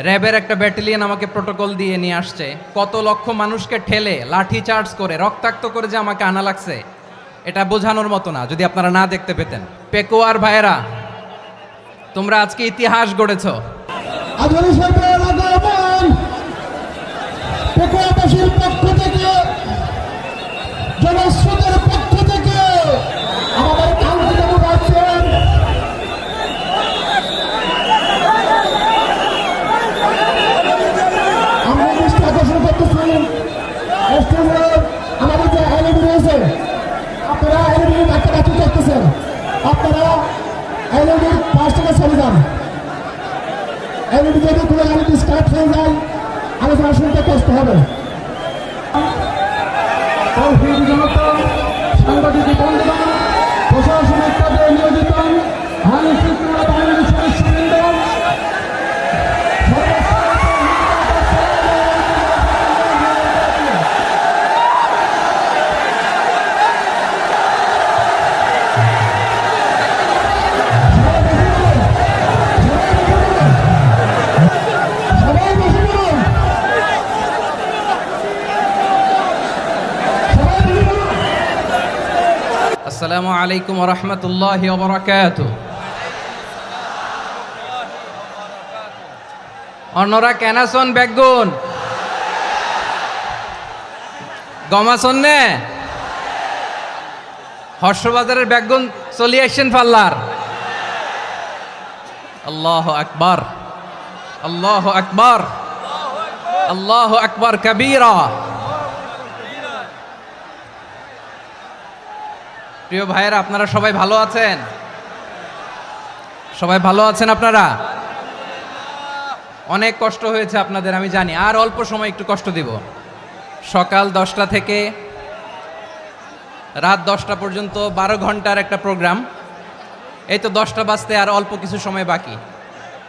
র্যাবের একটা ব্যাটালিয়ন আমাকে প্রোটোকল দিয়ে নিয়ে আসছে, কত লক্ষ মানুষকে ঠেলে লাঠি চার্জ করে রক্তাক্ত করে যে আমাকে আনা লাগছে, এটা বোঝানোর মতো না যদি আপনারা না দেখতে পেতেন। পেকুয়ার ভাইয়েরা, তোমরা আজকে ইতিহাস গড়েছো। পেকুয়াবাসীর পক্ষ থেকে, জনস্রোতের পক্ষ থেকে আমাদের কাঙ্ক্ষিত পাচ্ছেন আমরা দৃষ্টি আকর্ষণ করতেছি আমাদের যে এলইডি রয়েছে, আপনারা এলইডি বাচ্চা করতেছেন, আপনারা এলইডির পাশ থেকে চলে যান। এলইডি যদি কোনো এলইডি স্টার্ট হয়ে যায় আলোচনা শুনতে কষ্ট হবে। সাংবাদিক বন্ধুগণ, প্রশাসনিক কাজে নিয়োজিত আইন শৃঙ্খলা বাহিনীর সদস্যবৃন্দ, আসসালামু আলাইকুম ওয়া রাহমাতুল্লাহি ওয়া বারাকাতুহু। অন্যরা কেনাসন বেগুন গমাসন নে হর্ষবাজারের বেগুন চলি আসছেন পাল্লার। আল্লাহু আকবার, আল্লাহু আকবার, আল্লাহু আকবার কাবীরা। প্রিয় ভাইয়েরা, আপনারা সবাই ভালো আছেন? সবাই ভালো আছেন? আপনারা অনেক কষ্ট হয়েছে আপনাদের, আমি জানি। আর অল্প সময় একটু কষ্ট দিব। সকাল 10টা থেকে রাত 10টা পর্যন্ত 12 ঘন্টার একটা প্রোগ্রাম। এই তো 10টা বাজতে আর অল্প কিছু সময় বাকি,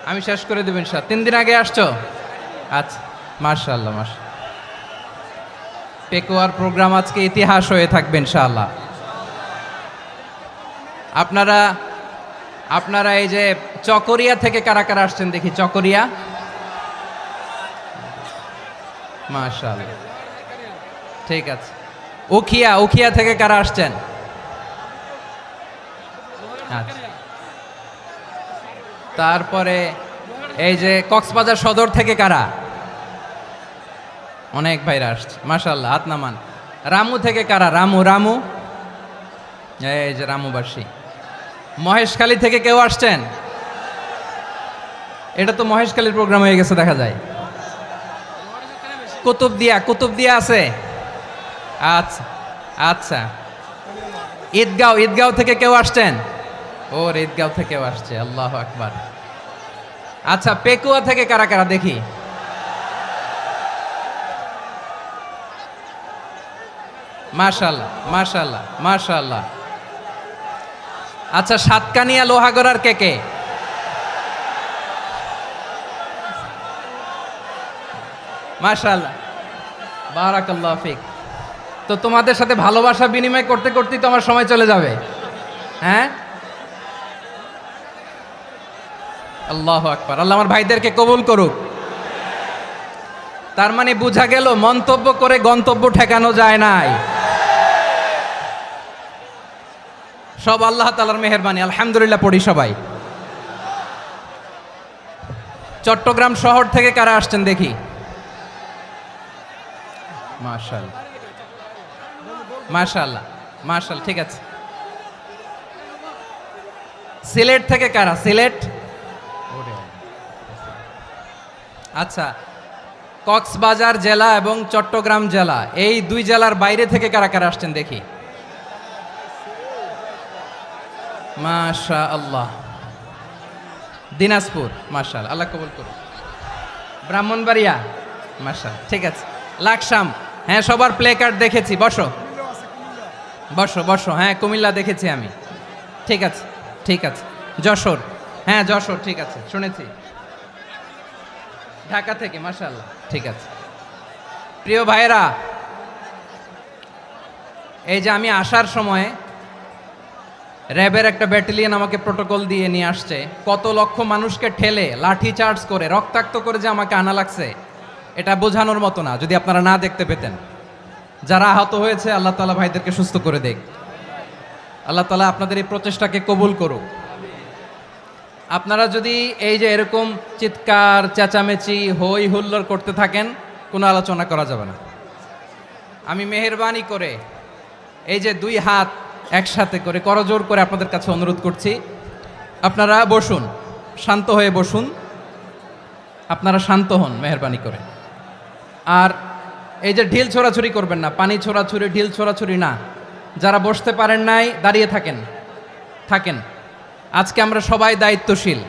আমি শেষ করে দেবেন। 3 দিন আগে আসছো? আচ্ছা, মাশাআল্লাহ, মাশাআল্লাহ। পেকুয়ার প্রোগ্রাম আজকে ইতিহাস হয়ে থাকবে ইনশাআল্লাহ। আপনারা এই যে চকরিয়া থেকে কারা কারা আসছেন দেখি? চকরিয়া, মাশাআল্লাহ, ঠিক আছে। উখিয়া থেকে কারা আসছেন? আচ্ছা। তারপরে এই যে কক্সবাজার সদর থেকে কারা? অনেক ভাইরা আসছে, মাশাআল্লাহ, হাত নামান। রামু থেকে কারা? রামু, এই যে রামুবাসী। মহেশখালী থেকে কেউ আসছেন? এটা তো মহেশখালীর প্রোগ্রাম হয়ে গেছে দেখা যায়। কুতুবদিয়া আছে? আচ্ছা আচ্ছা। ঈদগাঁও থেকে কেউ আসছেন? ওর ঈদগাঁও থেকেও আসছে, আল্লাহু আকবার। আচ্ছা, পেকুয়া থেকে কারা কারা দেখি? মাশাআল্লাহ, মাশাআল্লাহ, মাশাআল্লাহ। আচ্ছা, সাতকানিয়া লোহাগড়ার কে? মাশাআল্লাহ, বারাকাল্লাহু ফিক। তো তোমাদের সাথে ভালোবাসা বিনিময় করতে করতেই তো আমার সময় চলে যাবে। হ্যাঁ, আল্লাহু আকবার। আল্লাহ আমার ভাইদেরকে কবুল করুক। তার মানে বোঝা গেল মন্তব্য করে গন্তব্য ঠেকানো যায় নাই। সব আল্লাহ তাআলার মেহেরবানি, আলহামদুলিল্লাহ পড়ি সবাই। চট্টগ্রাম শহর থেকে কারা আসছেন দেখি? মাশাআল্লাহ, মাশাআল্লাহ, মাশাআল্লাহ, ঠিক আছে। সিলেট থেকে কারা? সিলেট, আচ্ছা। কক্সবাজার জেলা এবং চট্টগ্রাম জেলা, এই দুই জেলার বাইরে থেকে কারা কারা আসছেন দেখি? মাশাআল্লাহ। দিনাজপুর, মাশাআল্লাহ, আল্লাহ কবুল করুন। ব্রাহ্মণবাড়িয়া, মাশাআল্লাহ, ঠিক আছে। লাকসাম, হ্যাঁ, সবার প্লে কার্ড দেখেছি। বসো। হ্যাঁ, কুমিল্লা দেখেছি আমি, ঠিক আছে, ঠিক আছে। যশোর, হ্যাঁ যশোর, ঠিক আছে, শুনেছি। ঢাকা থেকে, মাশাআল্লাহ, ঠিক আছে। প্রিয় ভাইয়েরা, এই যে আমি আসার সময় র্যাবের একটা ব্যাটালিয়ন আমাকে প্রোটোকল দিয়ে নিয়ে আসছে, কত লক্ষ মানুষকে ঠেলে লাঠি চার্জ করে রক্তাক্ত করে যে আমাকে আনা লাগছে, এটা বোঝানোর মতো না যদি আপনারা না দেখতে পেতেন। যারা আহত হয়েছে আল্লাহ তাআলা ভাইদেরকে সুস্থ করে দেখ। আল্লাহ তাআলা আপনাদের এই প্রচেষ্টাকে কবুল করুক। আপনারা যদি এই যে এরকম চিৎকার চেঁচামেচি হই হুল্লোড় করতে থাকেন, কোনো আলোচনা করা যাবে না। আমি মেহেরবানি করে এই যে দুই হাত একসাথে করে করজোর করে আপনাদের কাছে অনুরোধ করছি, আপনারা বসুন, শান্ত হয়ে বসুন, আপনারা শান্ত হন মেহেরবানি করে। আর এই যে ঢিল ছোড়াছুরি করবেন না, পানি ছোড়াছুরি ঢিল ছোড়াছুরি না। যারা বসতে পারেন নাই দাঁড়িয়ে থাকেন। আজকে আমরা সবাই দায়িত্বশীল,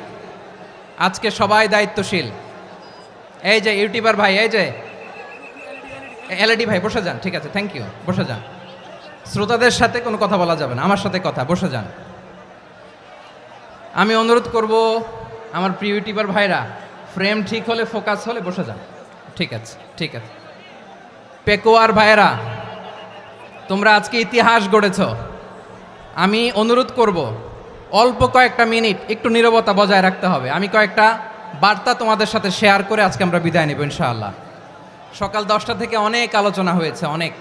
আজকে সবাই দায়িত্বশীল। এই যে ইউটিউবার ভাই, এই যে এলইডি ভাই বসে যান, ঠিক আছে, থ্যাংক ইউ, বসে যান। শ্রোতাদের সাথে কোনো কথা বলা যাবে না, আমার সাথে কথা, বসে যান। আমি অনুরোধ করব আমার প্রিয় ইউটিউবার ভাইরা, ফ্রেম ঠিক হলে ফোকাস হলে বসে যান, ঠিক আছে, ঠিক আছে। পেকোয়ার ভাইরা, তোমরা আজকে ইতিহাস গড়েছ। আমি অনুরোধ করব অল্প কয়েকটা মিনিট একটু নীরবতা বজায় রাখতে হবে। আমি কয়েকটা বার্তা তোমাদের সাথে শেয়ার করে আজকে আমরা বিদায় নেব ইনশাআল্লাহ। সকাল 10টা থেকে অনেক আলোচনা হয়েছে, অনেক,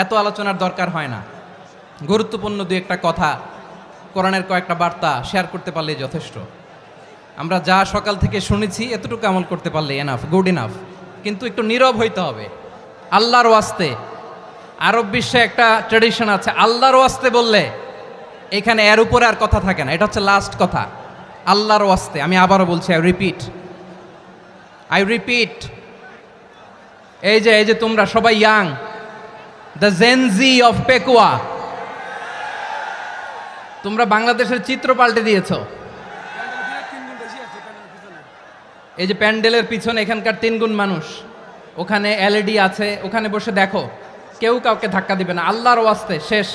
এত আলোচনার দরকার হয় না। গুরুত্বপূর্ণ দুই একটা কথা, কোরআনের কয়েকটা বার্তা শেয়ার করতে পারলেই যথেষ্ট। আমরা যা সকাল থেকে শুনেছি এতটুকু আমল করতে পারলে এনাফ, গুড ইনাফ। কিন্তু একটু নীরব হইতে হবে আল্লাহর ওয়াস্তে। আরব বিশ্বে একটা ট্র্যাডিশন আছে, আল্লাহর ওয়াস্তে বললে এখানে এর উপরে আর কথা থাকে না, এটা হচ্ছে লাস্ট কথা। আল্লাহর ওয়াস্তে, আমি আবারও বলছি, আই রিপিট। এই যে তোমরা সবাই young, the Gen Z of Pekua, তোমরা বাংলাদেশের চিত্র পাল্টে দিয়েছ। এই যে প্যান্ডেলের পিছনে এখানকার 3 গুণ মানুষ, ওখানে এলইডি আছে, ওখানে বসে দেখো, কেউ কাউকে ধাক্কা দিবে না। আল্লাহর ওয়াস্তে শেষ,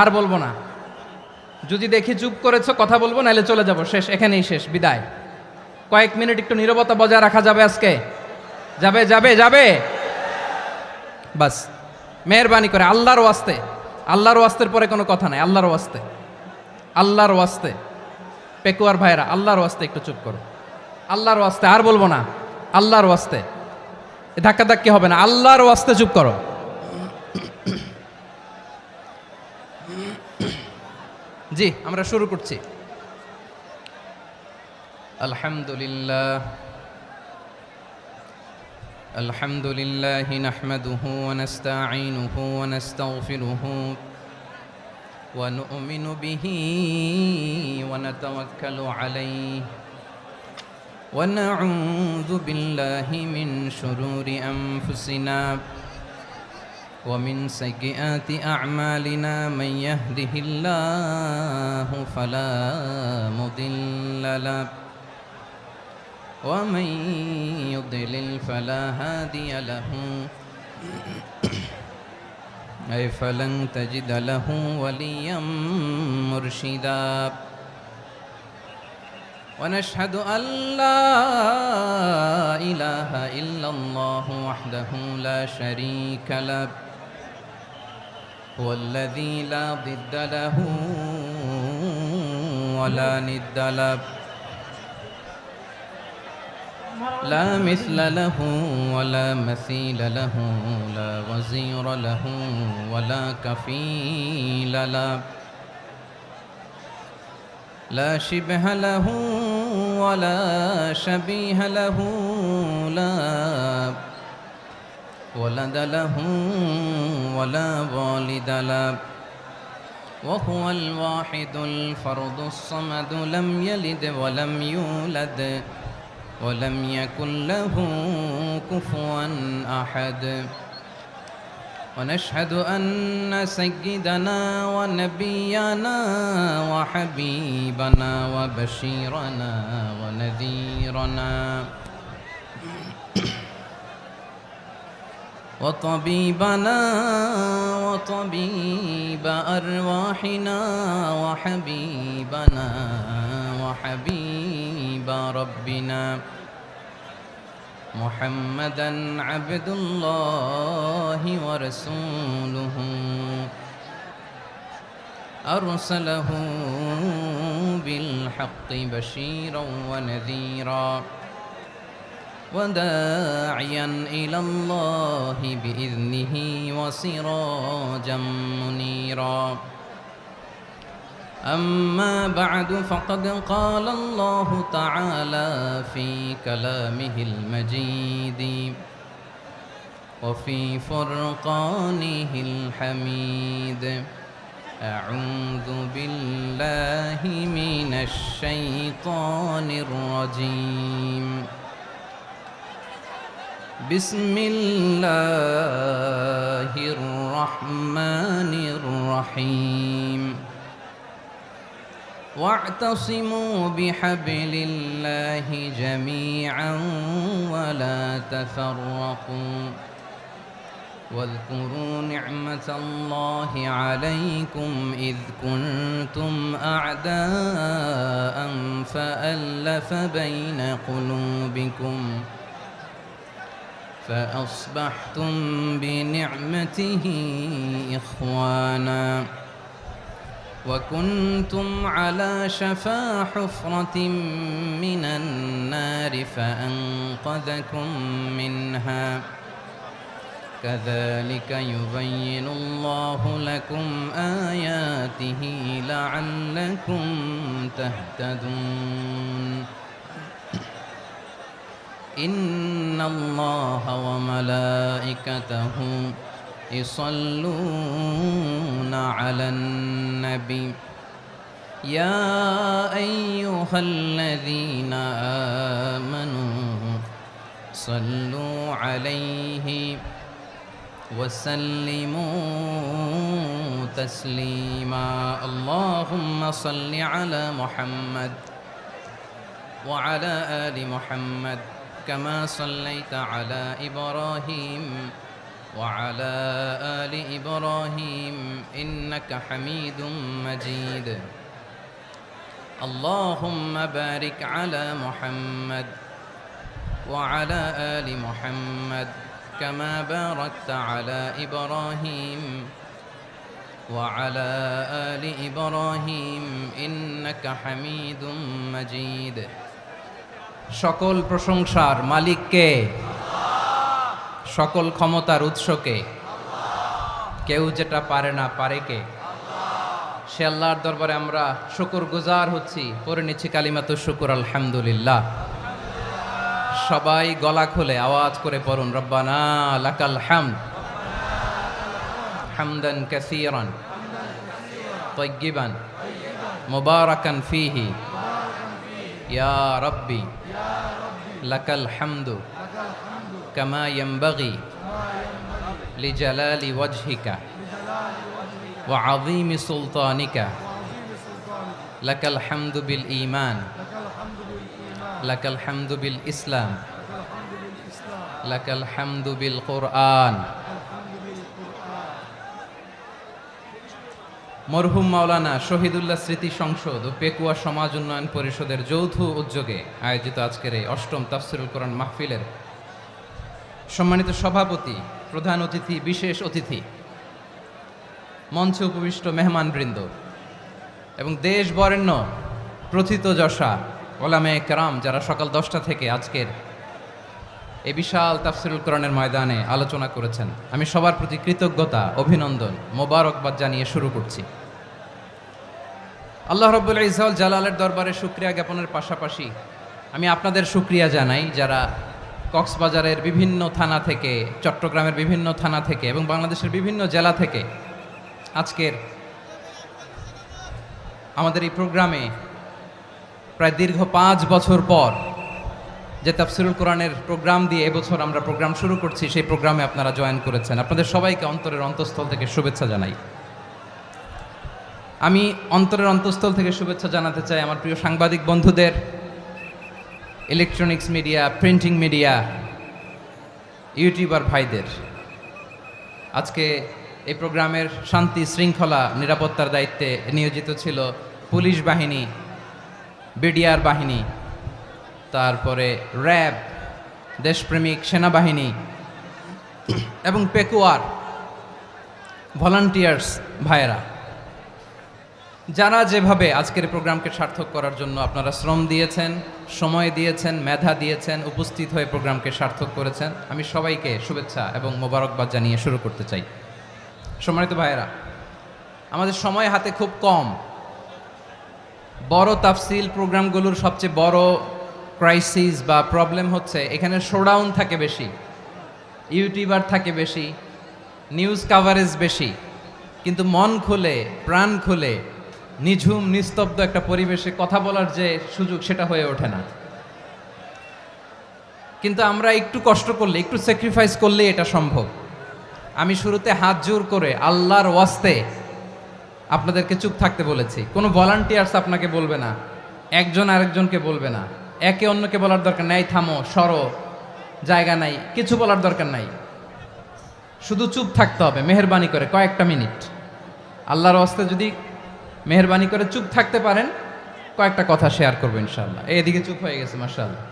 আর বলবো না। যদি দেখি চুপ করেছো, কথা বলবো, নাহলে চলে যাব, শেষ, এখানেই শেষ, বিদায়। কয়েক মিনিট একটু নীরবতা বজায় রাখা যাবে আজকে? যাবে বাস, মেহেরবানি করে আল্লাহর ওয়াস্তে। আল্লাহর ওয়াস্তের পরে কোনো কথা নাই, আল্লাহর ওয়াস্তে। পেকুয়ার ভাইরা, আল্লাহর ওয়াস্তে একটু চুপ করো, আল্লাহর ওয়াস্তে, আর বলবো না, আল্লাহর ওয়াস্তে। ধাক্কাধাক্কি হবে না, আল্লাহর ওয়াস্তে চুপ করো। জি, আমরা শুরু করছি। আলহামদুলিল্লাহ নাহমাদুহু ওয়া নাস্তাঈনুহু ওয়া নাস্তাগফিরুহু ওয়া নু'মিনু বিহি ওয়া নাতাওয়াক্কালু আলাইহি ওয়া নাউযু বিল্লাহি মিন শুরুরি আনফুসিনা ومن سيئات أعمالنا من يهده الله فلا مضل له ومن يضلل فلا هادي له أي فلن تجد له وليا مرشدا ونشهد أن لا إله إلا الله وحده لا شريك له هو الذي لا ضد له ولا ند له لا مثل له ولا مثيل له لا وزير له ولا كفيل له لا شبه له ولا شبيه له لا ولد له ولا والد له وهو الواحد الفرد الصمد لم يلد ولم يولد ولم يكن له كفوا أحد ونشهد أن سيدنا ونبينا وحبيبنا وبشيرنا ونذيرنا وطبيبنا وطبيب أرواحنا وحبيبنا وحبيب ربنا محمدا عبد الله ورسوله أرسله بالحق بشيرا ونذيرا وداعيا إلى الله بإذنه وسراجا منيرا أما بعد فقد قال الله تعالى في كلامه المجيد وفي فرقانه الحميد أعوذ بالله من الشيطان الرجيم بسم الله الرحمن الرحيم واعتصموا بحبل الله جميعا ولا تفرقوا واذكروا نعمة الله عليكم إذ كنتم أعداء فألف بين قلوبكم فأصبحتم بنعمته إخوانا وكنتم على شفا حفرة من النار فأنقذكم منها كذلك يبين الله لكم آياته لعلكم تهتدون إن الله وملائكته يصلون على النبي يا أيها الذين آمنوا صلوا عليه وسلموا تسليما اللهم صل على محمد وعلى آل محمد كما صليت على إبراهيم وعلى آل إبراهيم إنك حميد مجيد اللهم بارك على محمد وعلى آل محمد كما باركت على إبراهيم وعلى آل إبراهيم إنك حميد مجيد সকল প্রশংসার মালিক কে? সকল ক্ষমতার উৎস কে? কেউ যেটা পারে না পারে কে? সে আল্লাহর দরবারে আমরা শুকরগুজার হচ্ছি, পড়ে নিচ্ছি কালিমাতু শুকর আলহামদুলিল্লাহ। সবাই গলা খুলে আওয়াজ করে পড়ুন রব্বানা লাকাল হামদ হামদান কাসীরান তাইয়্যিবান মুবারাকান ফীহি ইয়া রাব্বি লাকাল হামদু কামা ইয়ানবাগি লিজালালি ওয়াজহিকা ওয়া আযীমি সুলতানিকা লাকাল হামদু বিল ঈমান লাকাল হামদু বিল ইসলাম লাকাল হামদু বিল কুরআন। মরহুম মাওলানা শহীদুল্লাহ স্মৃতি সংসদ ও পেকুয়া সমাজ উন্নয়ন পরিষদের যৌথ উদ্যোগে আয়োজিত আজকের এই অষ্টম তাফসিরুল কোরআন মাহফিলের সম্মানিত সভাপতি, প্রধান অতিথি, বিশেষ অতিথি, মঞ্চে উপবিষ্ট মেহমানবৃন্দ এবং দেশ বরেণ্য প্রথিতযশা ওলামায়ে কেরাম যারা সকাল 10টা থেকে আজকের এই বিশাল তাফসিরুল কোরআনের ময়দানে আলোচনা করেছেন, আমি সবার প্রতি কৃতজ্ঞতা, অভিনন্দন, মোবারকবাদ জানিয়ে শুরু করছি। আল্লাহ রাব্বুল ইজ্জত জালালের দরবারে শুকরিয়া জ্ঞাপনের পাশাপাশি আমি আপনাদের শুকরিয়া জানাই যারা কক্সবাজারের বিভিন্ন থানা থেকে, চট্টগ্রামের বিভিন্ন থানা থেকে এবং বাংলাদেশের বিভিন্ন জেলা থেকে আজকের আমাদের এই প্রোগ্রামে প্রায় দীর্ঘ 5 বছর পর যে তাফসিরুল কোরআনের প্রোগ্রাম দিয়ে এবছর আমরা প্রোগ্রাম শুরু করছি, সেই প্রোগ্রামে আপনারা জয়েন করেছেন। আপনাদের সবাইকে অন্তরের অন্তঃস্থল থেকে শুভেচ্ছা জানাই। আমি অন্তরের অন্তঃস্থল থেকে শুভেচ্ছা জানাতে চাই আমার প্রিয় সাংবাদিক বন্ধুদের, electronics media, printing media, YouTuber ভাইদের। আজকে এই প্রোগ্রামের শান্তি শৃঙ্খলা নিরাপত্তার দায়িত্বে নিয়োজিত ছিল পুলিশ বাহিনী, বিডিআর বাহিনী, তারপরে র্যাব, দেশপ্রেমিক সেনাবাহিনী এবং পেকুয়ার ভলান্টিয়ার্স ভাইয়েরা। যারা যেভাবে আজকের প্রোগ্রামকে সার্থক করার জন্য আপনারা শ্রম দিয়েছেন, সময় দিয়েছেন, মেধা দিয়েছেন, উপস্থিত হয়ে প্রোগ্রামকে সার্থক করেছেন, আমি সবাইকে শুভেচ্ছা এবং মোবারকবাদ জানিয়ে শুরু করতে চাই। সম্মানিত ভাইয়েরা, আমাদের সময় হাতে খুব কম। বড় তাফসিল প্রোগ্রামগুলোর সবচেয়ে বড় ক্রাইসিস বা প্রবলেম হচ্ছে এখানে শোডাউন থাকে বেশি, ইউটিউবার থাকে বেশি, নিউজ কাভারেজ বেশি, কিন্তু মন খুলে প্রাণ খুলে নিঝুম নিস্তব্ধ একটা পরিবেশে কথা বলার যে সুযোগ সেটা হয়ে ওঠে না। কিন্তু আমরা একটু কষ্ট করলে, একটু স্যাক্রিফাইস করলে এটা সম্ভব। আমি শুরুতে হাত জোর করে আল্লাহর ওয়াস্তে আপনাদেরকে চুপ থাকতে বলেছি। কোনো ভলান্টিয়ার্স আপনাকে বলবে না, একজন আরেকজনকে বলবে না, একে অন্যকে বলার দরকার নাই, থামো সরো, জায়গা নাই, কিছু বলার দরকার নাই। শুধু চুপ থাকতে হবে মেহেরবানি করে কয়েকটা মিনিট। আল্লাহর ওয়াস্তে যদি মেহেরবানি করে চুপ থাকতে পারেন, কয়েকটা কথা শেয়ার করবো ইনশাআল্লাহ। এইদিকে চুপ হয়ে গেছে মাশাআল্লাহ,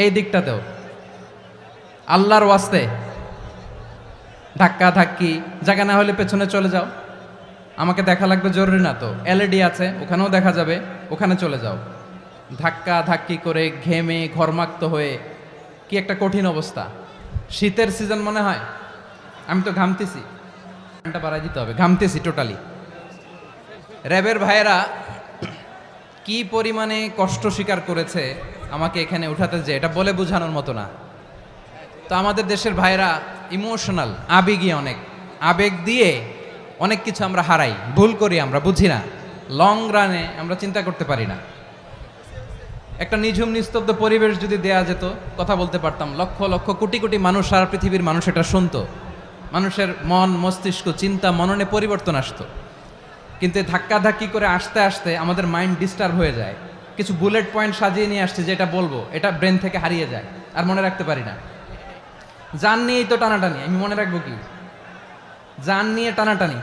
এই দিকটাতেও আল্লাহর ওয়াস্তে ধাক্কা ধাক্কি জায়গা না হলে পেছনে চলে যাও। আমাকে দেখা লাগবে জরুরি না তো, এলইডি আছে ওখানেও দেখা যাবে, ওখানে চলে যাও। ধাক্কা ধাক্কি করে ঘেমে ঘরমাক্ত হয়ে কি একটা কঠিন অবস্থা। শীতের সিজন মনে হয়, আমি তো ঘামতেছি, ঘন্টা বাড়াই দিতে হবে, ঘামতেছি টোটালি। র্যাবের ভাইয়েরা কি পরিমাণে কষ্ট স্বীকার করেছে আমাকে এখানে উঠাতে, যে এটা বলে বোঝানোর মতো না। তো আমাদের দেশের ভাইয়েরা ইমোশনাল, আবেগী অনেক, আবেগ দিয়ে অনেক কিছু আমরা হারাই, ভুল করি, আমরা বুঝি না, লং রানে আমরা চিন্তা করতে পারি না। একটা নিঝুম নিস্তব্ধ পরিবেশ যদি দেয়া যেত, কথা বলতে পারতাম, লক্ষ লক্ষ কোটি কোটি মানুষ, সারা পৃথিবীর মানুষ এটা শুনতো, মানুষের মন মস্তিষ্ক চিন্তা মননে পরিবর্তন আসতো। কিন্তু ধাক্কা ধাক্কি করে আসতে আসতে আমাদের মাইন্ড ডিস্টার্ব হয়ে যায়। কিছু বুলেট পয়েন্ট সাজিয়ে নিয়ে আসছে, যেটা বলবো এটা ব্রেন থেকে হারিয়ে যায়, আর মনে রাখতে পারি না। জান নিয়েই তো টানাটানি, আমি মনে রাখবো কি? জান নিয়ে টানাটানি।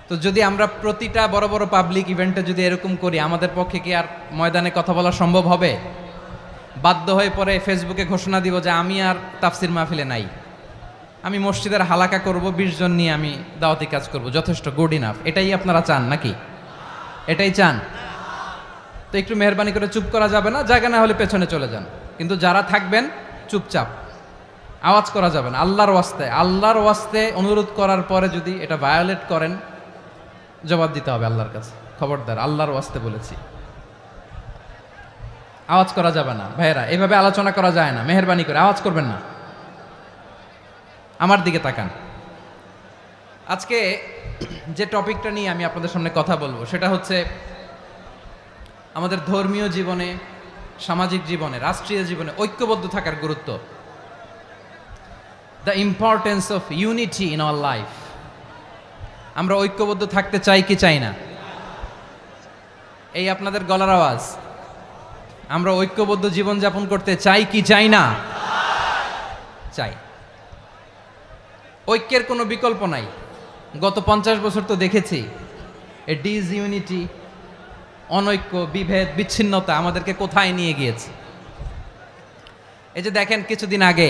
তো যদি আমরা প্রতিটা বড় বড় পাবলিক ইভেন্টে যদি এরকম করি, আমাদের পক্ষে কি আর ময়দানে কথা বলা সম্ভব হবে? বাধ্য হয়ে পরে ফেসবুকে ঘোষণা দিব যে আমি আর তাফসির মাহফিলে নাই, আমি মসজিদের হালাকা করব, 20 জন নিয়ে আমি দাওয়াতি কাজ করব, যথেষ্ট, গুড ইনাফ। এটাই আপনারা চান নাকি? এটাই চান? তো একটু মেহরবানি করে চুপ করা যাবে না, জায়গা না হলে পেছনে চলে যান। কিন্তু যারা থাকবেন চুপচাপ, আওয়াজ করা যাবে না। আল্লাহর ওয়াস্তে, আল্লাহর ওয়াস্তে অনুরোধ করার পরে যদি এটা ভায়োলেট করেন, জবাব দিতে হবে আল্লাহর কাছে। খবরদার, আল্লাহর ওয়াস্তে বলেছি, আওয়াজ করা যাবে না। ভাইয়েরা, এভাবে আলোচনা করা যায় না, মেহরবানি করে আওয়াজ করবেন না। আমার দিকে তাকান। আজকে যে টপিকটা নিয়ে আমি আপনাদের সামনে কথা বলবো সেটা হচ্ছে আমাদের ধর্মীয় জীবনে, সামাজিক জীবনে, রাষ্ট্রীয় জীবনে ঐক্যবদ্ধ থাকার গুরুত্ব। The importance of unity in our life. আমরা ঐক্যবদ্ধ থাকতে চাই কি চাই না? এই আপনাদের গলার আওয়াজ। আমরা ঐক্যবদ্ধ জীবনযাপন করতে চাই কি চাই না? চাই। ঐক্যের কোনো বিকল্প নাই। গত 50 বছর তো দেখেছি এই ডিসইউনিটি, অনৈক্য, বিভেদ, বিচ্ছিন্নতা আমাদেরকে কোথায় নিয়ে গিয়েছে। এই যে দেখেন, কিছুদিন আগে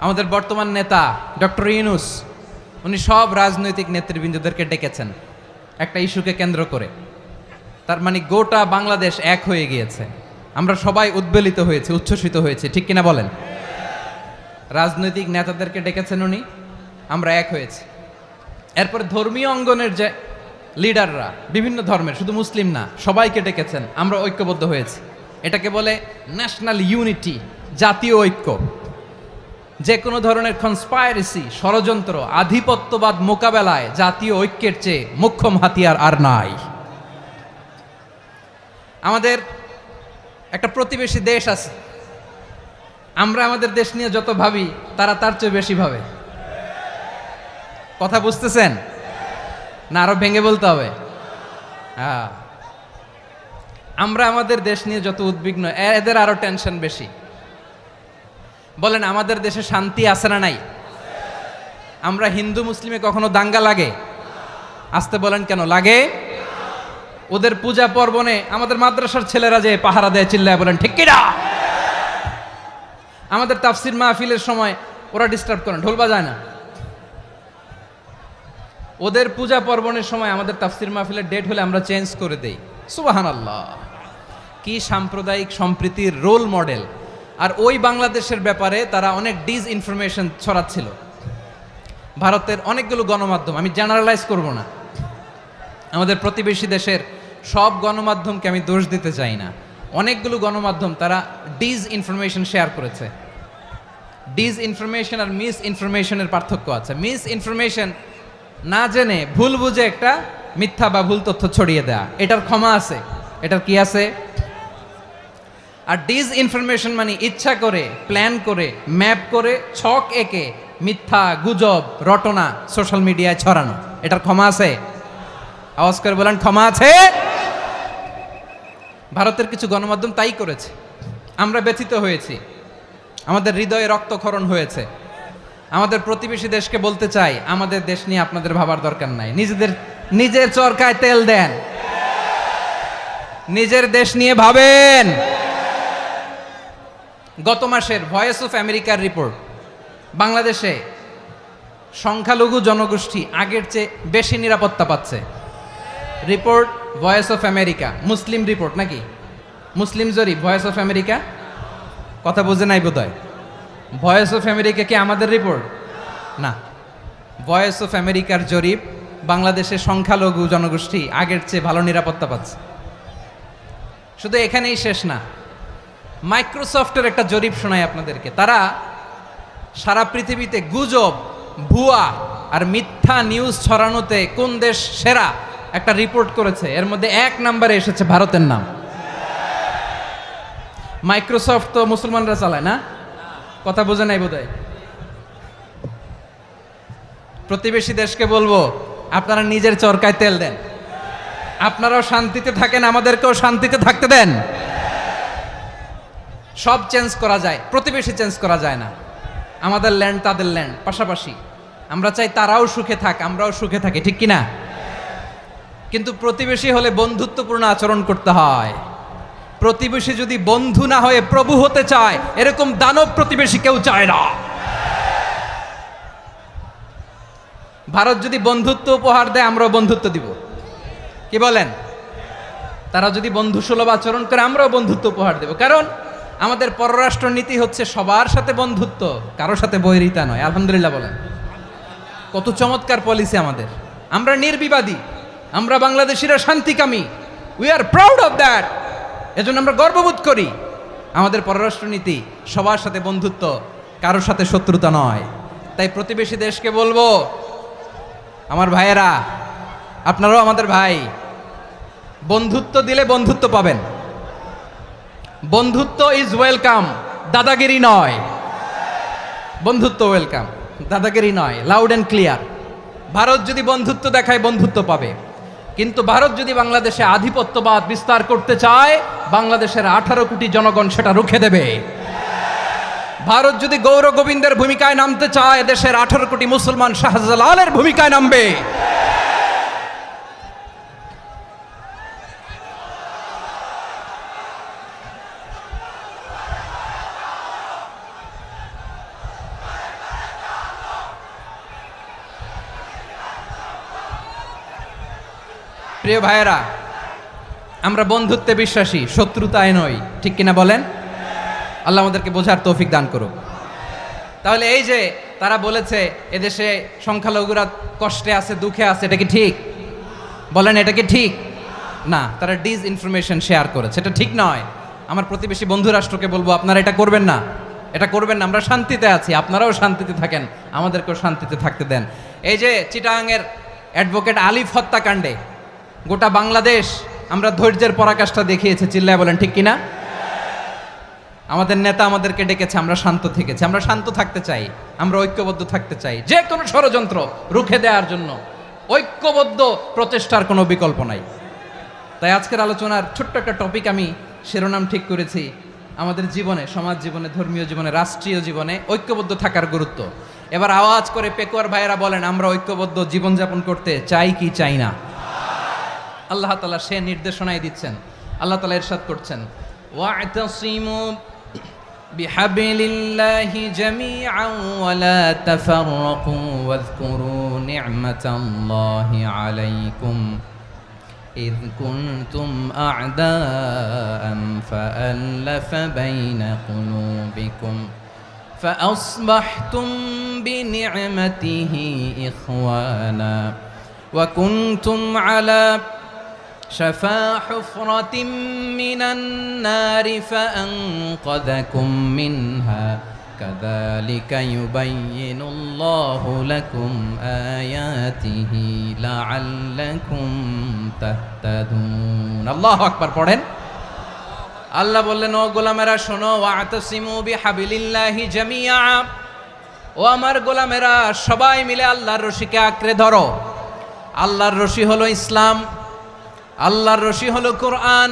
আমাদের বর্তমান নেতা ডক্টর ইউনূস, উনি সব রাজনৈতিক নেতৃবৃন্দদেরকে ডেকেছেন একটা ইস্যুকে কেন্দ্র করে। তার মানে গোটা বাংলাদেশ এক হয়ে গিয়েছে। আমরা সবাই উদ্বেলিত হয়েছে, উচ্ছ্বসিত হয়েছে, ঠিক কিনা বলেন? রাজনৈতিক নেতাদেরকে ডেকেছেন উনি, আমরা এক হয়েছি। এরপরে ধর্মীয় অঙ্গনের যে লিডাররা, বিভিন্ন ধর্মের, শুধু মুসলিম না, সবাইকে ডেকেছেন, আমরা ঐক্যবদ্ধ হয়েছি। এটাকে বলে ন্যাশনাল ইউনিটি, জাতীয় ঐক্য। যে কোনো ধরনের কনস্পাইরেসি, ষড়যন্ত্র, আধিপত্যবাদ মোকাবেলায় জাতীয় ঐক্যের চেয়ে মোক্ষম হাতিয়ার আর নাই। আমাদের একটা প্রতিবেশী দেশ আছে, আমরা আমাদের দেশ নিয়ে যত ভাবি তারা তার চেয়ে বেশি ভাবে। কথা বুঝতেছেন না? আরো ভেঙে বলতে হবে। আমরা আমাদের দেশ নিয়ে যত উদ্বিগ্ন, এদের আরো টেনশন বেশি। বলেন, আমাদের দেশে শান্তি আছে না নাই? আমরা হিন্দু মুসলিমে কখনো দাঙ্গা লাগে? আসতে বলেন, কেন লাগে? ওদের পূজা পার্বণে আমাদের মাদ্রাসার ছেলেরা যে পাহারা দেয়, চিল্লায় বলেন ঠিক কিনা? আমাদের তাফসির মাহফিলের সময় ওরা ডিস্টার্ব করেন, ঢোল বাজায় না। ওদের পূজা পার্বণের সময় আমাদের তাফসির মাহফিলের ডেট হলে আমরা চেঞ্জ করে দেই। সুবহানাল্লাহ, কি সাম্প্রদায়িক সম্প্রীতির রোল মডেল। আর ওই বাংলাদেশের ব্যাপারে তারা অনেক ডিসইনফরমেশন ছড়াচ্ছিল। ভারতের অনেকগুলো গণমাধ্যম, আমি জেনারেলাইজ করব না, আমাদের প্রতিবেশী দেশের সব গণমাধ্যমকে আমি দোষ দিতে চাই না, অনেকগুলো গণমাধ্যম তারা ডিসইনফরমেশন শেয়ার করেছে। ডিসইনফরমেশন আর মিস ইনফরমেশনের পার্থক্য আছে। মিস ইনফরমেশন না জেনে ভুল বুঝে একটা মিথ্যা বা ভুল তথ্য ছড়িয়ে দেয়া, এটার ক্ষমা আছে, এটার কি আছে। আর ডিসইনফরমেশন মানে ইচ্ছা করে, প্ল্যান করে, ম্যাপ করে, ছক এঁকে মিথ্যা, গুজব, রটনা সোশ্যাল মিডিয়ায় ছড়ানো, এটার ক্ষমা আছে? আওয়াজ করে বলেন, ক্ষমা আছে? ভারতের কিছু গণমাধ্যম তাই করেছে। আমরা ব্যথিত হয়েছি, আমাদের হৃদয়ে রক্তক্ষরণ হয়েছে। আমাদের প্রতিবেশী দেশকে বলতে চাই, আমাদের দেশ নিয়ে আপনাদের ভাবার দরকার নাই, নিজের চরকায় তেল দেন, নিজের দেশ নিয়ে ভাবেন। গত মাসের ভয়েস অফ আমেরিকার রিপোর্ট, বাংলাদেশে সংখ্যালঘু জনগোষ্ঠী আগের চেয়ে বেশি নিরাপত্তা পাচ্ছে। Report voice of America, Muslim report নাকি, মুসলিম জরিপ ভয়েস অফ আমেরিকা। কথা বুঝে নাই বোধহয়। ভয়েস অফ আমেরিকা কি আমাদের রিপোর্ট? না, ভয়েস অফ আমেরিকার জরিপ, বাংলাদেশের সংখ্যালঘু জনগোষ্ঠী আগের চেয়ে ভালো নিরাপত্তা পাচ্ছে। শুধু এখানেই শেষ না, মাইক্রোসফটের একটা জরিপ শোনায় আপনাদেরকে। তারা সারা পৃথিবীতে গুজব, ভুয়া আর মিথ্যা নিউজ ছড়ানোতে কোন দেশ সেরা একটা রিপোর্ট করেছে। এর মধ্যে 1 নম্বরে এসেছে ভারতের নাম। মাইক্রোসফট তো মুসলমানরা চালায় না, কথা বোঝে নাই বোধহয়। প্রতিবেশী দেশকে বলবো, আপনারা নিজের চরকায় তেল দেন, আপনারাও শান্তিতে থাকেন, আমাদেরকেও শান্তিতে থাকতে দেন। সব চেঞ্জ করা যায়, প্রতিবেশী চেঞ্জ করা যায় না। আমাদের ল্যান্ড তাদের ল্যান্ড, পাশাপাশি। আমরা চাই তারাও সুখে থাক, আমরাও সুখে থাকি, ঠিক কিনা? কিন্তু প্রতিবেশী হলে বন্ধুত্বপূর্ণ আচরণ করতে হয়। প্রতিবেশী যদি বন্ধু না হয়ে প্রভু হতে চায়, এরকম দানব প্রতিবেশী কেউ চায় না। ভারত যদি বন্ধুত্ব উপহার দেয়, আমরাও বন্ধুত্ব দিব, কি বলেন? তারা যদি বন্ধু সুলভ আচরণ করে, আমরাও বন্ধুত্ব উপহার দেব। কারণ আমাদের পররাষ্ট্র নীতি হচ্ছে সবার সাথে বন্ধুত্ব, কারোর সাথে বৈরিতা নয়। আলহামদুলিল্লাহ বলেন, কত চমৎকার পলিসি আমাদের। আমরা নির্বিবাদী, আমরা বাংলাদেশিরা শান্তিকামী, we are proud of that. এজন্য আমরা গর্ববোধ করি। আমাদের পররাষ্ট্র নীতি সবার সাথে বন্ধুত্ব, কারোর সাথে শত্রুতা নয়। তাই প্রতিবেশী দেশকে বলবো, আমার ভাইয়েরা, আপনারাও আমাদের ভাই, বন্ধুত্ব দিলে বন্ধুত্ব পাবেন। বন্ধুত্ব ইজ ওয়েলকাম, দাদাগিরি নয়। বন্ধুত্ব ওয়েলকাম, দাদাগিরি নয়, লাউড অ্যান্ড ক্লিয়ার। ভারত যদি বন্ধুত্ব দেখায়, বন্ধুত্ব পাবে। কিন্তু ভারত যদি বাংলাদেশে আধিপত্যবাদ বিস্তার করতে চায়, বাংলাদেশের 18 কোটি জনগণ সেটা রুখে দেবে। ভারত যদি গৌর গোবিন্দের ভূমিকায় নামতে চায়, দেশের 18 কোটি মুসলমান শাহজালালের ভূমিকায় নামবে। প্রিয় ভাইয়েরা, আমরা বন্ধুত্বে বিশ্বাসী, শত্রুতায় নই, ঠিক কিনা বলেন? আল্লাহ আমাদেরকে বোঝার তৌফিক দান করুক। তাহলে এই যে তারা বলেছে এদেশে সংখ্যালঘুরা কষ্টে আছে, দুঃখে আছে, এটা কি ঠিক? বলেন, এটা কি ঠিক? না, তারা ডিসইনফরমেশন শেয়ার করেছে, এটা ঠিক নয়। আমার প্রতিবেশী বন্ধু রাষ্ট্রকে বলবো, আপনারা এটা করবেন না, এটা করবেন না। আমরা শান্তিতে আছি, আপনারাও শান্তিতে থাকেন, আমাদেরকেও শান্তিতে থাকতে দেন। এই যে চিটাগাংয়ের অ্যাডভোকেট আলিফ হত্যাকাণ্ডে গোটা বাংলাদেশ আমরা ধৈর্যের পরাকাষ্ঠা দেখিয়েছে, চিল্লায় বলেন ঠিক কিনা? আমাদের নেতা আমাদেরকে ডেকেছে, আমরা শান্ত থেকেছি। আমরা শান্ত থাকতে চাই, আমরা ঐক্যবদ্ধ থাকতে চাই। যে কোনো ষড়যন্ত্র রুখে দেওয়ার জন্য ঐক্যবদ্ধ প্রচেষ্টার কোনো বিকল্প নাই। তাই আজকের আলোচনার ছোট্ট একটা টপিক আমি শিরোনাম ঠিক করেছি, আমাদের জীবনে, সমাজ জীবনে, ধর্মীয় জীবনে, রাষ্ট্রীয় জীবনে ঐক্যবদ্ধ থাকার গুরুত্ব। এবার আওয়াজ করে পেকুয়ার ভাইয়েরা বলেন, আমরা ঐক্যবদ্ধ জীবনযাপন করতে চাই কি চাই না? আল্লাহ তাআলা সে নির্দেশনাই দিচ্ছেন। আল্লাহ তাআলা ইরশাদ করছেন, ওয়া'তাসিমু بحبل الله جميعا ولا تفرقوا واذكروا نعمة الله عليكم إذ كنتم أعداء فألف بين قلوبكم فأصبحتم بنعمته إخوانا وكنتم على شفا حفرة من النار فأنقذكم منها كذلك يبين الله لكم آياته لعلكم تهتدون الله أكبر পড়েন আল্লাহ বললেন ও গোলামেরা শোনো ওয়াতাসিমু বিহাবিলিল্লাহি জামিআ ও আমার গোলামেরা সবাই মিলে আল্লাহর রশিকে আঁকড়ে ধরো আল্লাহর রশি হলো ইসলাম আল্লাহর রশি হলো কোরআন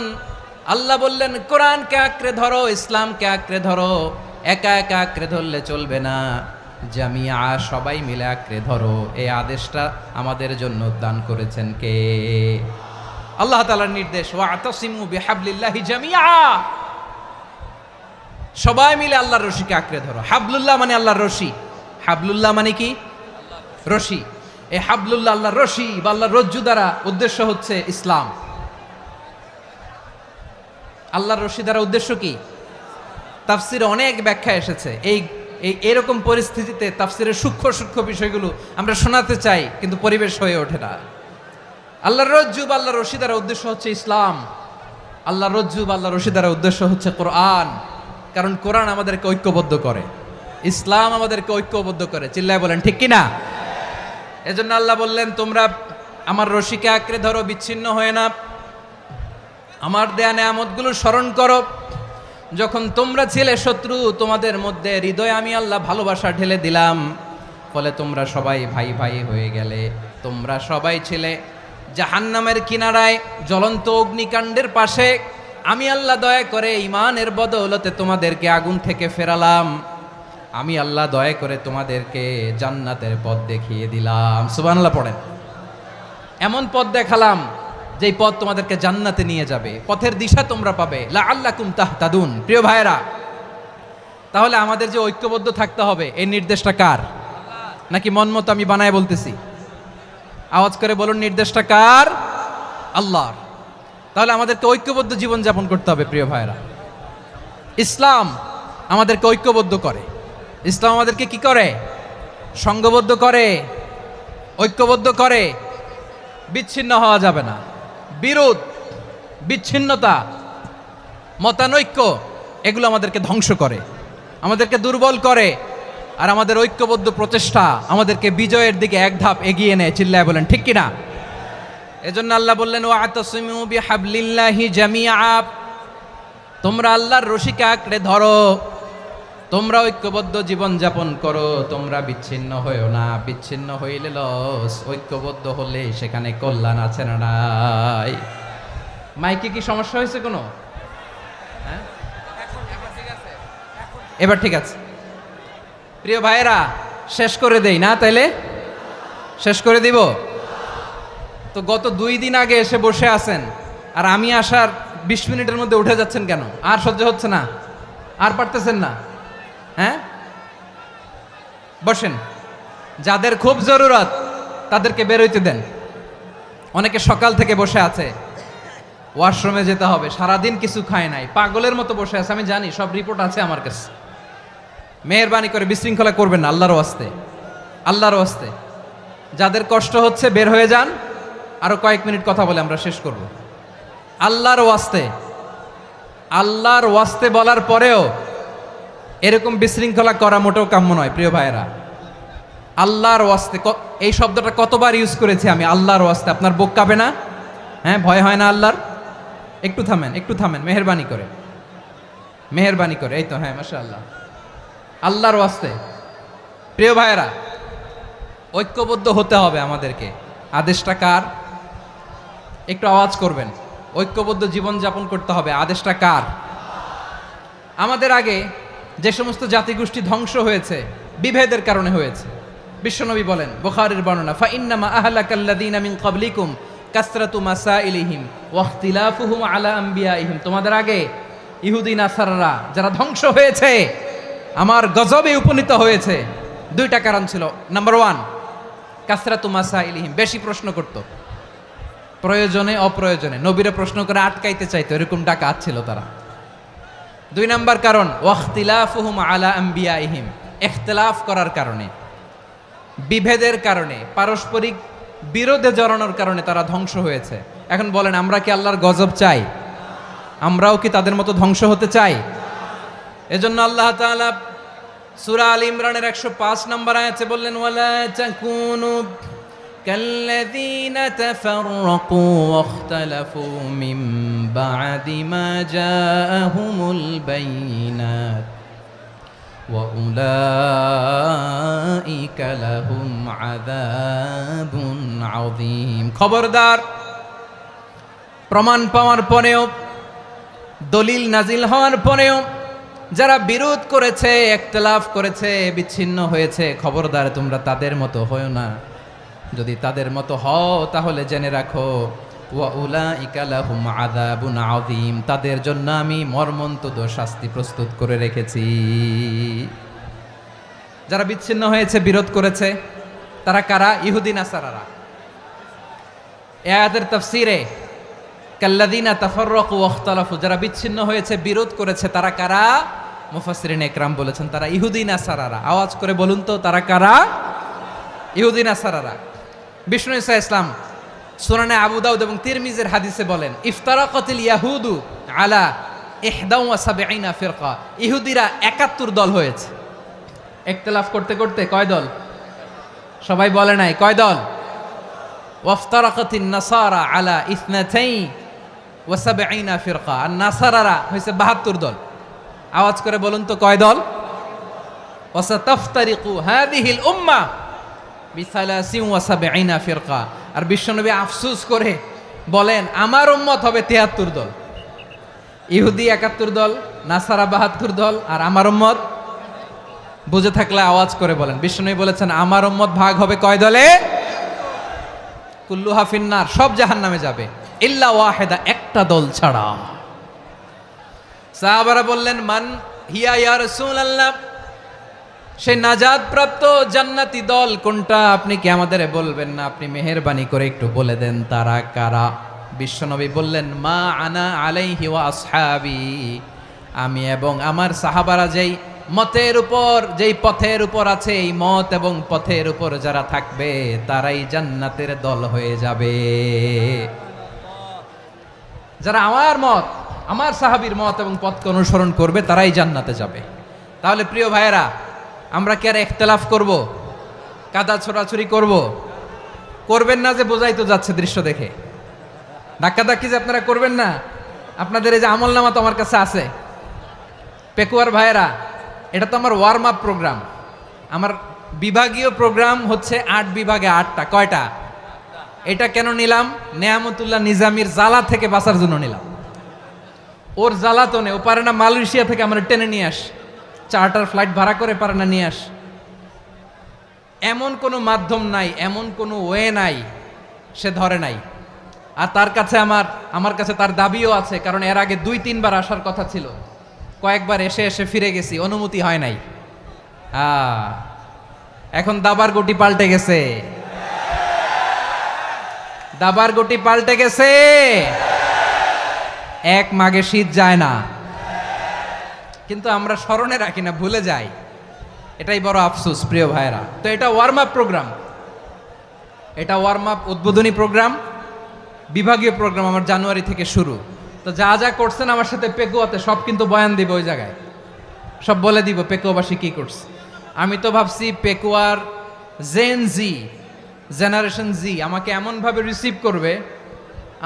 আল্লাহ বললেন কোরআনকে আঁকড়ে ধরো ইসলামকে আঁকড়ে ধরো একা একা আঁকড়ে ধরলে চলবে না জামিয়া সবাই মিলে আঁকড়ে ধরো এই আদেশটা আমাদের জন্য দান করেছেন কে আল্লাহ তাআলার নির্দেশ ওয়াতাসিমু বিহাবলিল্লাহি জামিয়া সবাই মিলে আল্লাহর রশিকে আঁকড়ে ধরো হাবলুল্লাহ মানে আল্লাহর রশি হাবলুল্লাহ মানে কি রশি এই হাবলুল্লাহ আল্লাহর রশি বা আল্লাহর রজ্জু দ্বারা উদ্দেশ্য হচ্ছে ইসলাম আল্লাহর রশি দ্বারা উদ্দেশ্য কি তাফসিরে অনেক ব্যাখ্যা এসেছে এই এরকম পরিস্থিতিতে তাফসিরের সূক্ষ্ম সূক্ষ্ম বিষয়গুলো আমরা শোনাতে চাই কিন্তু পরিবেশ হয়ে ওঠে না আল্লাহর রজ্জু বা আল্লাহর রশি দ্বারা উদ্দেশ্য হচ্ছে ইসলাম আল্লাহর রজ্জু বা আল্লাহর রশি দ্বারা উদ্দেশ্য হচ্ছে কোরআন কারণ কোরআন আমাদেরকে ঐক্যবদ্ধ করে ইসলাম আমাদেরকে ঐক্যবদ্ধ করে চিল্লায় বলেন ঠিক কিনা এজন্য আল্লাহ বললেন তোমরা আমার রশিকে আঁকড়ে ধরো বিচ্ছিন্ন হয়ে না আমার দেয়া নেয়ামতগুলো স্মরণ করো যখন তোমরা ছিলে শত্রু তোমাদের মধ্যে হৃদয়ে আমি আল্লাহ ভালোবাসা ঢেলে দিলাম ফলে তোমরা সবাই ভাই ভাই হয়ে গেলে তোমরা সবাই ছিলে জাহান্নামের কিনারায় জ্বলন্ত অগ্নিকাণ্ডের পাশে আমি আল্লাহ দয়া করে ঈমানের বদৌলতে তোমাদেরকে আগুন থেকে ফেরালাম আমি আল্লাহ দয়া করে তোমাদেরকে জান্নাতের পথ দেখিয়ে দিলাম সুবহানাল্লাহ পড়েন এমন পথ দেখালাম যেই পথ তোমাদেরকে জান্নাতে নিয়ে যাবে পথের দিশা তোমরা পাবে লাআল্লাকুম তাহতাদুন প্রিয় ভাইরা তাহলে আমাদের যে ঐক্যবদ্ধ থাকতে হবে এই নির্দেশটা কার নাকি মন মতো আমি বানায় বলতেছি আওয়াজ করে বলুন নির্দেশটা কার আল্লাহর তাহলে আমাদেরকে ঐক্যবদ্ধ জীবন যাপন করতে হবে প্রিয় ভাইরা ইসলাম আমাদেরকে ঐক্যবদ্ধ করে ইসলাম আমাদেরকে কি করে সংঘবদ্ধ করে ঐক্যবদ্ধ করে বিচ্ছিন্ন হওয়া যাবে না বিরোধ বিচ্ছিন্নতা মতানৈক্য এগুলো আমাদেরকে ধ্বংস করে আমাদেরকে দুর্বল করে আর আমাদের ঐক্যবদ্ধ প্রচেষ্টা আমাদেরকে বিজয়ের দিকে এক ধাপ এগিয়ে নেয় চিল্লায় বলেন ঠিক কিনা এজন্য আল্লাহ বললেন ওয়াতাসিমু বিহাবলিল্লাহি জামিআ তোমরা আল্লাহর রশিকে আঁকড়ে ধরো তোমরা ঐক্যবদ্ধ জীবন যাপন করো তোমরা বিচ্ছিন্ন হইও না বিচ্ছিন্ন হইলে লস ঐক্যবদ্ধ হলে সেখানে কল্যাণ আছে না নাই মাইকে কি সমস্যা হয়েছে কোনো হ্যাঁ এবার ঠিক আছে প্রিয় ভাইয়েরা শেষ করে দেই না তাইলে শেষ করে দিব তো গত 2 দিন আগে এসে বসে আছেন আর আমি আসার 20 মিনিটের মধ্যে উঠে যাচ্ছেন কেন আর সহ্য হচ্ছে না আর পারতেছেন না হ্যাঁ বসেন যাদের খুব জরুরত তাদেরকে বের হইতে দেন অনেকে সকাল থেকে বসে আছে ওয়াশরুমে যেতে হবে সারাদিন কিছু খায় নাই পাগলের মতো বসে আছে আমি জানি সব রিপোর্ট আছে আমার কাছে মেহেরবানি করে বিশৃঙ্খলা করবেন না আল্লাহর ওয়াস্তে আল্লাহর ওয়াস্তে যাদের কষ্ট হচ্ছে বের হয়ে যান আরো কয়েক মিনিট কথা বলে আমরা শেষ করব আল্লাহর ওয়াস্তে বলার পরেও এরকম বিশৃঙ্খলা করা মোটেও কাম্য নয় প্রিয় ভাইয়েরা আল্লাহর ওয়াস্তে এই শব্দটা কতবার ইউজ করেছি আমি আল্লাহর ওয়াস্তে আপনার বুক কাঁপে না হ্যাঁ ভয় হয় না আল্লাহর একটু থামেন মেহেরবানি করে এই তো হ্যাঁ মাশাআল্লাহ আল্লাহর ওয়াস্তে প্রিয় ভাইয়েরা ঐক্যবদ্ধ হতে হবে আমাদেরকে আদেশটা কার একটু আওয়াজ করবেন ঐক্যবদ্ধ জীবন যাপন করতে হবে আদেশটা কার আমাদের আগে যে সমস্ত জাতিগোষ্ঠী ধ্বংস হয়েছে বিভেদের কারণে হয়েছে বিশ্বনবী বলেন বুখারীর বর্ণনা ফা ইন্নামা আহলাকাল্লাযীনা মিন ক্বাবলিকুম কাসরাতু মাসাইলিহিম ওয়া ইখতিলাফুহুম আলা আমবিয়াইহিম তোমাদের আগে ইহুদি নাসারারা যারা ধ্বংস হয়েছে, আমার গজবে উপনীত হয়েছে, দুইটা কারণ ছিল। নাম্বার ওয়ান, কাসরাতু মাসাইলিহিম, বেশি প্রশ্ন করত, প্রয়োজনে অপ্রয়োজনে নবীরে প্রশ্ন করে আটকাইতে চাইতো, এরকম ডাকাত ছিল তারা। দুই নাম্বার কারণ, ওয়াখতিলাফুহুম আলা আম্বিয়াইহিম, ইখতিলাফ করার কারণে, বিভেদের কারণে, পারস্পরিক বিরোধে জড়ানোর কারণে তারা ধ্বংস হয়েছে। এখন বলেন, আমরা কি আল্লাহর গজব চাই? আমরাও কি তাদের মতো ধ্বংস হতে চাই? এজন্য আল্লাহ তাআলা সূরা আল ইমরানের 105 নম্বর আয়াতে বললেন, ওয়ালা তাকুনু কাল্লাযীনা তাফাররাকু ওয়াখতালাফু মিন বা'দি মা জাআহুমুল বাইয়িনাত ওয়া উলাইকা লাহুম আযাবুন আযীম। খবরদার, প্রমাণ পাওয়ার পরেও, দলিল নাজিল হওয়ার পরেও যারা বিরোধ করেছে, ইখতিলাফ করেছে, বিচ্ছিন্ন হয়েছে, খবরদার তোমরা তাদের মতো হও না। যদি তাদের মতো হও তাহলে জেনে রাখো, ওয়া উলাইকা লাহুম আযাবুন আযীম, তাদের জন্য আমি মর্মন্তুদ শাস্তি প্রস্তুত করে রেখেছি। যারা বিচ্ছিন্ন হয়েছে, বিরোধ করেছে, তারা কারা? ইহুদি নাসারারা। এই আয়াতের তাফসীরে কাল্লাযীনা তাফাররাকু ওয়াখতালাফু, যারা বিচ্ছিন্ন হয়েছে, বিরোধ করেছে, তারা কারা? মুফাসসিরিন ইকরাম বলেছেন তারা ইহুদি নাসারারা। আওয়াজ করে বলুন তো, তারা কারা? ইহুদি নাসারারা। বিষ্ণু ঈসা ইসলাম সুনানে আবু দাউদ এবং তিরমিজির হাদিসে বলেন, ইফতারাকাতিল ইয়াহুদু আলা 71 ফিরকা, ইহুদিরা 71 দল হয়েছে। ইখতিলাফ করতে করতে কয় দল? সবাই বলে নাই, কয় দল? ওয়াফতারাকাতিন নাসারা আলা 72 ফিরকা, আর নাসারারা হয়েছে 72 দল। আওয়াজ করে বলুন তো, কয় দল? ওয়াসাতাফতারিকু হাদিহিল উম্মাহ বি73 ফিরকা। আর বিশ্বনবী আফসোস করে বলেন, আমার উম্মত হবে 73 দল। ইহুদি 71 দল, নাসারা 72 দল, আর আমার উম্মত, বুঝে থাকলে আওয়াজ করে বলেন। বিশ্বনবী বলেছেন, আমার উম্মত ভাগ হবে কয় দলে? কুল্লুহা ফিন্নার, সব জাহান্নামে যাবে, ইল্লা ওয়াহিদা, একটা দল ছাড়া। সাহাবারা বললেন, মান হিয়া ইয়া রাসূলুল্লাহ, সেই নাজাত প্রাপ্ত জান্নাতি দল কোনটা? আপনি কি আমাদের বলবেন না? আপনি মেহেরবানি করে একটু বলে দেন তারা কারা। বিশ্বনবী বললেন, মা আনা আলাইহি ওয়া আসহাবি, আমি এবং আমার সাহাবারা যেই মতের উপর, যেই পথের উপর আছে, এই মত এবং পথের উপর যারা থাকবে তারাই জান্নাতের দল হয়ে যাবে। যারা আমার মত, আমার সাহাবীর মত এবং পথকে অনুসরণ করবে তারাই জান্নাতে যাবে। তাহলে প্রিয় ভাইয়েরা, আমরা কি আর ইখতিলাফ করব? কাদা ছোড়াছুরি করব? করবেন না যে বোঝাই তো যাচ্ছে দৃশ্য দেখে। ধাক্কাধাক্কি যে আপনারা করবেন না। আপনাদের এই যে আমলনামা তো আমার কাছে আছে। পেকুয়ার ভাইয়েরা, এটা তো আমার ওয়ার্ম আপ প্রোগ্রাম। আমার বিভাগীয় প্রোগ্রাম হচ্ছে 8 বিভাগে 8টা। কয়টা? এটা কেন নিলাম? নেয়ামতুল্লাহ নিজামীর জ্বালা থেকে বাঁচার জন্য নিলাম। ওর জ্বালাতনে ও পারে না মালয়েশিয়া থেকে আমরা টেনে নিয়ে আস, চার্টার ফ্লাইট ভাড়া করে পারে না নিয়ে আস। এমন কোনো মাধ্যম নাই, এমন কোনো ওয়ে নাই, সে ধরে নাই। আর তার কাছে আমার কাছে তার দাবিও আছে, কারণ এর আগে 2-3 বার আসার কথা ছিল। কয়েকবার এসে এসে ফিরে গেছি, অনুমতি হয় নাই। এখন দাবার গুটি পাল্টে গেছে, দাবার গুটি পাল্টে গেছে। এক মাঘে শীত যায় না, কিন্তু আমরা স্মরণে রাখি না, ভুলে যাই। এটাই বড় আফসোস প্রিয় ভাইরা। তো এটা ওয়ার্ম আপ প্রোগ্রাম, এটা ওয়ার্ম আপ উদ্বোধনী প্রোগ্রাম, বিভাগীয় প্রোগ্রাম আমার জানুয়ারি থেকে শুরু। তো যা যা করছেন আমার সাথে পেকুয়াতে সব কিন্তু বয়ান দিব, ওই জায়গায় সব বলে দিব পেকুয়াবাসী কি করছে। আমি তো ভাবছি পেকুয়ার জেনারেশন জি আমাকে এমনভাবে রিসিভ করবে,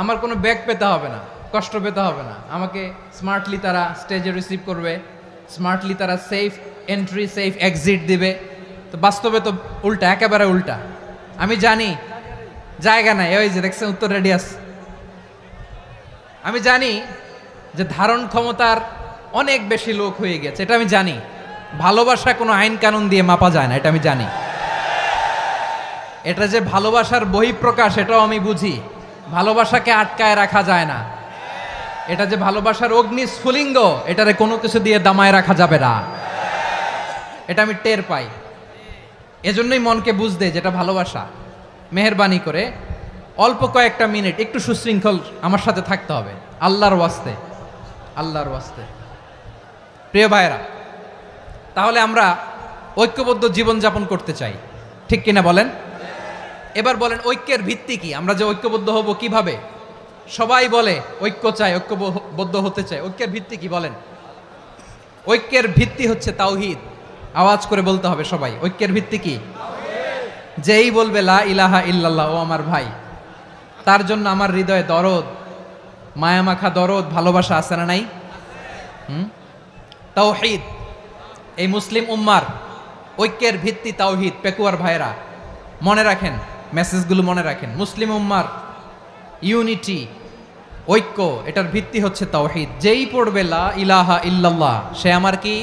আমার কোনো ব্যাক পেতে হবে না, কষ্ট পেতে হবে না। আমাকে স্মার্টলি তারা স্টেজে রিসিভ করবে, স্মার্টলি তারা সেফ এন্ট্রি, সেফ এক্সিট দিবে। তো বাস্তবে তো উল্টা, একেবারে উল্টা। আমি জানি জায়গা নাই, ওই যে দেখছেন উত্তর রেডিয়াস। আমি জানি যে ধারণ ক্ষমতার অনেক বেশি লোক হয়ে গেছে, এটা আমি জানি। ভালোবাসা কোনো আইন কানুন দিয়ে মাপা যায় না, এটা আমি জানি। এটা যে ভালোবাসার বহিঃপ্রকাশ, এটাও আমি বুঝি। ভালোবাসাকে আটকায় রাখা যায় না। এটা যে ভালোবাসার অগ্নি স্ফুলিঙ্গ, এটারে কোনো কিছু দিয়ে দামায় রাখা যাবে না। এটা আমি টের পাই, এজন্যই মনকে বুঝতে যেটা ভালোবাসা। মেহেরবানি করে অল্প কয়েকটা মিনিট একটু সুশৃঙ্খল আমার সাথে থাকতে হবে, আল্লাহর ওয়াস্তে, আল্লাহর ওয়াস্তে। প্রিয় ভাইয়েরা, তাহলে আমরা ঐক্যবদ্ধ জীবনযাপন করতে চাই, ঠিক কিনা বলেন? এবার বলেন ঐক্যের ভিত্তি কি? আমরা যে ঐক্যবদ্ধ হব কিভাবে? সবাই বলে ঐক্য চাই, ঐক্যবদ্ধ হতে চাই। ঐক্যের ভিত্তি কি বলেন? ঐক্যের ভিত্তি হচ্ছে তাওহীদ। আওয়াজ করে বলতে হবে সবাই, ঐক্যের ভিত্তি কি? যেই বলবে লা ইলাহা ইল্লাল্লাহ, ও আমার ভাই, তার জন্য আমার হৃদয়ে দরদ, মায়ামাখা দরদ, ভালোবাসা আছে না নাই? তাওহীদ। এই মুসলিম উম্মার ঐক্যের ভিত্তি তাওহীদ। পেকুয়ার ভাইরা মনে রাখেন, মেসেজগুলো মনে রাখেন। মুসলিম উম্মার ইউনিটি, ঐক্য, এটার ভিত্তি হচ্ছে তাওহীদ। যেই পড়বে লা ইলাহা ইল্লাল্লাহ, সে আমার কি?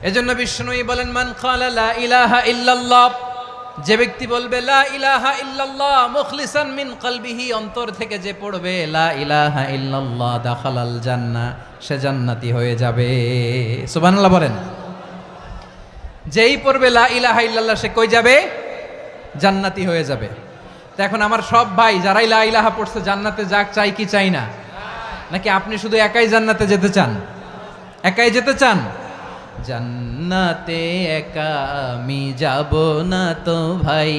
এজন্য বিষ্ণুই বলেন, মান ক্বালা লা ইলাহা ইল্লাল্লাহ, যে ব্যক্তি বলবে লা ইলাহা ইল্লাল্লাহ মুখলিসান মিন কলবিহি, অন্তর থেকে যে পড়বে লা ইলাহা ইল্লাল্লাহ, দাখালাল জান্নাহ, সে জান্নাতি হয়ে যাবে। সুবহানাল্লাহ বলেন। যেই পড়বে লা ইলাহা ইল্লাল্লাহ, সে কই যাবে? জান্নাতি হয়ে যাবে। তো এখন আমার সব ভাই যারাই লা ইলাহা পড়ছে জান্নাতে যাক, চাই কি চাই না? নাকি আপনি শুধু একাই জান্নাতে যেতে চান? একাই যেতে চান? জান্নাতে একা আমি যাব না তো ভাই,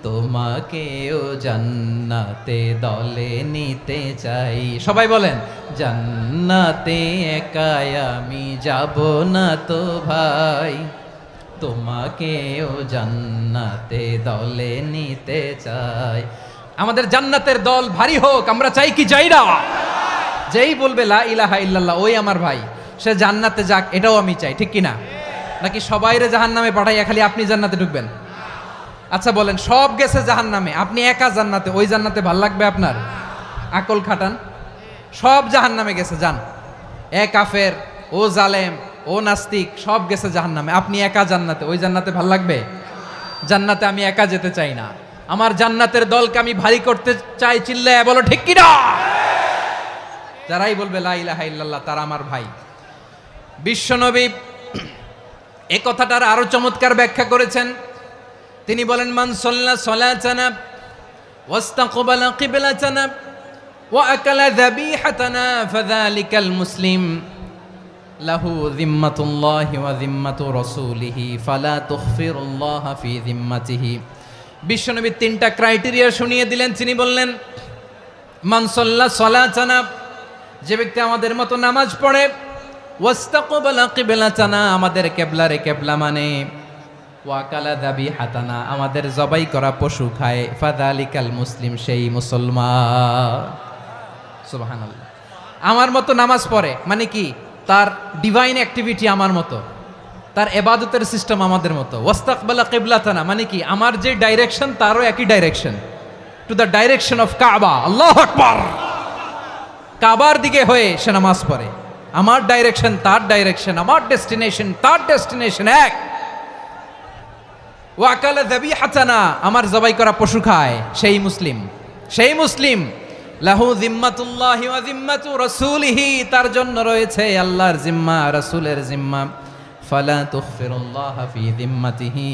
তোমাকেও জান্নাতে দলে নিতে চাই। সবাই বলেন, জান্নাতে একা আমি যাব না তো ভাই, তোমাকেও জান্নাতে দলে নিতে চাই। আমাদের জান্নাতের দল ভারী হোক, আমরা চাই কি চাই না? যেই বলবে লা ইলাহা ইল্লাল্লাহ, ওই আমার ভাই, সে জান্নাতে যাক, এটাও আমি চাই, ঠিক কিনা? নাকি সবাইরে জাহান্নামে পাঠাইয়া খালি আপনি জান্নাতে ঢুকবেন? আচ্ছা বলেন, সব গেছে জাহান্নামে, আপনি একা জান্নাতে, ওই জান্নাতে ভাল লাগবে আপনার? আকল খাটান। সব জাহান্নামে গেছে, যান। এ কাফের, ও জালেম, ও নাস্তিক, সব গেছে জাহান্নামে, আপনি একা জান্নাতে, ওই জান্নাতে ভাল লাগবে? জান্নাতে আমি একা যেতে চাই না, আমার জান্নাতের দলকে আমি ভারী করতে চাই। চিল্লায় বলো ঠিক কিনা? যারাই বলবে লা ইলাহা ইল্লাল্লাহ, তারা আমার ভাই। বিশ্বনবী এই কথাটার আরো চমৎকার ব্যাখ্যা করেছেন। তিনি বলেন, মান সাল্লা সালাতানা ওয়াস্তাকবালা কিবলাতানা ওয়া আকালা যাবিহাতানা ফাযালিকাল মুসলিম লাহু যিম্মাতুল্লাহি ওয়া যিম্মাতু রাসূলিহি ফালা তুখফিরুল্লাহা ফি যিম্মাতিহি। বিশ্বনবী তিনটা ক্রাইটেরিয়া শুনিয়ে দিলেন। তিনি বললেন, মান সাল্লা সালাতানা, যে ব্যক্তি আমাদের মতো নামাজ পড়ে, ওয়াস্তাকবালা কিবলাতানা, আমাদের কিবলারে কিবলা মানে, ওয়াকালা যাবিহাতানা, আমাদের জবাই করা পশু খায়, ফাযালিকাল মুসলিম, সেই মুসলমান। সুবহানাল্লাহ। আমার মতো নামাজ পড়ে মানে কি? তার ডিভাইন অ্যাক্টিভিটি আমার মতো, তার ইবাদতের সিস্টেম আমাদের মতো। ওয়াস্তাকবালা কিবলাতানা মানে কি? আমার যে ডাইরেকশন তারও একই direction, to the direction of কাবা। আল্লাহু আকবার। কাবার দিকে হয়ে সে নামাজ পড়ে। আমার ডাইরেকশন তার ডাইরেকশন, আমার ডেস্টিনেশন তার ডেস্টিনেশন এক। ওয়াকালা যাবিহাতানা, আমার জবাই করা পশু খায়, সেই মুসলিম, সেই মুসলিম। লাহু যিম্মাতুল্লাহি ওয়া যিম্মাতু রাসূলিহি, তার জন্য রয়েছে আল্লাহর জিম্মা, রাসূলের জিম্মা। ফালা তুখফিরুল্লাহা ফি যিম্মাতিহি,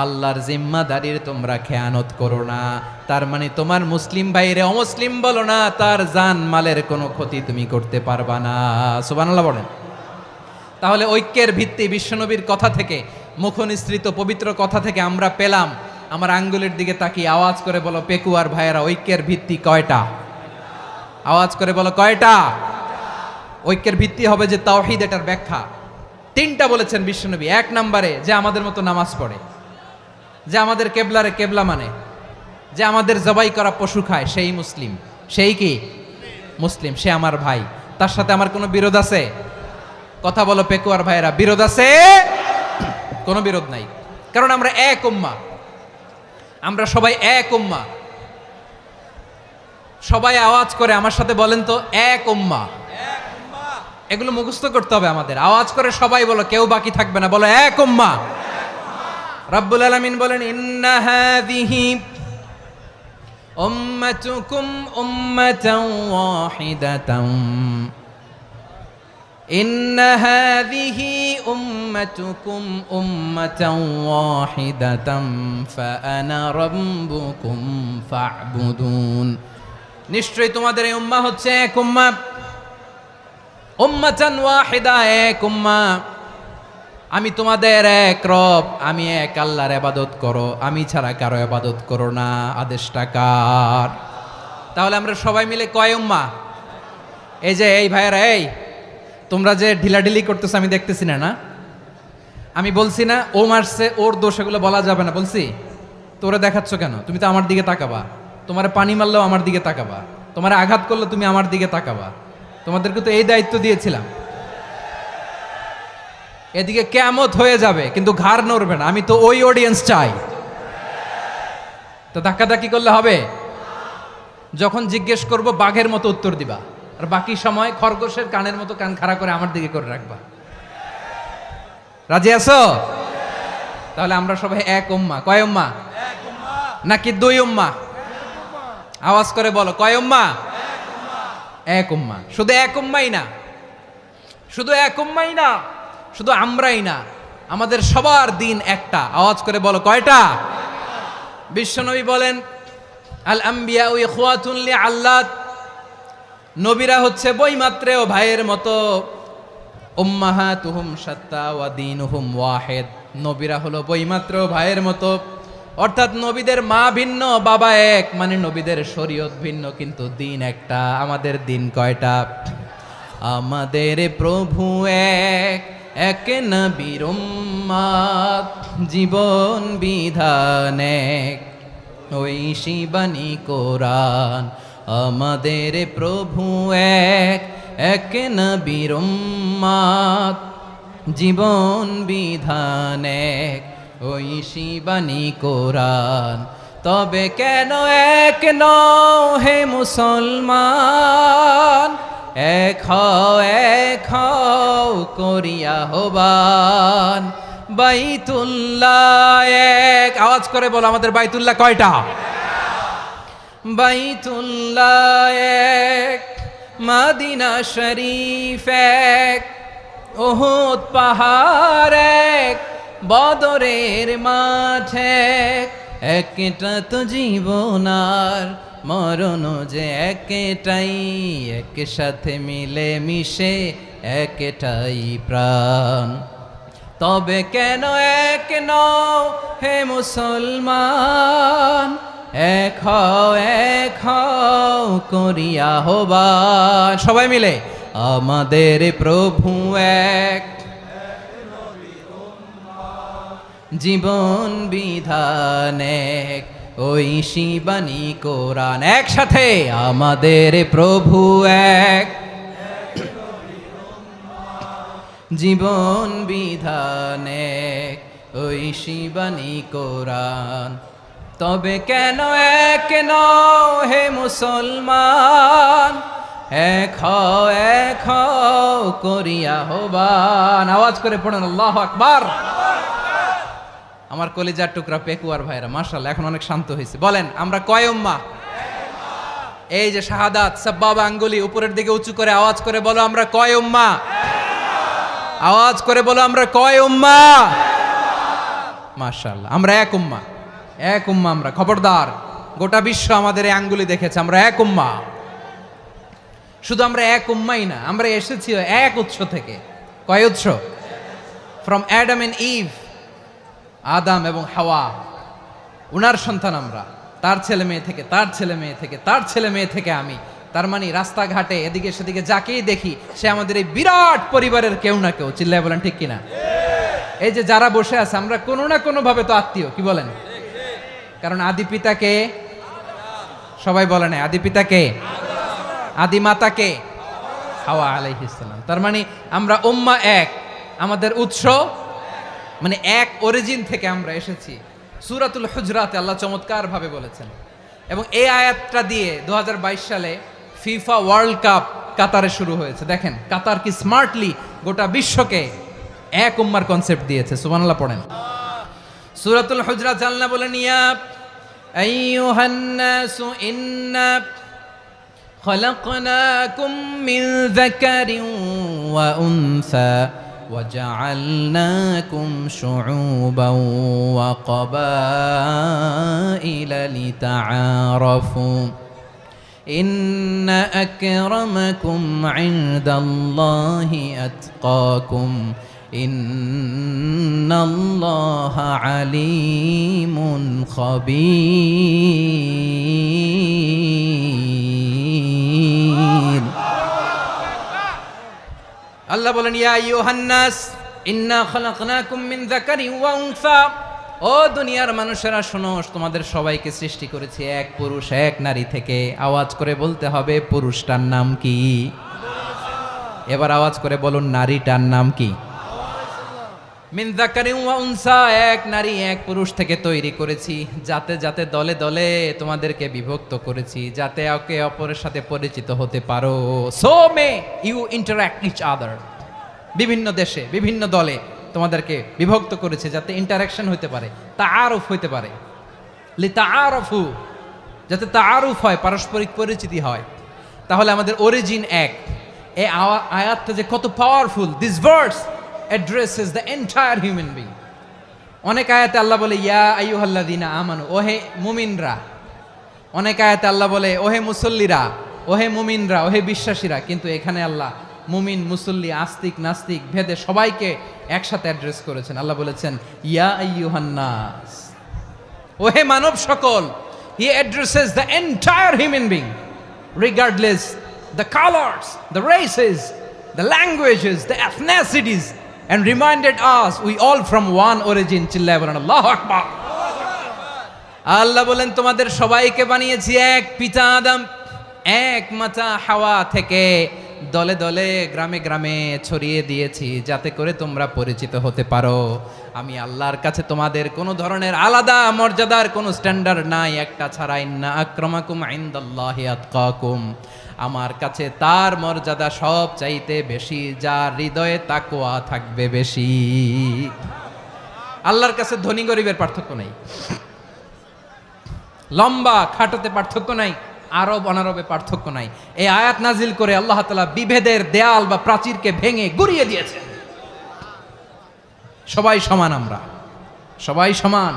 আল্লাহর জিম্মাদারির তোমরা খেয়ানত করো না। তার মানে তোমার মুসলিম ভাইরে অমুসলিম বলো না, তার জান মালের কোনো ক্ষতি তুমি করতে পারবা না। সুবহানাল্লাহ বলেন। তাহলে ঐক্যের ভিত্তি বিশ্বনবীর কথা থেকে, মুখনিসৃত পবিত্র কথা থেকে আমরা পেলাম। আমার আঙ্গুলের দিকে তাকিয়ে আওয়াজ করে বলো পেকুয়ার ভাইয়েরা, ঐক্যের ভিত্তি কয়টা? আওয়াজ করে বলো কয়টা? ঐক্যের ভিত্তি হবে যে তাওহীদ, এটার ব্যাখ্যা তিনটা বলেছেন বিশ্বনবী। এক নম্বরে, যে আমাদের মতো নামাজ পড়ে, যে আমাদের কেবলারে কেবলা মানে, যে আমাদের জবাই করা পশু খায়, সেই মুসলিম। সেই কি? মুসলিম, সে আমার ভাই। তার সাথে আমার কোনো বিরোধ আছে? কথা বলো পেকুয়ার ভাইয়েরা, বিরোধ আছে? কোনো বিরোধ নাই, কারণ আমরা এক উম্মাহ, আমরা সবাই এক উম্মাহ। সবাই আওয়াজ করে আমার সাথে বলেন তো, এক উম্মাহ। এগুলো মুখস্থ করতে হবে আমাদের। আওয়াজ করে সবাই বলো, কেউ বাকি থাকবে না, বলো এক উম্মাহ। রাব্বুল আলামিন বলেন, ইন্না হাযিহি উম্মাতুকুম উম্মাতাও ওয়াহিদাতাম ইন্না হাযিহি উম্মাতুকুম উম্মাতাও ওয়াহিদাতাম ফাআনা রাব্বুকুম ফা'বুদুন। নিশ্চয়ই তোমাদের এই উম্মাহ হচ্ছে এক উম্মাহ, উম্মাতান ওয়াহিদা, এক উম্মাহ। আমি তোমাদের এক রব, আমি এক আল্লাহর ইবাদত করো, আমি ছাড়া কারো ইবাদত করো না। আদেশটা কার? তাহলে আমরা সবাই মিলে কয় উম্মাহ? এই যে এই ভাইয়েরা, এই তোমরা যে ঢিলাঢিলি করতেছো আমি দেখতেছি না, না আমি বলছি না ও মারছে ওর দোষ, এগুলো বলা যাবে না বলছি? তোরা দেখাচ্ছ কেন? তুমি তো আমার দিকে তাকাবা। তোমার পানি মারলেও আমার দিকে তাকাবা, তোমার আঘাত করলে তুমি আমার দিকে তাকাবা। তোমাদেরকে তো এই দায়িত্ব দিয়েছিলাম। এদিকে কিয়ামত হয়ে যাবে কিন্তু ঘাড় নড়বে না, আমি তো ওই অডিয়েন্স চাই। তো ধাক্কাধাক্কি করলে হবে? যখন জিজ্ঞেস করব বাঘের মতো উত্তর দিবা, আর বাকি সময় খরগোশের কানের মতো কান খাড়া করে আমার দিকে করে রাখবা। রাজি আছো? তাহলে আমরা সবাই এক উম্মাহ। কয় উম্মাহ? নাকি দুই উম্মাহ? আওয়াজ করে বলো, কয় উম্মাহ? এক উম্মাহ। শুধু এক উম্মাই না, শুধু এক উম্মাই না, শুধু আমরাই না, আমাদের সবার দিন একটা। আওয়াজ করে বলো, কয়টা? বিশ্বনবী বলেন, আল আম্বিয়া ইখওয়াতুন লিআল্লাত, নবীরা হচ্ছে বইমাত্রেও ভাইয়ের মতো। উম্মাহাতুহুম শাত্তা ওয়া দীনুহুম ওয়াহিদ, নবীরা হলো বইমাত্রেও ভাইয়ের মতো। অর্থাৎ নবীদের মা ভিন্ন, বাবা এক, মানে নবীদের শরীয়ত ভিন্ন, কিন্তু দিন একটা। আমাদের দিন কয়টা? আমাদের প্রভু এক, এক নবীর উম্মাত, জীবন বিধান এক, ওই শিবানী কোরআন। আমাদের প্রভু এক, এক নবীর উম্মাত, জীবন বিধান এক, ওই শিবানী কোরআন। তবে কেন এক নও হে মুসলমান? এক হও করিয়া হবান। বাইতুল্লাহ এক, আওয়াজ করে বলো আমাদের বাইতুল্লাহ কয়টা? বাইতুল্লাহ এক, মদিনা শরীফ এক, উহুদ পাহাড় এক, বদরের মাঠ এক। একটা তো জীবন আর মরণ যে একটাই, একসাথে মিলে মিশে একটাই প্রাণ। তবে কেন এক নও হে মুসলমান? এক হও করিয়া হবান। সবাই মিলে, আমাদের প্রভু এক, জীবন বিধান এক, ওই শিবানী কোরআন। একসাথে, আমাদের প্রভু এক, জীবন বিধান এক, ওই শিবানী কোরআন। তবে কেন এক নও হে মুসলমান? এক হও করিয়া হবান। আওয়াজ করে পড়ুন আল্লাহু আকবার। আমার কলিজার টুকরা পেকুয়ার ভাইরা মাশাআল্লাহ এখন অনেক শান্ত হয়েছে। বলেন আমরা কয় উম্মাহ? এই যে শাহাদাত সাব্বাবা আঙ্গুলি উপরের দিকে উঁচু করে আওয়াজ করে বলো আমরা কয় উম্মাহ? আওয়াজ করে বলো আমরা কয় উম্মাহ? মাশাআল্লাহ আমরা এক উম্মাহ, এক উম্মাহ আমরা। খবরদার, গোটা বিশ্ব আমাদের এই আঙ্গুলি দেখেছে, আমরা এক উম্মাহ। শুধু আমরা এক উম্মাই না, আমরা এসেছি এক উৎস থেকে। কয় উৎস? ফ্রম অ্যাডাম এন্ড ইভ, আদম এবং হাওয়া, উনার সন্তান আমরা। তার ছেলে মেয়ে থেকে, তার ছেলে মেয়ে থেকে, তার ছেলে মেয়ে থেকে আমি। তার মানে রাস্তাঘাটে এদিকে সেদিকে যাকেই দেখি সে আমাদের এই বিরাট পরিবারের কেউ না কেউ। চিল্লায় বলেন ঠিক কিনা? এই যে যারা বসে আছে আমরা কোনো না কোনো ভাবে তো আত্মীয়, কি বলেন? কারণ আদি পিতাকে সবাই বলে না, আদি পিতাকে, আদি মাতাকে হাওয়া আলাইহিস সালাম। তার মানে আমরা উম্মাহ এক, আমাদের উৎস মানে এক অরিজিন থেকে আমরা এসেছি। সূরাতুল হুজরাতে আল্লাহ চমৎকার ভাবে বলেছেন, এবং এই আয়াতটা দিয়ে 2022 সালে ফিফা ওয়ার্ল্ড কাপ কাতারে শুরু হয়েছে। দেখেন কাতার কি স্মার্টলি গোটা বিশ্বকে এক উম্মার কনসেপ্ট দিয়েছে। সুবহানাল্লাহ পড়েন। সূরাতুল হুজরাত আল্লাহ বলেন, ইয়া আইয়ুহান নাসু ইন্না খলাকনাকুম মিন যাকারিন ওয়া উনসা وجعلناكم شعوبا وقبائل لتعارفوا إن أكرمكم عند الله أتقاكم إن الله عليم خبير আল্লাহ বলেন ইয়া আইয়ুহান নাস ইন্না খলাকনাকুম মিন যাকারিন ওয়া উনসা ও দুনিয়ার মানুষেরা শোনো তোমাদের সবাইকে সৃষ্টি করেছি এক পুরুষ এক নারী থেকে আওয়াজ করে বলতে হবে পুরুষটার নাম কি এবার আওয়াজ করে বলুন নারীটার নাম কি মিন যাকারিন ওয়া উনসা এক নারী এক পুরুষ থেকে তৈরি করেছি যাতে যাতে দলে দলে তোমাদেরকে বিভক্ত করেছি যাতে একে অপরের সাথে পরিচিত হতে পারো so may you interact each other বিভিন্ন দেশে বিভিন্ন দলে তোমাদেরকে বিভক্ত করেছে যাতে ইন্টারাকশন হতে পারে তাআরুফ হতে পারে লিতাআরফু যাতে তাআরুফ হয় পারস্পরিক পরিচিতি হয় তাহলে আমাদের অরিজিন এক এই আয়াতটা যে কত powerful this verse addresses the entire human being অনেক আয়াতে আল্লাহ বলে ইয়া আইয়ুহাল্লাযীনা আমানু ওহে মুমিনরা অনেক আয়াতে আল্লাহ বলে ওহে মুসল্লিরা ওহে মুমিনরা ওহে বিশ্বাসীরা কিন্তু এখানে আল্লাহ মুমিন মুসল্লি আস্তিক নাস্তিক ভেদে সবাইকে একসাথে অ্যাড্রেস করেছেন আল্লাহ বলেছেন ইয়া আইয়ুহান নাস ওহে মানব সকল হি addresses the entire human being regardless the colours the races the languages the এথনিসিটিস and reminded us we all from one origin চিল্লায় বলেন আল্লাহু আকবার আল্লাহ বলেন তোমাদের সবাইকে বানিয়েছি এক পিতা আদম এক মাতা হাওয়া থেকে দলে দলে গ্রামে গ্রামে ছড়িয়ে দিয়েছি যাতে করে তোমরা পরিচিত হতে পারো আমি আল্লাহর কাছে তোমাদের কোনো ধরনের আলাদা মর্যাদার কোনো স্ট্যান্ডার্ড নাই একটা ছাড়া ইন্না আক্রামাকুম ইনদাল্লাহি আতকাকুম আমার কাছে তার মর্যাদা সব চাইতে বেশি যার হৃদয়ে তাকওয়া থাকবে বেশি আল্লাহর কাছে ধনী গরিবের পার্থক্য নাই লম্বা খাটোতে পার্থক্য নাই আরব অনারবে পার্থক্য নাই এই আয়াত নাজিল করে আল্লাহ তাআলা বিভেদের দেয়াল বা প্রাচীরকে ভেঙে গুড়িয়ে দিয়েছেন সবাই সমান আমরা সবাই সমান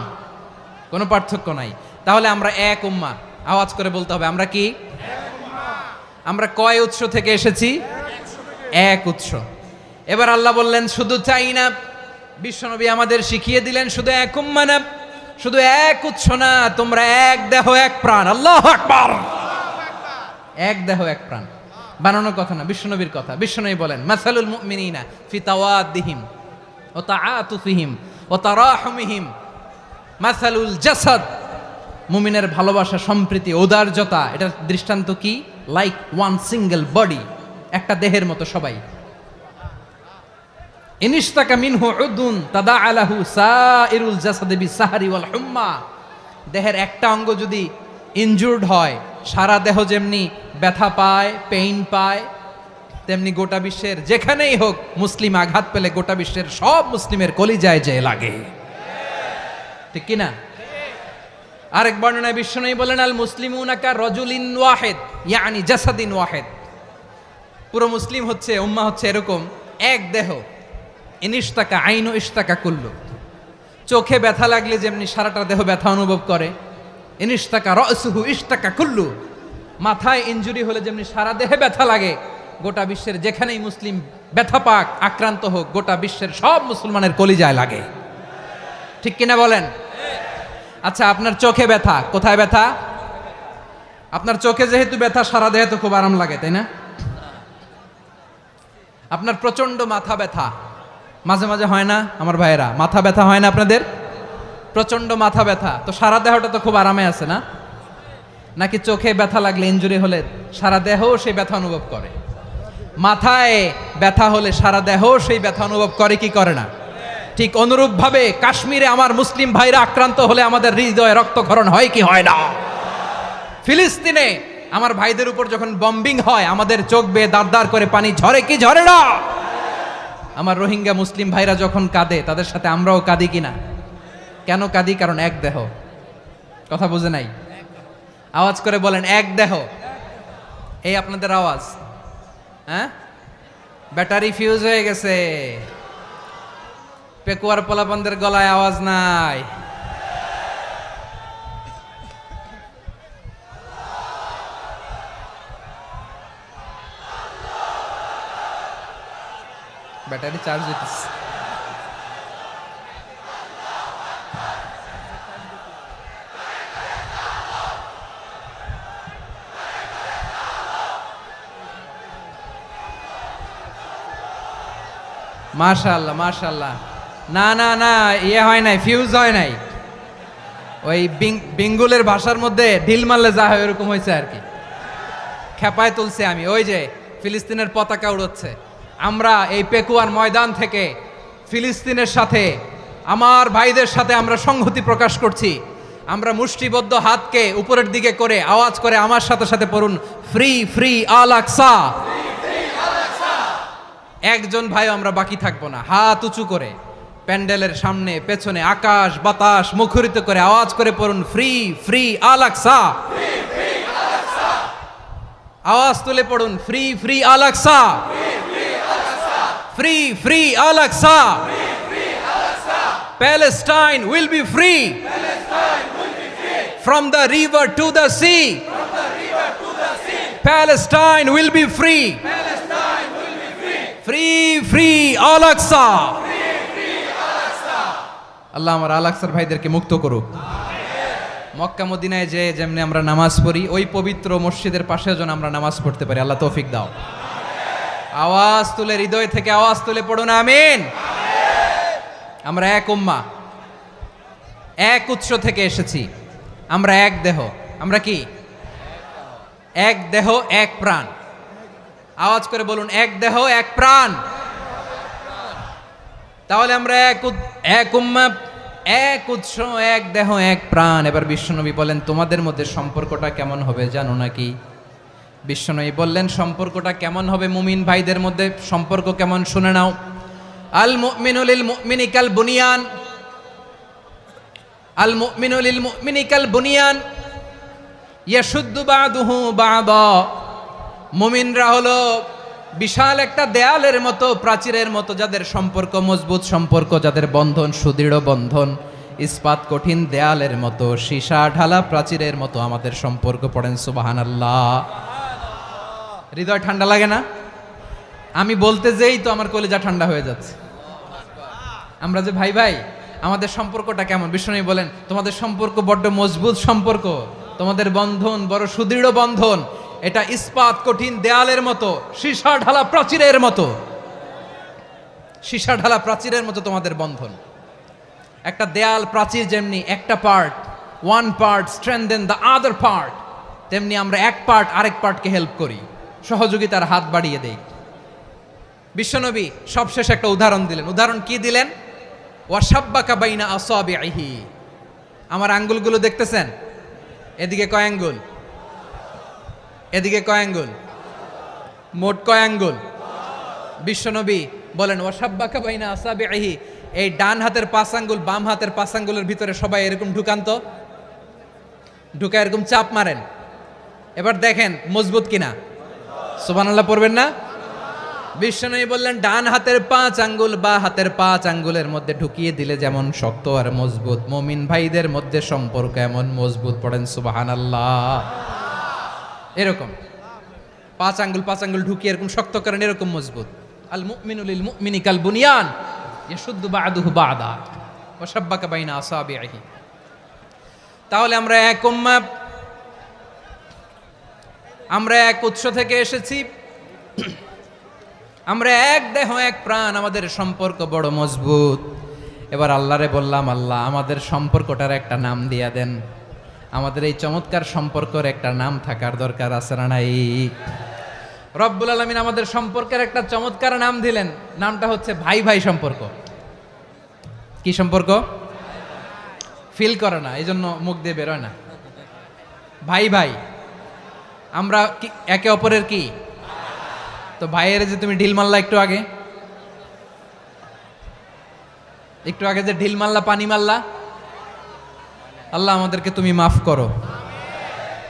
কোনো পার্থক্য নাই তাহলে আমরা এক উম্মাহ আওয়াজ করে বলতে হবে আমরা কি আমরা কয় উৎস থেকে এসেছি এক উৎস এবার আল্লাহ বললেন শুধু চাই না বিশ্বনবী আমাদের শিখিয়ে দিলেন শুধু এক উম্মাহ না শুধু এক উৎস না তোমরা এক দেহ এক প্রাণ আল্লাহু আকবার এক দেহ এক প্রাণ বানানোর কথা না বিশ্বনবীর কথা বিশ্বনবী বলেন মাসালুল মুমিনিনা ফি তাওয়াদ্দিহিম ওয়া তাআতুফিহিম ওয়া তারাহুমিহিম মাসালুল জাসাদ মুমিনের ভালোবাসা সম্প্রীতি ঔদার্যতা এটার দৃষ্টান্ত কি লাইক ওয়ান সিঙ্গেল বডি একটা দেহের মতো সবাই ইনিশতাকা মিনহু উদুন তাদাআ লাহু সাইরুল জাসাদি বিসাহরি ওয়াল হুম্মা দেহের একটা অঙ্গ যদি ইনজুরড হয় সারা দেহ যেমনি ব্যথা পায় পেইন পায় তেমনি গোটা বিশ্বের যেখানেই হোক মুসলিম আঘাত পেলে গোটা বিশ্বের সব মুসলিমের কলিজায় যে লাগে ঠিক কি না আরেক বর্ণনায় বিশ্বনবী বলেন আল মুসলিমুনা কা রাজুলিন ওয়াহিদ ইয়ানি জাসাদিন ওয়াহিদ পুরো মুসলিম হচ্ছে উম্মাহ হচ্ছে এরকম এক দেহ ইনিশতাকা আইনু ইশতাকা কুল্লু চোখে ব্যথা লাগলে যেমনি সারাটা দেহ ব্যথা অনুভব করে ইনিশতাকা রাসুহু ইশতাকা কুল্লু মাথায় ইনজুরি হলে যেমনি সারা দেহে ব্যথা লাগে গোটা বিশ্বের যেখানেই মুসলিম ব্যথা পাক আক্রান্ত হোক গোটা বিশ্বের সব মুসলমানের কলিজায় লাগে ঠিক কিনা বলেন আচ্ছা আপনার চোখে ব্যথা কোথায় ব্যথা আপনার চোখে যেহেতু ব্যথা সারা দেহে তো খুব আরাম লাগে তাই না আপনার প্রচন্ড মাথা ব্যথা মাঝে মাঝে হয় না আমার ভাইয়েরা মাথা ব্যথা হয় না আপনাদের প্রচন্ড মাথা ব্যথা তো সারা দেহটা তো খুব আরামে আছে না নাকি চোখে ব্যথা লাগলে ইনজুরি হলে সারা দেহ সেই ব্যথা অনুভব করে মাথায় ব্যথা হলে সারা দেহ সেই ব্যথা অনুভব করে কি করে না ঠিক অনুরূপভাবে কাশ্মীরে আমার মুসলিম ভাইরা আক্রান্ত হলে আমাদের হৃদয়ে রক্তক্ষরণ হয় কি হয় না ফিলিস্তিনে আমার ভাইদের উপর যখন বম্বিং হয় আমাদের চোখ বেয়ে দাঁড় করে পানি ঝরে কি ঝরে না আমার রোহিঙ্গা মুসলিম ভাইরা যখন কাঁদে তাদের সাথে আমরাও কাঁদি কিনা কেন কাঁদি কারণ এক দেহ কথা বুঝে নাই? আওয়াজ করে বলেন এক দেহ। এই আপনাদের আওয়াজ, হ্যাঁ? ব্যাটারি ফিউজ হয়ে গেছে, পেকুয়ার পোলাপানদের গলায় আওয়াজ নাই। ব্যাটারি চার্জ হইতেছে। মাশাআল্লাহ মাশাআল্লাহ। না না না, ইয়ে হয় নাই, ফিউজ হয় নাই। ওই বেঙ্গলের ভাষার মধ্যে ঢিল মারলে যা হয় এরকম হয়েছে আর কি। খেপায় তুলছে আমি। ওই যে ফিলিস্তিনের পতাকা উড়োচ্ছে। আমরা এই পেকুয়ার ময়দান থেকে ফিলিস্তিনের সাথে, আমার ভাইদের সাথে আমরা সংহতি প্রকাশ করছি। আমরা মুষ্টিবদ্ধ হাতকে উপরের দিকে করে আওয়াজ করে আমার সাথে সাথে পড়ুন, ফ্রি ফ্রি আল আকসা। একজন ভাই আমরা বাকি থাকবো না। হাত উঁচু করে প্যান্ডেলের সামনে পেছনে আকাশ বাতাস মুখরিত করে আওয়াজ করে পড়ুন, ফ্রি ফ্রি আল আকসা। আওয়াজ তুলে পড়ুন, free free Al Aqsa, free free Al Aqsa. Palestine will be free from the river to the sea. Palestine will be free. Free free Al Aqsa. আল্লাহ আমার আল আকসার ভাইদেরকে মুক্ত করুক। মক্কা মদিনায় যে যেমনি আমরা নামাজ পড়ি, ওই পবিত্র মসজিদের পাশে যেন আমরা নামাজ পড়তে পারি। আল্লাহ তৌফিক দাও। আওয়াজ তুলে, হৃদয় থেকে আওয়াজ তুলে পড়ুন আমিন। আমরা এক উম্মাহ, এক উৎস থেকে এসেছি। আমরা এক দেহ। আমরা কি? এক দেহ এক প্রাণ। আওয়াজ করে বলুন, এক দেহ এক প্রাণ। তাহলে আমরা এক উম্মাহ, এক উৎস, এক দেহ এক প্রাণ। এবার বিশ্বনবী বলেন, তোমাদের মধ্যে সম্পর্কটা কেমন হবে জানো নাকি? বিশ্বনবী বললেন, সম্পর্কটা কেমন হবে মুমিন ভাইদের মধ্যে? সম্পর্ক কেমন শুনে নাও। আল মুমিনু লিল মুমিনি কাল বুনিয়ান, আল মুমিনু লিল মুমিনি কাল বুনিয়ান ইয়াশুদ্দু বাদুহু বাদা। মুমিনরা হলো বিশাল একটা দেয়ালের মতো, প্রাচীরের মতো, যাদের সম্পর্ক মজবুত সম্পর্ক, যাদের বন্ধন সুদৃঢ় বন্ধন, ইস্পাত কঠিন দেয়ালের মতো, সীসা ঢালা প্রাচীরের মতো আমাদের সম্পর্ক। পড়েন সুবহানাল্লাহ। হৃদয় ঠান্ডা লাগে না? আমি বলতে যেই তো আমার কলিজা ঠান্ডা হয়ে যাচ্ছে। আমরা যে ভাই ভাই, আমাদের সম্পর্কটা কেমন? বিষ্ণু বলেন, তোমাদের সম্পর্ক বড্ড মজবুত সম্পর্ক, তোমাদের বন্ধন বড় সুদৃঢ় বন্ধন। এটা ইস্পাত কঠিন দেয়ালের মতো, সীসা ঢালা প্রাচীরের মতো, সীসা ঢালা প্রাচীরের মতো তোমাদের বন্ধন। একটা দেয়াল প্রাচীর যেমনি একটা part, one part strengthen the other part, তেমনি আমরা এক পার্ট আরেক পার্টকে হেল্প করি, সহযোগিতার হাত বাড়িয়ে দেই। বিশ্বনবী সবশেষ একটা উদাহরণ দিলেন। উদাহরণ কি দিলেন? ওয়াসাব্বাকা বাইনা আসাবিহি। আমার আঙ্গুলগুলো দেখতেছেন? এদিকে কয় আঙ্গুল, এদিকে কয় আঙ্গুল, মোট কয় আঙ্গুল? বিশ্বনবী বলেন, ওয়াসাব্বাকা বাইনা আসাবিহি। এই ডান হাতের 5 আঙ্গুল বাম হাতের 5 আঙ্গুলের ভিতরে সবাই এরকম ঢুকান তো, ঢুকা এরকম চাপ মারেন। এবার দেখেন মজবুত কিনা। সুবহানাল্লাহ পড়বেন না? বিশ্বনবী বললেন, ডান হাতের 5 আঙ্গুল বা হাতের 5 আঙ্গুলের মধ্যে ঢুকিয়ে দিলে যেমন শক্ত আর মজবুত, মুমিন ভাইদের মধ্যে সম্পর্ক এমন মজবুত। পড়েন সুবহানাল্লাহ। এরকম 5 আঙ্গুল ঢুকিয়ে এরকম শক্ত করেন, এরকম মজবুত। আল মুমিনু লিল মুমিনি কাল বুনিয়ান ইয়াশুদ্দু বা'দুহু বা'দা ওয়া শাব্বাকা বাইনা আসাবিহি। তাহলে আমরা এক উম্মাহ, আমরা এক উৎস থেকে এসেছি, আমরা এক দেহ এক প্রাণ, আমাদের সম্পর্ক বড় মজবুত। এবার আল্লাহরে বললাম, আল্লাহ আমাদের সম্পর্কটার একটা নাম দিয়া দেন। আমাদের এই চমৎকার সম্পর্কের একটা নাম থাকার দরকার আছে না নাই? রব্বুল আলামিন আমাদের সম্পর্কের একটা চমৎকার নাম দিলেন। নামটা হচ্ছে ভাই ভাই সম্পর্ক। কি সম্পর্ক? ফিল করে না, এই জন্য মুখ দিয়ে বেরোয় না। ভাই ভাই, আমরা একে অপরের কি? তো ভাইয়ের যে তুমি ঢিল মারলা একটু আগে, একটু আগে যে ঢিল মারলা, পানি মারলা, আল্লাহ আমাদেরকে তুমি মাফ করো।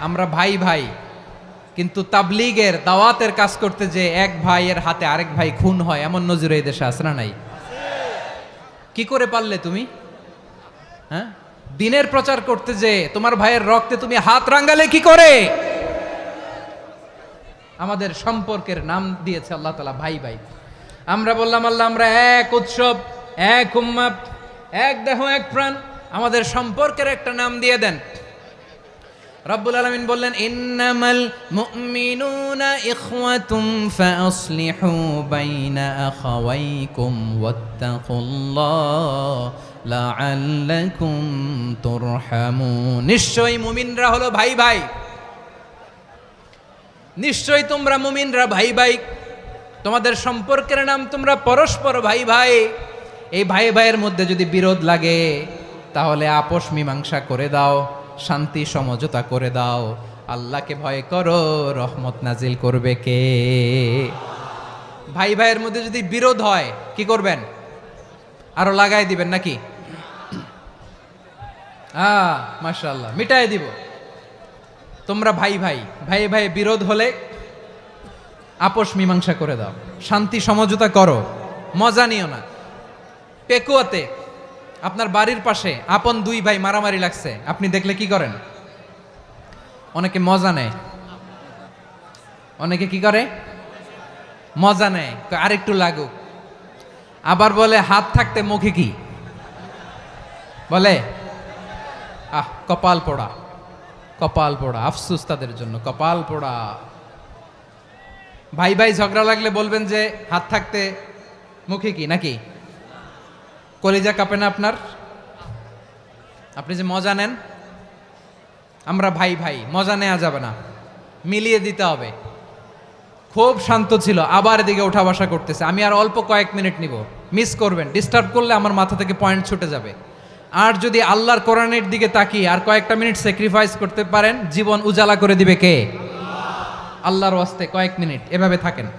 আমরা ভাই ভাই, কিন্তু তাবলীগের দাওয়াতের কাজ করতে যে এক ভাইয়ের হাতে আরেক ভাই খুন হয়, এমন নজির এই দেশে আছে না নাই? কি করে পারলে তুমি? হ্যাঁ, দিনের প্রচার করতে যে তোমার ভাইয়ের রক্তে তুমি হাত রাঙ্গালে কি করে? আমাদের সম্পর্কের নাম দিয়েছে আল্লাহ তাআলা ভাই ভাই। আমরা বললাম আল্লাহ আমরা এক উৎসব, এক উম্মাহ, এক দেহ, এক প্রাণ, আমাদের সম্পর্কের একটা নাম দিয়ে দেন। রব্বুল আলামিন বললেন ইন্নামাল মুমিনুনা ইখওয়াতুম ফাসলিহু বাইনা আখাওয়াইকুম ওয়াত্তাকুল্লাহ লাআল্লাকুম তুরহামুন। নিশ্চয়ই মুমিনরা হলো ভাই ভাই, নিশ্চয়ই তোমরা মুমিনরা ভাই ভাই, তোমাদের সম্পর্কের নাম তোমরা পরস্পর ভাই ভাই। এই ভাই ভাইয়ের মধ্যে যদি বিরোধ লাগে তাহলে আপোষ মীমাংসা করে দাও, শান্তি সমঝোতা করে দাও। আল্লাহকে ভয় করো, রহমত নাজিল করবে কে? ভাই ভাইয়ের মধ্যে যদি বিরোধ হয় কি করবেন? আরো লাগাই দিবেন নাকি? মাশাআল্লাহ, মিটাই দিব। তোমরা ভাই ভাই, ভাই ভাই বিরোধ হলে আপোষ মীমাংসা করে দাও, শান্তি সমঝোতা করো, মজা নিও না। পেকুয়াতে আপনার বাড়ির পাশে আপন দুই ভাই মারামারি লাগছে, আপনি দেখলে কি করেন? অনেকে মজা নেয়। অনেকে কি করে? মজা নেয়, আরেকটু লাগুক। আবার বলে হাত থাকতে মুখে কি বলে? কপাল পোড়া, কপাল পোড়া। আফসোস তাদের জন্য, কপাল পোড়া। ভাই ভাই ঝগড়া লাগলে বলবেন যে হাত থাকতে মুখে কি, নাকি? কলিজা কাঁপে না আপনার? আপনি যে মজা নেন। আমরা ভাই ভাই, মজা নেওয়া যাবে না, মিলিয়ে দিতে হবে। খুব শান্ত ছিল, আবার এদিকে ওঠা বসা করতেছে। আমি আর অল্প কয়েক মিনিট নিব, মিস করবেন। ডিস্টার্ব করলে আমার মাথা থেকে পয়েন্ট ছুটে যাবে। আর যদি আল্লাহর কোরআনের দিকে তাকিয়ে আর কয়েকটা মিনিট স্যাক্রিফাইস করতে পারেন, জীবন উজালা করে দিবে কে? আল্লাহর ওয়াস্তে কয়েক মিনিট এভাবে থাকেন।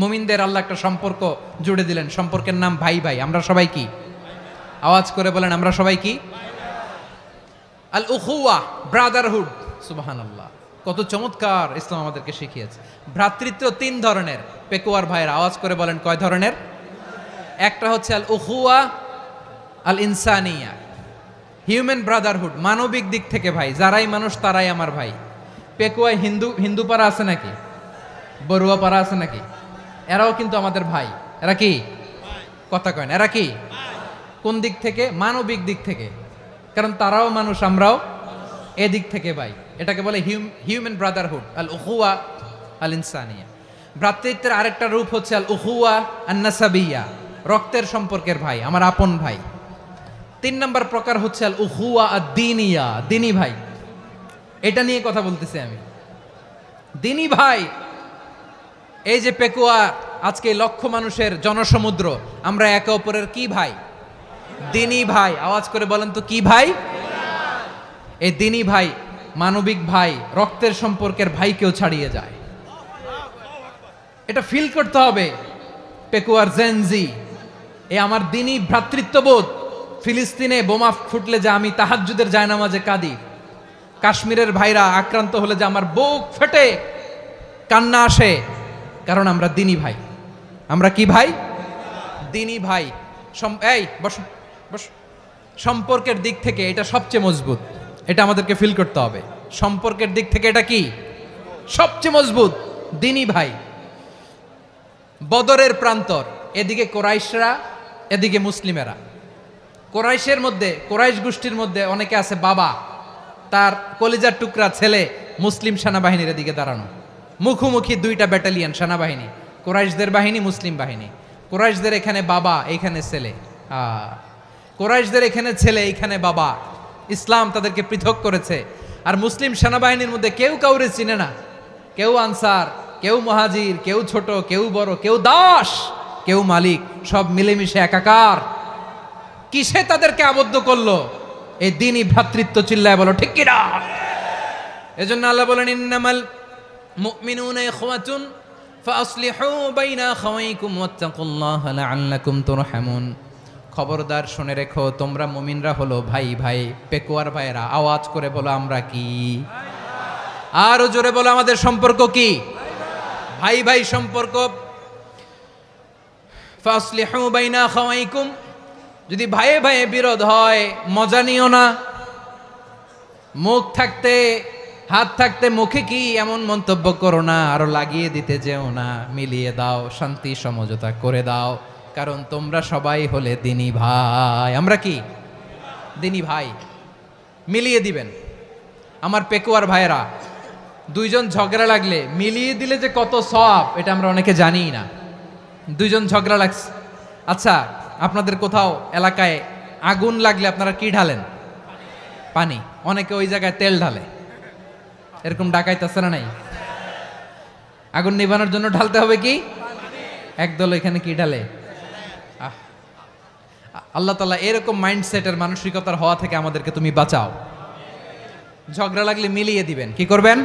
মুমিনদের আল্লাহ একটা সম্পর্ক জুড়ে দিলেন, সম্পর্কের নাম ভাই ভাই। আমরা সবাই কি? আওয়াজ করে বলেন, আমরা সবাই কি? আল উখুয়া, ব্রাদারহুড। সুবহানাল্লাহ, কত চমৎকার ইসলাম আমাদেরকে শিখিয়েছে। ভ্রাতৃত্ব তিন ধরনের। পেকুয়ার ভাইয়ের আওয়াজ করে বলেন, কয় ধরনের? একটা হচ্ছে আল উখুয়া আল ইনসানিয়া, হিউম্যান ব্রাদারহুড, মানবিক দিক থেকে ভাই। যারাই মানুষ তারাই আমার ভাই। পেকুয়ায় হিন্দু পাড়া আছে নাকি? বড়ুয়া পাড়া আছে নাকি? এরাও কিন্তু আমাদের ভাই। এরা কি? কথা কয় না, এরা কি? কোন দিক থেকে? মানবিক দিক থেকে। কারণ তারাও মানুষ, আমরাও এদিক থেকে ভাই। এটাকে বলে হিউম্যান ব্রাদারহুড, আল উখুয়া আল ইনসানিয়া। ভ্রাতৃত্বের আরেকটা রূপ হচ্ছে আল উখুয়া আন নাসাবিয়া, রক্তের সম্পর্কের ভাই, আমার আপন ভাই। তিন নম্বর প্রকার হচ্ছে আল উখুয়া আদ দ্বীনিয়া, দ্বীনি ভাই। এটা নিয়ে কথা বলতেছি আমি। দ্বীনি ভাই, এই যে পেকুয়া, আজকে লক্ষ মানুষের জনসমুদ্র, আমরা একে অপরের কি ভাই? দ্বীনি ভাই। আওয়াজ করে বলেন তো, কি ভাই? এই দ্বীনি ভাই, মানবিক ভাই, রক্তের সম্পর্কের ভাইকেও ছাড়িয়ে যায়। এটা ফিল করতে হবে। পেকুয়ার জেনজি, এ আমার দ্বীনি ভ্রাতৃত্ববোধ। ফিলিস্তিনে বোমা ফুটলে যে আমি তাহাজ্জুদের জায়নামাজে কাঁদি, কাশ্মীরের ভাইরা আক্রান্ত হলে যে আমার বুক ফেটে কান্না আসে, কারণ আমরা দ্বীনি ভাই। আমরা কি ভাই? দ্বীনি ভাই। এই বসো বসো। সম্পর্কের দিক থেকে এটা সবচেয়ে মজবুত। এটা আমাদেরকে ফিল করতে হবে। সম্পর্কের দিক থেকে এটা কি? সবচেয়ে মজবুত, দ্বীনি ভাই। বদরের প্রান্তর, এদিকে কোরাইশরা, এদিকে মুসলিমেরা। কোরাইশের মধ্যে, কোরাইশ গোষ্ঠীর মধ্যে অনেকে আছে বাবা, তার কলিজার টুকরা ছেলে মুসলিম সেনাবাহিনীর দিকে দাঁড়ানো। মুখোমুখি দুইটা ব্যাটালিয়ন সেনাবাহিনী, কোরাইশদের বাহিনী, মুসলিম বাহিনী। কোরাইশদের এখানে বাবা, এইখানে ছেলে। কোরাইশদের এখানে ছেলে, এইখানে বাবা। ইসলাম তাদেরকে পৃথক করেছে। আর মুসলিম সেনাবাহিনীর মধ্যে কেউ কাউরে চিনে না। কেউ আনসার, কেউ মুহাজির, কেউ ছোট, কেউ বড়, কেউ দাস, কেউ মালিক, সব মিলেমিশে একাকার। কিসে তাদেরকে আবদ্ধ করলো? এই দ্বীনি ভ্রাতৃত্ব। চিল্লায় বলো ঠিক কিনা? এজন্য আল্লাহ বলেন, ইন্নামাল মুমিনুনা ইখওয়াতুন ফাসলিহু বাইনা আখাওয়াইকুম ওয়াত্তাকুল্লাহা লাআল্লাকুম তুরহামুন। খবরদার শুনে রেখো, তোমরা মুমিনরা হলো ভাই ভাই। পেকুয়ার ভাইয়েরা আওয়াজ করে বলো আমরা কি? আরো জোরে বলো আমাদের সম্পর্ক কি? ভাই ভাই সম্পর্ক। ফাসলিহু বাইনা আখাওয়াইকুম, যদি ভাইয়ে ভাইয়ে বিরোধ হয় মজা নিও না। মুখ থাকতে হাত থাকতে মুখে কি এমন মন্তব্য করো না, আরো লাগিয়ে দিতে যেও না। মিলিয়ে দাও, শান্তি সমঝোতা করে দাও, কারণ তোমরা সবাই হলে দিনী ভাই। আমরা কি দিনী ভাই? মিলিয়ে দিবেন। আমার পেকুয়ার ভাইয়েরা, দুইজন ঝগড়া লাগলে মিলিয়ে দিলে যে কত সওয়াব এটা আমরা অনেকে জানি না। দুইজন ঝগড়া লাগছে, আচ্ছা আপনাদের কোথাও এলাকায় আগুন লাগলে আপনারা কি ঢালেন? পানি। অনেকে ওই জায়গায় তেল ঢালে, এরকম ডাকাইতে আছে না নাই? আগুন নিভানোর জন্য ঢালতে হবে কি? একদল এখানে কি ঢালে? আল্লাহ তাআলা এরকম মাইন্ডসেটের মানসিকতার হওয়া থেকে আমাদেরকে তুমি বাঁচাও। ঝগড়া লাগলে মিলিয়ে দিবেন। কি করবেন?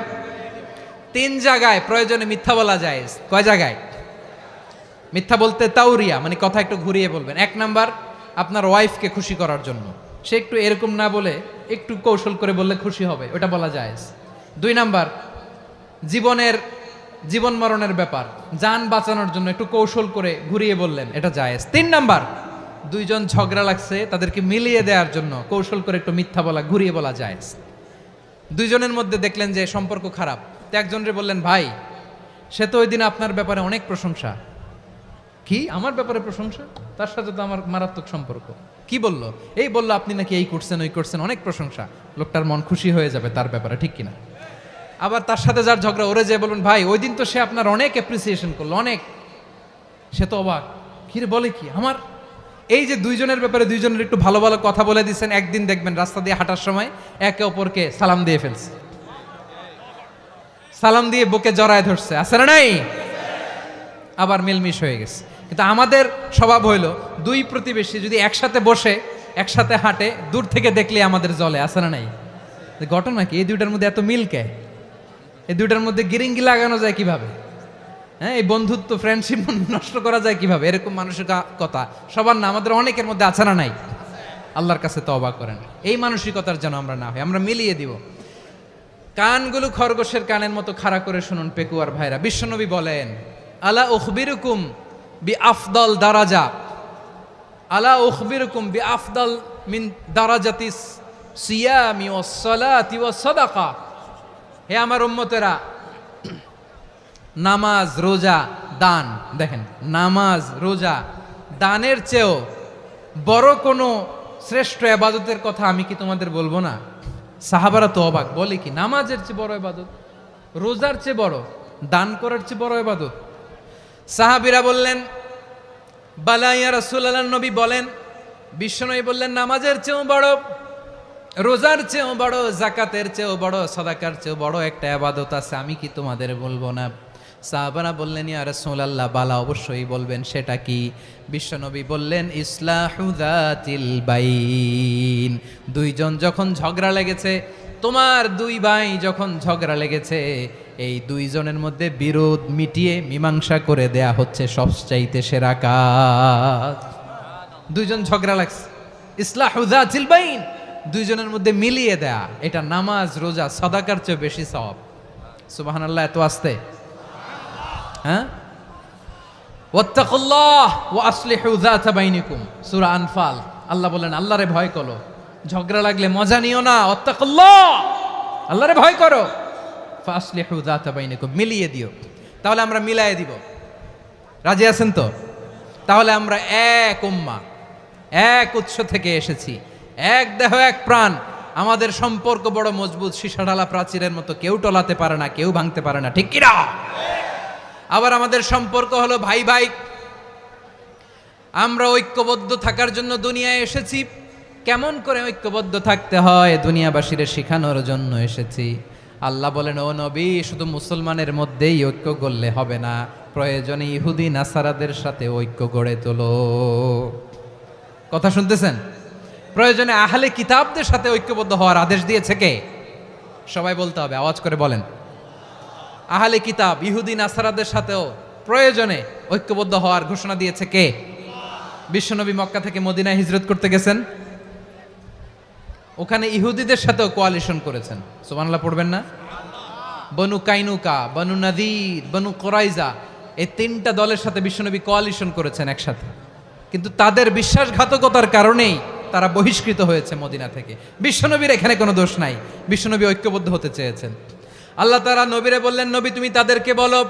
3 জায়গায় প্রয়োজনে মিথ্যা বলা যায়। কয় জায়গায় মিথ্যা বলতে? তাউরিয়া, মানে কথা একটু ঘুরিয়ে বলবেন। 1 নাম্বার, আপনার ওয়াইফকে খুশি করার জন্য, সে একটু এরকম না বলে একটু কৌশল করে বললে খুশি হবে, ওটা বলা যায়। 2 নাম্বার, জীবন মরণের ব্যাপার, জান বাঁচানোর জন্য একটু কৌশল করে ঘুরিয়ে বললেন, এটা জায়েজ। 3 নাম্বার, দুইজন ঝগড়া লাগছে তাদেরকে মিলিয়ে দেওয়ার জন্য কৌশল করে একটু মিথ্যা বলা, ঘুরিয়ে বলা জায়েজ। দুইজনের মধ্যে দেখলেন যে সম্পর্ক খারাপ, তো একজনরে বললেন ভাই সে তো ওই দিন আপনার ব্যাপারে অনেক প্রশংসা। কি আমার ব্যাপারে প্রশংসা? তার সাথে তো আমার মারাত্মক সম্পর্ক। কি বললো? এই বললো আপনি নাকি এই করছেন ওই করছেন, অনেক প্রশংসা। লোকটার মন খুশি হয়ে যাবে তার ব্যাপারে, ঠিক কিনা? আবার তার সাথে যার ঝগড়া, ওরে যে বলুন ভাই ওই দিন তো সে আপনার অনেক অ্যাপ্রিসিয়েশন করলো, অনেক। সে তো অবাক, কিরে বলে কি আমার? এই যে দুইজনের ব্যাপারে দুইজনের একটু ভালো ভালো কথা বলে দিচ্ছেন, একদিন দেখবেন রাস্তা দিয়ে হাঁটার সময় একে অপরকে সালাম দিয়ে ফেলছে, সালাম দিয়ে বুকে জড়ায় ধরছে, আছে না নাই? আবার মিলমিশ হয়ে গেছে। কিন্তু আমাদের স্বভাব হইল, দুই প্রতিবেশী যদি একসাথে বসে একসাথে হাঁটে, দূর থেকে দেখলে আমাদের জলে, আছে না নাই? ঘটনা কি? এই দুইটার মধ্যে এত মিল কে? এই দুইটার মধ্যে গিরিঙ্গি লাগানো যায় কিভাবে? হ্যাঁ, এই বন্ধুত্ব ফ্রেন্ডশিপ নষ্ট করা যায় কিভাবে? এরকম মানুষের কথা সবার না, আমাদের অনেকের মধ্যে আছে না নাই? আল্লাহর কাছে তওবা করেন, এই মানসিকতার যেন আমরা না হই, আমরা মিলিয়ে দিব। কানগুলো খরগোশের কানের মতো খাড়া করে শুনুন পেকুয়ার ভাইরা। বিশ্বনবী বলেন, আলা উখবিরুকুম বি আফদল দারাজা, আলা উখবিরুকুম বি আফদল মিন দারাজাতিস সিয়ামি ওয়াস সালাতি ওয়াস সাদাকা। হে আমার উম্মতেরা, নামাজ রোজা দান, দেখেন নামাজ রোজা দানের চেয়েও বড় কোনো শ্রেষ্ঠ ইবাদতের কথা আমি কি তোমাদের বলবো না? সাহাবারা তো অবাক, বলে কি নামাজের চেয়ে বড় ইবাদত, রোজার চেয়ে বড়, দান করার চেয়ে বড় ইবাদত? সাহাবীরা বললেন বালা ইয়া রাসূলুল্লাহ, নবী বলেন, বিশ্বনবী বললেন নামাজের চেয়েও বড়, রোজার চেয়েও বড়, যাকাতের চেয়েও বড়, সাদাকার চেয়েও বড় একটা ইবাদত আছে, আমি কি তোমাদের বলবো না? সাহাবারা বললেন ইয়া রাসূলুল্লাহ, বালা অবশ্যই বলবেন, সেটা কি? বিশ্বনবী বললেন ইসলাহু যাতিল বাইন। দুইজন যখন ঝগড়া লেগেছে, তোমার দুই ভাই যখন ঝগড়া লেগেছে, এই দুইজনের মধ্যে বিরোধ মিটিয়ে মীমাংসা করে দেয়া হচ্ছে সবচাইতে সেরা কাজ। দুইজন ঝগড়া লাগছে, ইসলাহু যাতিল বাইন, দুইজনের মধ্যে মিলিয়ে দেয়া, এটা নামাজ রোজা সাদাকার চেয়ে বেশি সওয়াব। সুবহানাল্লাহ, এত আস্তে? হ্যাঁ, ওয়াত্তাকুল্লাহ ওয়া আসলিহু যাতা বাইনিকুম, সূরা আনফাল। আল্লাহ বলেন আল্লাহরে ভয় করো, ঝগড়া লাগলে মজা নিও না, ওয়াত্তাকুল্লাহ, আল্লাহরে ভয় করো, ফাসলিহু যাতা বাইনিকুম, মিলিয়ে দিও। তাহলে আমরা মিলায়ে দিব, রাজি আছেন তো? তাহলে আমরা এক উম্মাহ, এক উৎস থেকে এসেছি, এক দেহ এক প্রাণ, আমাদের সম্পর্ক বড় মজবুত, সীসাঢালা প্রাচীরের মতো, কেউ টলাতে পারে না, কেউ ভাঙতে পারে না, ঠিক কিনা? আবার আমাদের সম্পর্ক হলো ভাই ভাই, আমরা ঐক্যবদ্ধ থাকার জন্য দুনিয়ায় এসেছি। কেমন করে ঐক্যবদ্ধ থাকতে হয় দুনিয়াবাসীরে শেখানোর জন্য এসেছি। আল্লাহ বলেন, ও নবী, শুধু মুসলমানের মধ্যেই ঐক্য গড়লে হবে না, প্রয়োজনে ইহুদি নাসারাদের সাথে ঐক্য গড়ে তোলো। কথা শুনতেছেন? প্রয়োজনে আহলে কিতাবদের সাথে ঐক্যবদ্ধ হওয়ার আদেশ দিয়েছে কে? সবাই বলতে হবে, আওয়াজ করে বলেন। আহলে কিতাব ইহুদি নাসারাদের সাথেও প্রয়োজনে ঐক্যবদ্ধ হওয়ার ঘোষণা দিয়েছে কে? বিশ্বনবী মক্কা থেকে মদিনায় হিজরত করতে গেছেন, ওখানে ইহুদিদের সাথেও কোয়ালিশন করেছেন। সুবহানাল্লাহ পড়বেন না? বনু কাইনুকা, বনু নাদির, বনু কোরাইজা, এই তিনটা দলের সাথে বিশ্বনবী কোয়ালিশন করেছেন একসাথে। কিন্তু তাদের বিশ্বাসঘাতকতার কারণেই তারা বহিষ্কৃত হয়েছে মদিনা থেকে। বিশ্বনবীর এখানে কোনো দোষ নাই, বিশ্বনবী ঐক্যবদ্ধ হতে চেয়েছেন। আল্লাহ তাআলা নবীরে বললেন, নবী তুমি তাদেরকে বলো,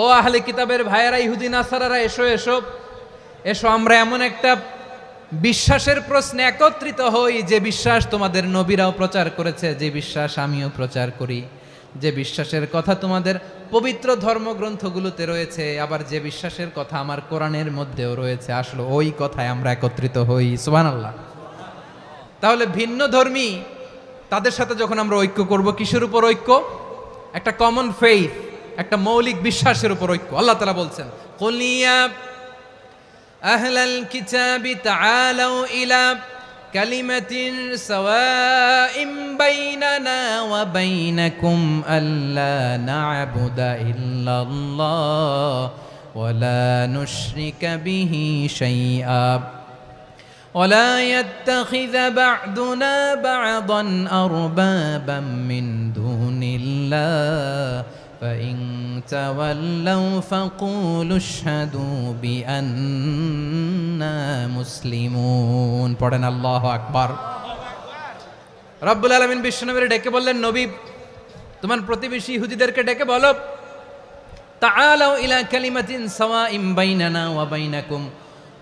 ও আহলে কিতাবের ভাইয়েরা, ইহুদি নাসারারা, এসো এসো এসো, আমরা এমন একটা বিশ্বাসের প্রশ্নে একত্রিত হই যে বিশ্বাস তোমাদের নবীরাও প্রচার করেছে, যে বিশ্বাস আমিও প্রচার করি, যে বিশ্বাসের কথা তোমাদের পবিত্র ধর্মগ্রন্থগুলোতে রয়েছে, আবার যে বিশ্বাসের কথা আমার কোরআনের মধ্যেও রয়েছে, আসলে ওই কথায় আমরা একত্রিত হই। সুবহানাল্লাহ। তাহলে ভিন্ন ধর্মী তাদের সাথে যখন আমরা ঐক্য করব, কিসের উপর ঐক্য? একটা কমন ফেইথ, একটা মৌলিক বিশ্বাসের উপর ঐক্য। আল্লাহ তাআলা বলছেন, কুল ইয়া আহলাল কিতাবি তাআলাউ ইলা কালিমাতিন সাওয়াইম বাইনানা ওয়া বাইনাকুম আল্লা না'বুদা ইল্লাল্লাহ ওয়া লা নুশরিকা বিহি শাইআ ولا يتخذ بعضنا بعضا أربابا من دون الله فإن تولوا فقولوا اشهدوا بأننا مسلمون পড়েন আল্লাহু আকবার। রব্বুল আলামিন বিশ্বনবীর ডেকে বললেন, নবী তোমার প্রতিবেশী ইহুদিদেরকে ডেকে বলো, তাআলাউ ইলা কালিমাতিন সাওয়াইম বাইনানা ওয়া বাইনাকুম,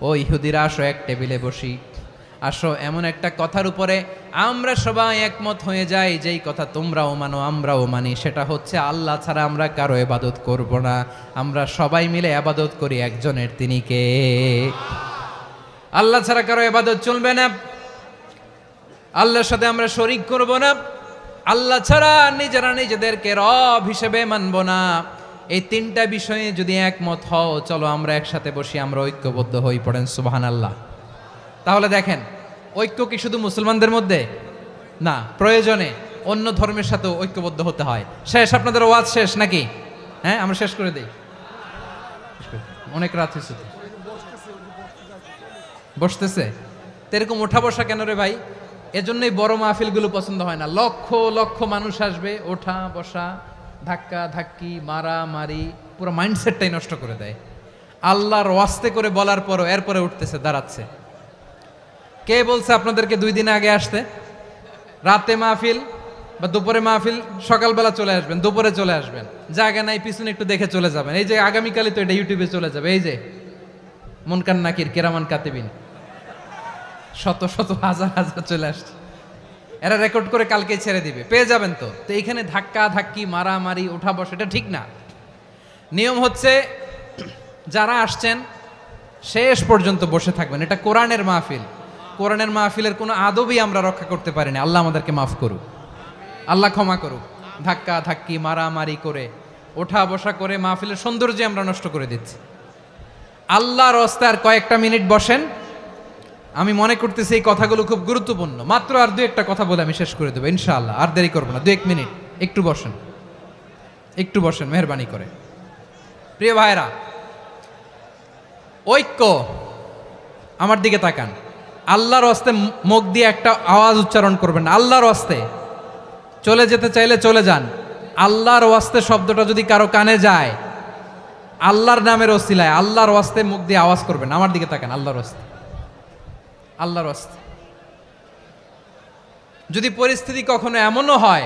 ও ইহুদিরা আসো, এক টেবিলে বসি, আসো এমন একটা কথার উপরে আমরা সবাই একমত হয়ে যাই, যেই কথা তোমরাও মানো আমরাও মানি, সেটা হচ্ছে আল্লাহ ছাড়া আমরা কারো ইবাদত করব না, আমরা সবাই মিলে ইবাদত করি একজনের, তিনি কে? আল্লাহ ছাড়া কারো ইবাদত চলবে না, আল্লাহর সাথে আমরা শরীক করব না, আল্লাহ ছাড়া নিজেরা নিজেদেরকে রব হিসেবে মানব না। এই তিনটা বিষয়ে যদি একমত হও, চলো আমরা একসাথে বসি, আমরা ঐক্যবদ্ধ হই। পড়েন সুবহানাল্লাহ। তাহলে দেখেন, ঐক্য কি শুধু মুসলমানদের মধ্যে না, প্রয়োজনে অন্য ধর্মের সাথেও ঐক্যবদ্ধ হতে হয়। শেষ, আপনাদের ওয়াজ শেষ নাকি? হ্যাঁ, আমরা শেষ করে দেই, অনেক রাত হয়েছে। বসতেছে তো এরকম ওঠা বসা কেন রে ভাই? এজন্যই বড় মাহফিলগুলো পছন্দ হয় না। লক্ষ লক্ষ মানুষ আসবে, ওঠা বসা, ধাক্কা ধাক্কি, মারামারি, পুরো মাইন্ডসেটটাই নষ্ট করে দেয়। আল্লাহর ওয়াস্তে করে বলার পরও এরপরে উঠতেছে, দাঁড়াচ্ছে। কে বলছে আপনাদেরকে 2 দিন আগে আসতে? রাতে মাহফিল বা দুপুরে মাহফিল, সকালবেলা চলে আসবেন, দুপুরে চলে আসবেন, জায়গা নাই পিছনে একটু দেখে চলে যাবেন। এই যে আগামীকালই তো এটা ইউটিউবে চলে যাবে, এই যে মুনকার নাকির কিরামান কাতিবিন, শত শত হাজার হাজার চলে আসছে, এরা রেকর্ড করে কালকে ছেড়ে দিবে, পেয়ে যাবেন। তো তো এইখানে ধাক্কা ধাক্কি, মারামারি, ওঠা বসা, এটা ঠিক না। নিয়ম হচ্ছে যারা আসছেন শেষ পর্যন্ত বসে থাকবেন। এটা কোরআনের মাহফিল, কোরআনের মাহফিলের কোনো আদবই আমরা রক্ষা করতে পারি না। আল্লাহ আমাদেরকে মাফ করুক, আল্লাহ ক্ষমা করুক। ধাক্কা ধাক্কি, মারামারি করে, ওঠা বসা করে মাহফিলের সৌন্দর্য আমরা নষ্ট করে দিচ্ছি। আল্লাহর রাস্তায় আর কয়েকটা মিনিট বসেন। আমি মনে করতেছি এই কথাগুলো খুব গুরুত্বপূর্ণ। মাত্র আর 2-1টা কথা বলে আমি শেষ করে দেবো ইনশাআল্লাহ, আর দেরি করবো না। 2-1 মিনিট একটু বসেন, একটু বসেন মেহরবানি করে। প্রিয় ভাইরা, ঐক্য, আমার দিকে তাকান। আল্লাহর রাস্তায় মুখ দিয়ে একটা আওয়াজ উচ্চারণ করবেন না। আল্লাহর রাস্তায় চলে যেতে চাইলে চলে যান। আল্লাহর ওয়াস্তে শব্দটা যদি কারো কানে যায়, আল্লাহর নামের ওসিলায় আল্লাহর ওয়াস্তে মুখ দিয়ে আওয়াজ করবেন। আমার দিকে তাকান, আল্লাহর ওয়াস্তে, আল্লাহর ওয়াস্তে। যদি পরিস্থিতি কখনো এমনও হয়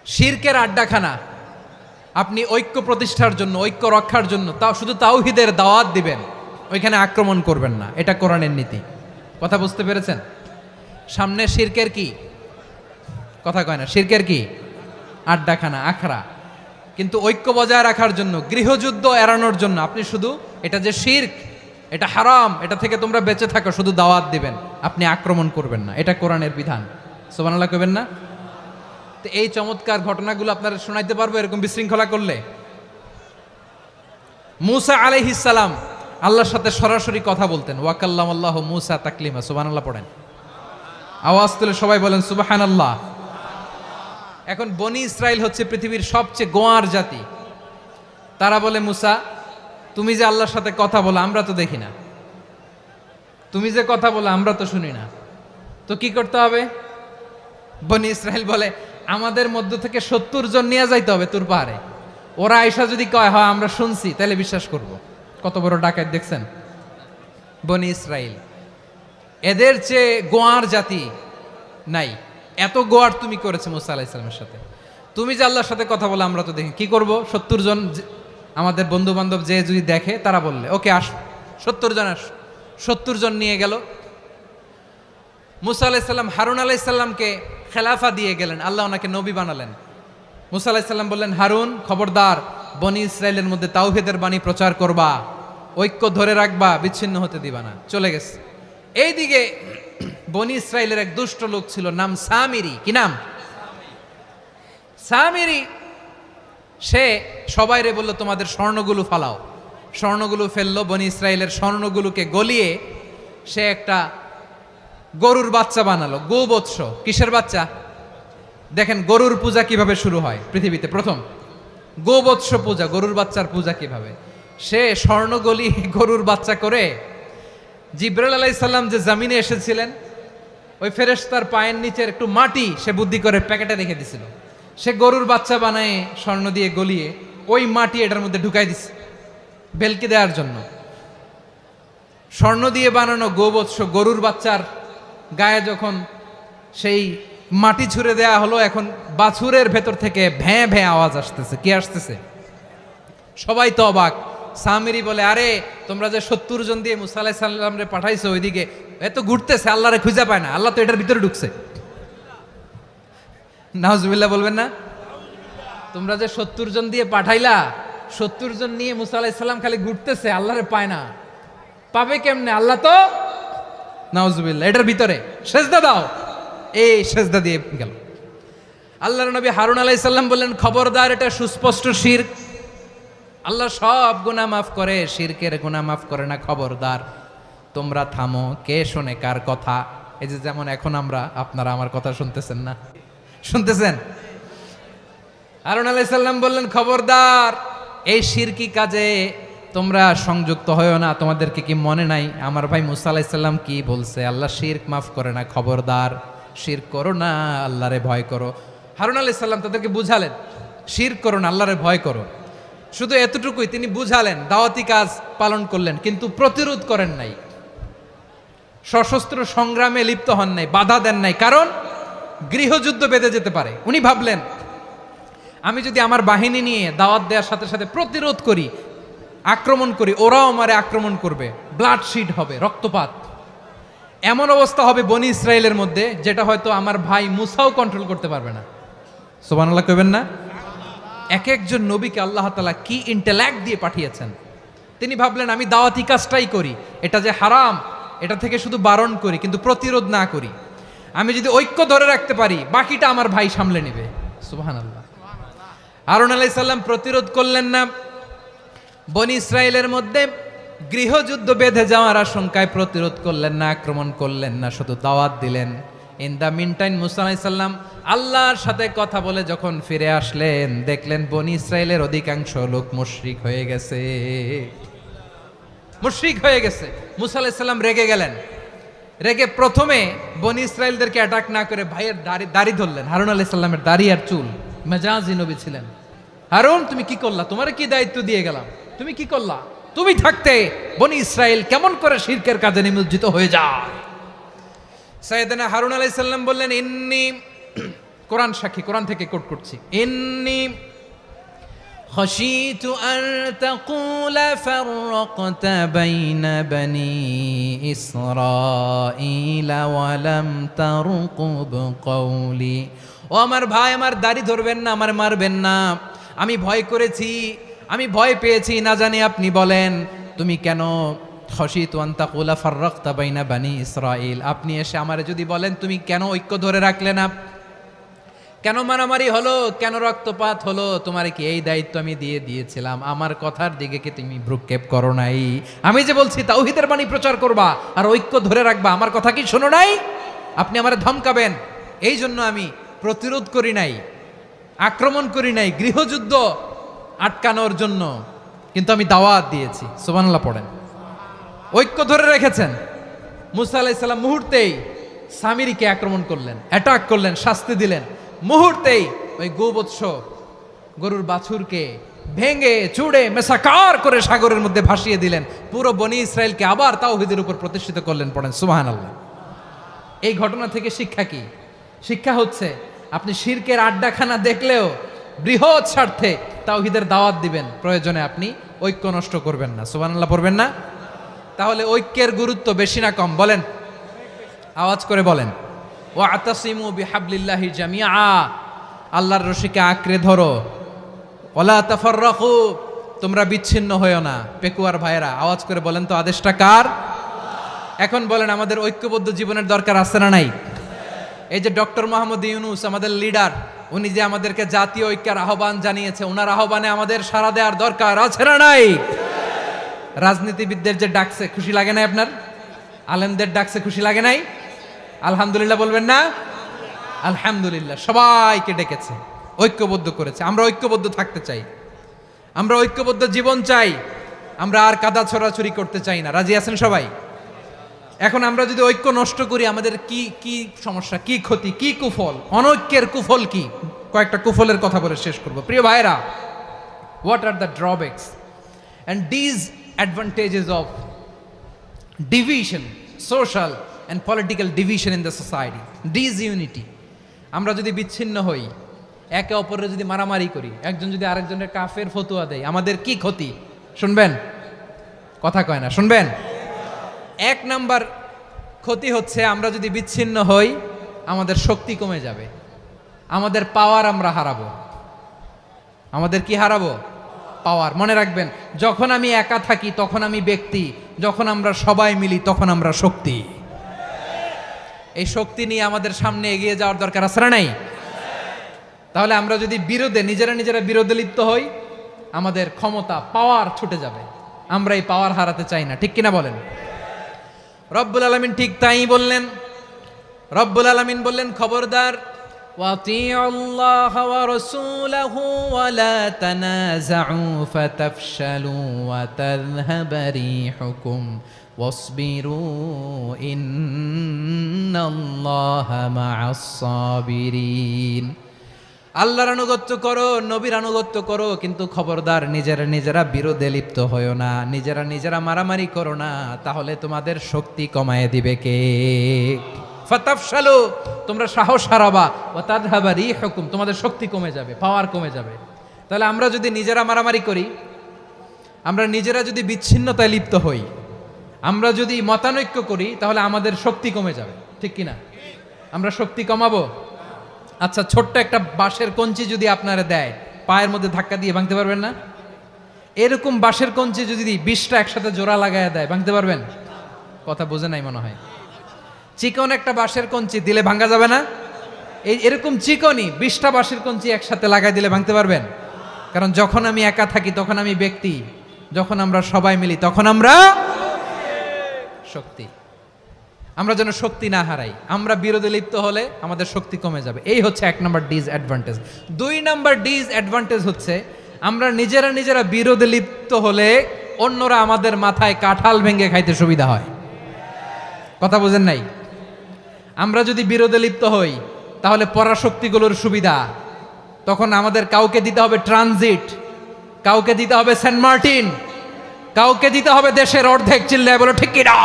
শিরকের আড্ডাখানা, আপনি ঐক্য প্রতিষ্ঠার জন্য, ঐক্য রক্ষার জন্য তাও শুধু তাওহীদের দাওয়াত দিবেন, ওইখানে আক্রমণ করবেন না। এটা কোরআনের নীতি। কথা বুঝতে পেরেছেন? সামনে শিরকের কি কথা কয় না, শিরকের কি আড্ডাখানা, আখড়া। কিন্তু ঐক্য বজায় রাখার জন্য, গৃহযুদ্ধ এড়ানোর জন্য আপনি শুধু এটা যে শিরক, এটা হারাম, এটা থেকে তোমরা বেঁচে থাকো, শুধু দাওয়াত দিবেন, আপনি আক্রমণ করবেন না। এটা কোরআনের বিধান। সুবহানাল্লাহ কইবেন না? তো এই চমৎকার ঘটনাগুলো আপনারা শোনাইতে পারবো এরকম বিশৃঙ্খলা করলে। মূসা আলাইহিস সালাম আল্লাহর সাথে সরাসরি কথা বলতেন। ওয়াকাল্লামাল্লাহু মূসা তাকলিমা। সুবহানাল্লাহ পড়েন, আওয়াজ তুলে সবাই বলেন সুবহানাল্লাহ। এখন বনি ইসরাইল হচ্ছে পৃথিবীর সবচেয়ে গোয়ার জাতি। তারা বলে, মূসা তুমি যে আল্লাহর সাথে কথা বলো আমরা তো দেখি না, তুমি যে কথা বলো আমরা তো শুনি না, তো কি করতে হবে? বনি ইসরাইল বলে আমাদের মধ্য থেকে 70 জন নিয়ে যাইতে হবে তুর পাহাড়ে। ওরা আয়সা যদি কয় হয় আমরা শুনছি, তাহলে বিশ্বাস করব। কত বড় ডাকাত দেখছেন বনি ইসরাইল। এদের চেয়ে গোয়ার জাতি নাই, এত গোয়ার তুমি করেছে মুসা আলাইহিস সালামের সাথে। তুমি যে আল্লাহর সাথে কথা বলে আমরা তো দেখি, কি করব? 70 জন আমাদের বন্ধু বান্ধব যে যদি দেখে তারা বললে ওকে আস, 70 জন আস। 70 জন নিয়ে গেল। মুসা আলাইহিস সালাম হারুন আলাইহিস সালামকে খেলাফা দিয়ে গেলেন, আল্লাহ ওনাকে নবী বানালেন। মুসা আলাইহিস সালাম বললেন, হারুন খবরদার, বনি ইসরাইলের মধ্যে তাওহীদের বাণী প্রচার করবা, ঐক্য ধরে রাখবা, বিচ্ছিন্ন হতে দিবা না। চলে গেছে। এইদিকে বনি ইসরাইলের এক দুষ্ট লোক ছিল, নাম সামিরি। কি নাম? সামিরি। সে সবাইরে বলল তোমাদের স্বর্ণগুলো ফালাও। স্বর্ণগুলো ফেললো, বনি ইসরাইলের স্বর্ণগুলোকে গলিয়ে সে একটা গরুর বাচ্চা বানালো, গোবৎস। কিসের বাচ্চা? দেখেন গরুর পূজা কিভাবে শুরু হয় পৃথিবীতে প্রথম, গোবৎস পূজা, গরুর বাচ্চার পূজা কিভাবে। সে স্বর্ণ গলি গরুর বাচ্চা করে জিবরাইল আলাইহিস সালাম যে জমিনে এসেছিলেন, ওই ফেরেশতার পায়ের নিচের একটু মাটি সে বুদ্ধি করে প্যাকেটে রেখে দিছিল। সে গরুর বাচ্চা বানায় স্বর্ণ দিয়ে গলিয়ে ওই মাটি এটার মধ্যে ঢুকাই দিছে বেলকি দেওয়ার জন্য। স্বর্ণ দিয়ে বানানো গোবৎস গরুর বাচ্চার গায়ে যখন সেই মাটি ছুঁড়ে দেয়া হলো, এখন বাছুরের ভেতর থেকে ভ্যাঁ ভ্যাঁ আওয়াজ আসতেছে। কি আসতেছে? সবাই তো অবাক। সামিরি বলে, আরে তোমরা যে 70 জন দিয়ে মুসা আলাইহিস সালামরে পাঠাইছো ওইদিকে, এত ঘুরতেছে, আল্লাহরে খুঁজে পায় না, আল্লাহ তো এটার ভিতরে ঢুকছে। নাউজুবিল্লাহ বলবেন না? তোমরা যে 70 জন দিয়ে পাঠাইলা, 70 জন নিয়ে মুসা আলাইহিস সালাম খালি ঘুরতেছে, আল্লাহরে পায় না। পাবে কেমনে? আল্লাহ তো, নাউজুবিল্লাহ, এটার ভিতরে সেজদা দাও। এই সেজদা দিয়ে গেল। আল্লাহর নবী হারুন আলাইহিস সালাম বললেন, খবরদার, এটা সুস্পষ্ট শিরক। আল্লাহ সব গুনাহ মাফ করে, শিরকের গুনাহ মাফ করে না, খবরদার তোমরা থামো। কে শোনে কার কথা? এই যে যেমন এখন আপনারা আমার কথা শুনতেছেন না, শুনতেছেন? হারুন আলাইহিস সালাম বললেন, খবরদার, এই শিরকি কাজে তোমরা সংযুক্ত হয়েও না। তোমাদেরকে কি মনে নাই আমার ভাই মুসা আলাইহিস সালাম কি বলছে? আল্লাহ শিরক মাফ করে না, খবরদার শিরক করো না, আল্লাহরে ভয় করো। হারুন আলাইহিস সালাম তাদেরকে বুঝালেন, শিরক করো না, আল্লাহরে ভয় করো। শুধু এতটুকুই তিনি বুঝালেন, দাওয়াতি কাজ পালন করলেন, কিন্তু প্রতিরোধ করেন নাই, সশস্ত্র সংগ্রামে লিপ্ত হন নাই, বাধা দেন নাই, কারণ গৃহযুদ্ধ বেঁধে যেতে পারে। উনি ভাবলেন, আমি যদি আমার বাহিনী নিয়ে দাওয়াত দেওয়ার সাথে সাথে প্রতিরোধ করি, আক্রমণ করি, ওরাও আমারে আক্রমণ করবে, ব্লাডশিড হবে, রক্তপাত, এমন অবস্থা হবে বনি ইসরায়েলের মধ্যে যেটা হয়তো আমার ভাই মুসাও কন্ট্রোল করতে পারবে না। সুবহানাল্লাহ কইবেন না? এক একজন নবীকে আল্লাহ তাআলা কি ইন্টেলেক্ট দিয়ে পাঠিয়েছেন। তিনি ভাবলেন, আমি দাওয়াতি কাজটাই করি, এটা যে হারাম এটা থেকে শুধু বারণ করি, কিন্তু প্রতিরোধ না করি। আমি যদি ঐক্য ধরে রাখতে পারি, বাকিটা আমার ভাই সামলে নেবে। সুবহানাল্লাহ। হারুন আলাইহিস সালাম প্রতিরোধ করলেন না, বনি ইসরায়েলের মধ্যে গৃহযুদ্ধ বেঁধে যাওয়ার আশঙ্কায় প্রতিরোধ করলেন না, আক্রমণ করলেন না, শুধু দাওয়াত দিলেন। ইন দ্য মিন টাইম মুসা আলাইহিস সালাম আল্লাহর সাথে কথা বলে যখন ফিরে আসলেন, দেখলেন বনি ইসরায়েলের অধিকাংশ লোক মুশরিক হয়ে গেছে, মুশরিক হয়ে গেছে। মুসা আলাইহিস সালাম রেগে গেলেন। রেগে প্রথমে বনি ইসরায়েলদেরকে অ্যাটাক না করে ভাইয়ের দাড়ি ধরলেন। হারুন আলাইহিস সালামের দাড়ি আর চুল, মেজাজি নবী ছিলেন। হারুন, তুমি কি করলা? তোমারে কি দায়িত্ব দিয়ে গেলাম, তুমি কি করলা? তুমি থাকতে বনি ইসরায়েল কেমন করে শিরকের কাজে নিমজ্জিত হয়ে যায়? সাইয়েদনা হারুন আলাইহিস সালাম বললেন, ইন্নী, কোরআন সাক্ষী, কোরআন থেকে কোট করছি, ইন্নী খাশিতু আন তাকুলা ফাররাকতা বাইনা বনি ইসরাঈলা ওয়া লাম তারকুব কওলি। ও আমার ভাই, আমার দাড়ি ধরবেন না, আমার মারবেন না। আমি ভয় করেছি, আমি ভয় পেয়েছি, না জানি আপনি বলেন তুমি কেন খাশিতু আন তাকুলা ফাররাকতা বাইনা বনি ইসরাঈল, আপনি এসে আমারে যদি বলেন তুমি কেন ঐক্য ধরে রাখলে না, কেন মারামারি হলো, কেন রক্তপাত হলো, তোমার কি এই দায়িত্ব আমি দিয়েছিলাম? আমার কথার দিকে কি তুমি ভ্রুক্ষেপ করো নাই? আমি যে বলছি তাওহীদের বাণী প্রচার করবা আর ঐক্য ধরে রাখবা, আমার কথা কি শোনো নাই? আপনি আমারে ধমকাবেন, এই জন্য আমি প্রতিরোধ করি নাই, আক্রমণ করি নাই, গৃহযুদ্ধ আটকানোর জন্য কিন্তু আমি দাওয়াত দিয়েছি। সুবহানাল্লাহ পড়েন। ঐক্য ধরে রেখেছেন। মুসা আলাইহিস সালাম মুহূর্তেই সামিরীকে আক্রমণ করলেন, অ্যাটাক করলেন, শাস্তি দিলেন। মুহূর্তেই ওই গোবৎস গরুর বাছুরকে ভেঙে চুড়ে মেসাকার করে সাগরের মধ্যে ভাসিয়ে দিলেন। পুরো বনি ইসরায়েলকে আবার তাওহীদের উপর প্রতিষ্ঠিত করলেন। পড়েন সুবহানাল্লাহ। এই ঘটনা থেকে শিক্ষা কি? শিক্ষা হচ্ছে আপনি শিরকের আড্ডাখানা দেখলেও বৃহৎ স্বার্থে তাওহীদের দাওয়াত দিবেন, প্রয়োজনে আপনি ঐক্য নষ্ট করবেন না। সুবহানাল্লাহ পড়বেন না? তাহলে ঐক্যের গুরুত্ব বেশি না কম বলেন? আওয়াজ করে বলেন। ওয়াতাসিমু বিহাবলিল্লাহি জামিআ, আল্লাহর রশিকে আঁকড়ে ধরো। ওয়ালা তাফাররাকু, তোমরা বিচ্ছিন্ন হয়ো না। পেকুয়ার ভাইরা আওয়াজ করে বলেন তো আদেশটা কার? এখন বলেন আমাদের ঐক্যবদ্ধ জীবনের দরকার আছে না নাই? এই যে ডক্টর মোহাম্মদ ইউনূস আমাদের লিডার, উনি যে আমাদেরকে জাতীয় ঐক্যের আহ্বান জানিয়েছে, ওনার আহ্বানে আমাদের সাড়া দেওয়ার দরকার আছে না নাই? রাজনীতিবিদদের যে ডাকছে খুশি লাগে নাই আপনার? আলেমদের ডাকছে খুশি লাগে নাই? আলহামদুলিল্লাহ বলবেন না? আলহামদুলিল্লাহ। সবাইকে ডেকেছে, ঐক্যবদ্ধ করেছে। আমরা ঐক্যবদ্ধ থাকতে চাই, আমরা ঐক্যবদ্ধ জীবন চাই, আমরা আর কাদা ছড়াছড়ি করতে চাই না। রাজি আছেন সবাই? এখন আমরা যদি ঐক্য নষ্ট করি আমাদের কি কি সমস্যা, কি ক্ষতি, কি কুফল? অনৈক্যের কুফল কি? কয়েকটা কুফলের কথা বলে শেষ করব। প্রিয় ভাইরা, what are the drawbacks and disadvantages of division, social and political division in the society, disunity? আমরা যদি বিচ্ছিন্ন হই, একে অপরের যদি মারামারি করি, একজন যদি আরেকজনের কাফের ফতোয়া দেয়, আমাদের কি ক্ষতি? শুনবেন? কথা কয় না, শুনবেন? এক নাম্বার ক্ষতি হচ্ছে আমরা যদি বিচ্ছিন্ন হই আমাদের শক্তি কমে যাবে, আমাদের পাওয়ার আমরা হারাবো। আমাদের কি হারাবো? পাওয়ার। মনে রাখবেন, যখন আমি একা থাকি তখন আমি ব্যক্তি, যখন আমরা সবাই মিলি তখন আমরা শক্তি। এই শক্তি নিয়ে আমাদের সামনে এগিয়ে যাওয়ার দরকার আছে না নাই? তাহলে আমরা যদি নিজেরা বিরোধে লিপ্ত হই আমাদের ক্ষমতা, পাওয়ার ছুটে যাবে। আমরা এই পাওয়ার হারাতে চাই না, ঠিক কিনা বলেন? রব্বুল আলামিন ঠিক তাই বললেন। রব্বুল আলামিন বললেন, খবরদার, ওয়াতিউল্লাহ ওয়া রাসূলাহু ওয়া লা তানাযাউ ফাতাফশালু ওয়া তাযহাবা রিহুকুম ওয়াসবিরু ইন্নাল্লাহা মা'আস সাবিরিন। আল্লাহর আনুগত্য করো, নবীর আনুগত্য করো, কিন্তু খবরদার নিজেরা বিরোধে লিপ্ত হয়ো না, নিজেরা মারামারি করো না, তাহলে তোমাদের শক্তি কমায় দিবে কে? ফাতাফশালু, তোমরা সাহস হারাবা, ওয়া তাযহাবা রিহুকুম, তোমাদের শক্তি কমে যাবে, পাওয়ার কমে যাবে। তাহলে আমরা যদি নিজেরা মারামারি করি, আমরা নিজেরা যদি বিচ্ছিন্নতায় লিপ্ত হই, আমরা যদি মতানৈক্য করি, তাহলে আমাদের শক্তি কমে যাবে, ঠিক কিনা? আমরা শক্তি কমাবো। আচ্ছা, ছোট্ট একটা বাঁশের কঞ্চি যদি আপনারা দেয়, পায়ের মধ্যে ধাক্কা দিয়ে ভাঙতে পারবেন না? এরকম বাঁশের কঞ্চি যদি 20টা একসাথে জোড়া লাগায় দেয়, ভাঙতে পারবেন? কথা বোঝে নাই মনে হয়। চিকন একটা বাঁশের কঞ্চি দিলে ভাঙা যাবে না? এরকম চিকনই 20টা বাঁশের কঞ্চি একসাথে লাগাই দিলে ভাঙতে পারবেন? কারণ যখন আমি একা থাকি তখন আমি ব্যক্তি, যখন আমরা সবাই মিলি তখন আমরা শক্তি। আমরা যেন শক্তি না হারাই। আমরা বিরোধে লিপ্ত হলে আমাদের শক্তি কমে যাবে। এই হচ্ছে 1 নম্বর ডিসঅ্যাডভান্টেজ। 2 নম্বর ডিসঅ্যাডভান্টেজ হচ্ছে আমরা নিজেরা বিরোধে লিপ্ত হলে অন্যরা আমাদের মাথায় কাঁঠাল ভেঙে খাইতে সুবিধা হয়। কথা বোঝেন নাই? আমরা যদি বিরোধে লিপ্ত হই তাহলে পরাশক্তিগুলোর সুবিধা, তখন আমাদের কাউকে দিতে হবে ট্রানজিট, কাউকে দিতে হবে সেন্ট মার্টিন, কাউকে দিতে হবে দেশের অর্ধেক। চিল্লায় বলো ঠিক কিনা?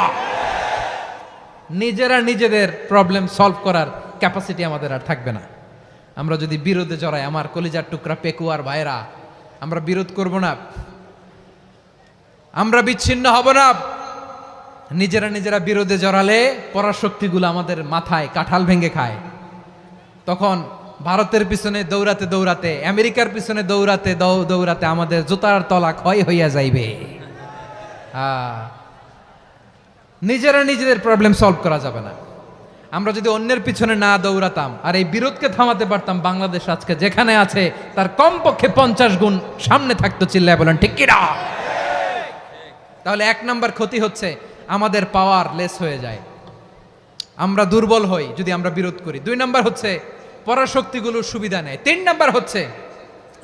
নিজেদের প্রবলেম সলভ করার ক্যাপাসিটি আমাদের আর থাকবে না। আমরা যদি বিরোধে জড়াই, আমার কলিজার টুকরা পেকুয়ার ভাইরা, আমরা বিরোধ করব না, আমরা বিচ্ছিন্ন হব না। নিজেরা বিরোধে জড়ালে পরাশক্তিগুলো আমাদের মাথায় কাঁঠাল ভেঙে খায়। তখন ভারতের পিছনে দৌড়াতে, আমেরিকার পিছনে দৌড়াতে আমাদের জুতার তলা ক্ষয় হইয়া যাইবে। নিজেদের প্রবলেম সলভ করা যাবে না। আমরা যদি অন্যের পিছনে না দৌড়াতাম আর এই বিরোধকে থামাতে পারতাম, বাংলাদেশ আজকে যেখানে আছে তার কমপক্ষে 50 গুণ সামনে থাকতো। চিল্লায় বলেন ঠিক কিনা? তাহলে 1 নম্বর ক্ষতি হচ্ছে আমাদের পাওয়ার লেস হয়ে যায়, আমরা দুর্বল হই যদি আমরা বিরোধ করি। 2 নম্বর হচ্ছে পরাশক্তিগুলোর সুবিধা নেয়। 3 নম্বর হচ্ছে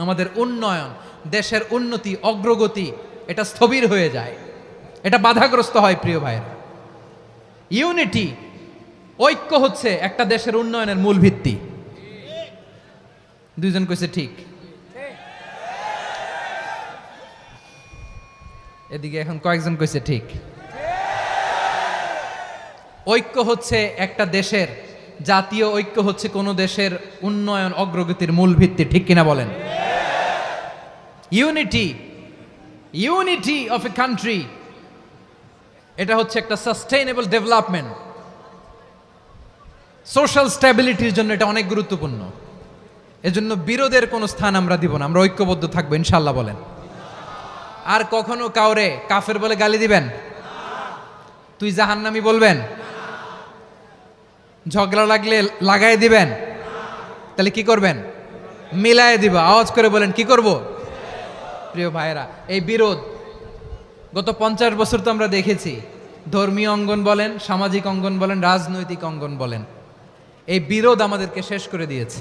আমাদের উন্নয়ন, দেশের উন্নতি, অগ্রগতি এটা স্থবির হয়ে যায়, এটা বাধাগ্রস্ত হয়। প্রিয় ভাইয়েরা, ইউনিটি, ঐক্য হচ্ছে একটা দেশের উন্নয়নের মূল ভিত্তি। দুইজন কইছে ঠিক, এদিকে এখন কয়েকজন কইছে ঠিক। ঐক্য হচ্ছে একটা দেশের, জাতীয় ঐক্য হচ্ছে কোন দেশের উন্নয়ন অগ্রগতির মূল ভিত্তি, ঠিক কিনা বলেন? ইউনিটি অফ এ কান্ট্রি, এটা হচ্ছে একটা সাস্টেইনেবল ডেভেলপমেন্ট, সোশ্যাল স্ট্যাবিলিটির জন্য এটা অনেক গুরুত্বপূর্ণ। এজন্য বিরোধের কোনো স্থান আমরা দিব না, আমরা ঐক্যবদ্ধ থাকবো ইনশাল্লাহ বলেন। আর কখনো কাউরে কাফের বলে গালি দিবেন? তুই জাহান্নামী বলবেন? ঝগড়া লাগলে লাগাই দিবেন? তাহলে কি করবেন? মিলায় দিবা। আওয়াজ করে বলেন, কি করব? প্রিয় ভাইয়েরা, এই বিরোধ গত 50 বছর তো আমরা দেখেছি। ধর্মীয় অঙ্গন বলেন, সামাজিক অঙ্গন বলেন, রাজনৈতিক অঙ্গন বলেন, এই বিরোধ আমাদেরকে শেষ করে দিয়েছে।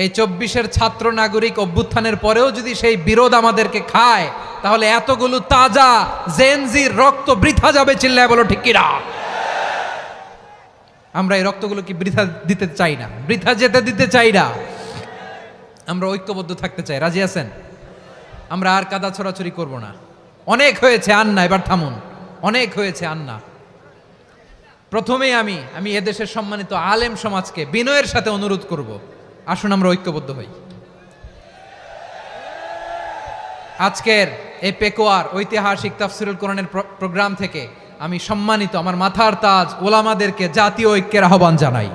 এই 24-এর ছাত্র নাগরিক অভ্যুত্থানের পরেও যদি সেই বিরোধ আমাদেরকে খায়, তাহলে এতগুলো তাজা জেনজির রক্ত বৃথা যাবে। চিল্লায় বলো ঠিক কিনা? আমরা এই রক্তগুলো কি বৃথা দিতে চাই না, বৃথা যেতে দিতে চাই না। আমরা ঐক্যবদ্ধ থাকতে চাই। রাজি আছেন? আমরা আর কাদা ছড়াছড়ি করব না। অনেক হয়েছে আন্না, এবার থামুন। অনেক হয়েছে আন্না। প্রথমেই আমি এদেশের সম্মানিত আলেম সমাজকে বিনয়ের সাথে অনুরোধ করব, আসুন আমরা ঐক্যবদ্ধ হই। আজকের এই পেকোয়ার ঐতিহাসিক তাফসিরুল কোরআনের প্রোগ্রাম থেকে আমি সম্মানিত আমার মাথার তাজ ওলামাদেরকে জাতীয় ঐক্যের আহ্বান জানাই।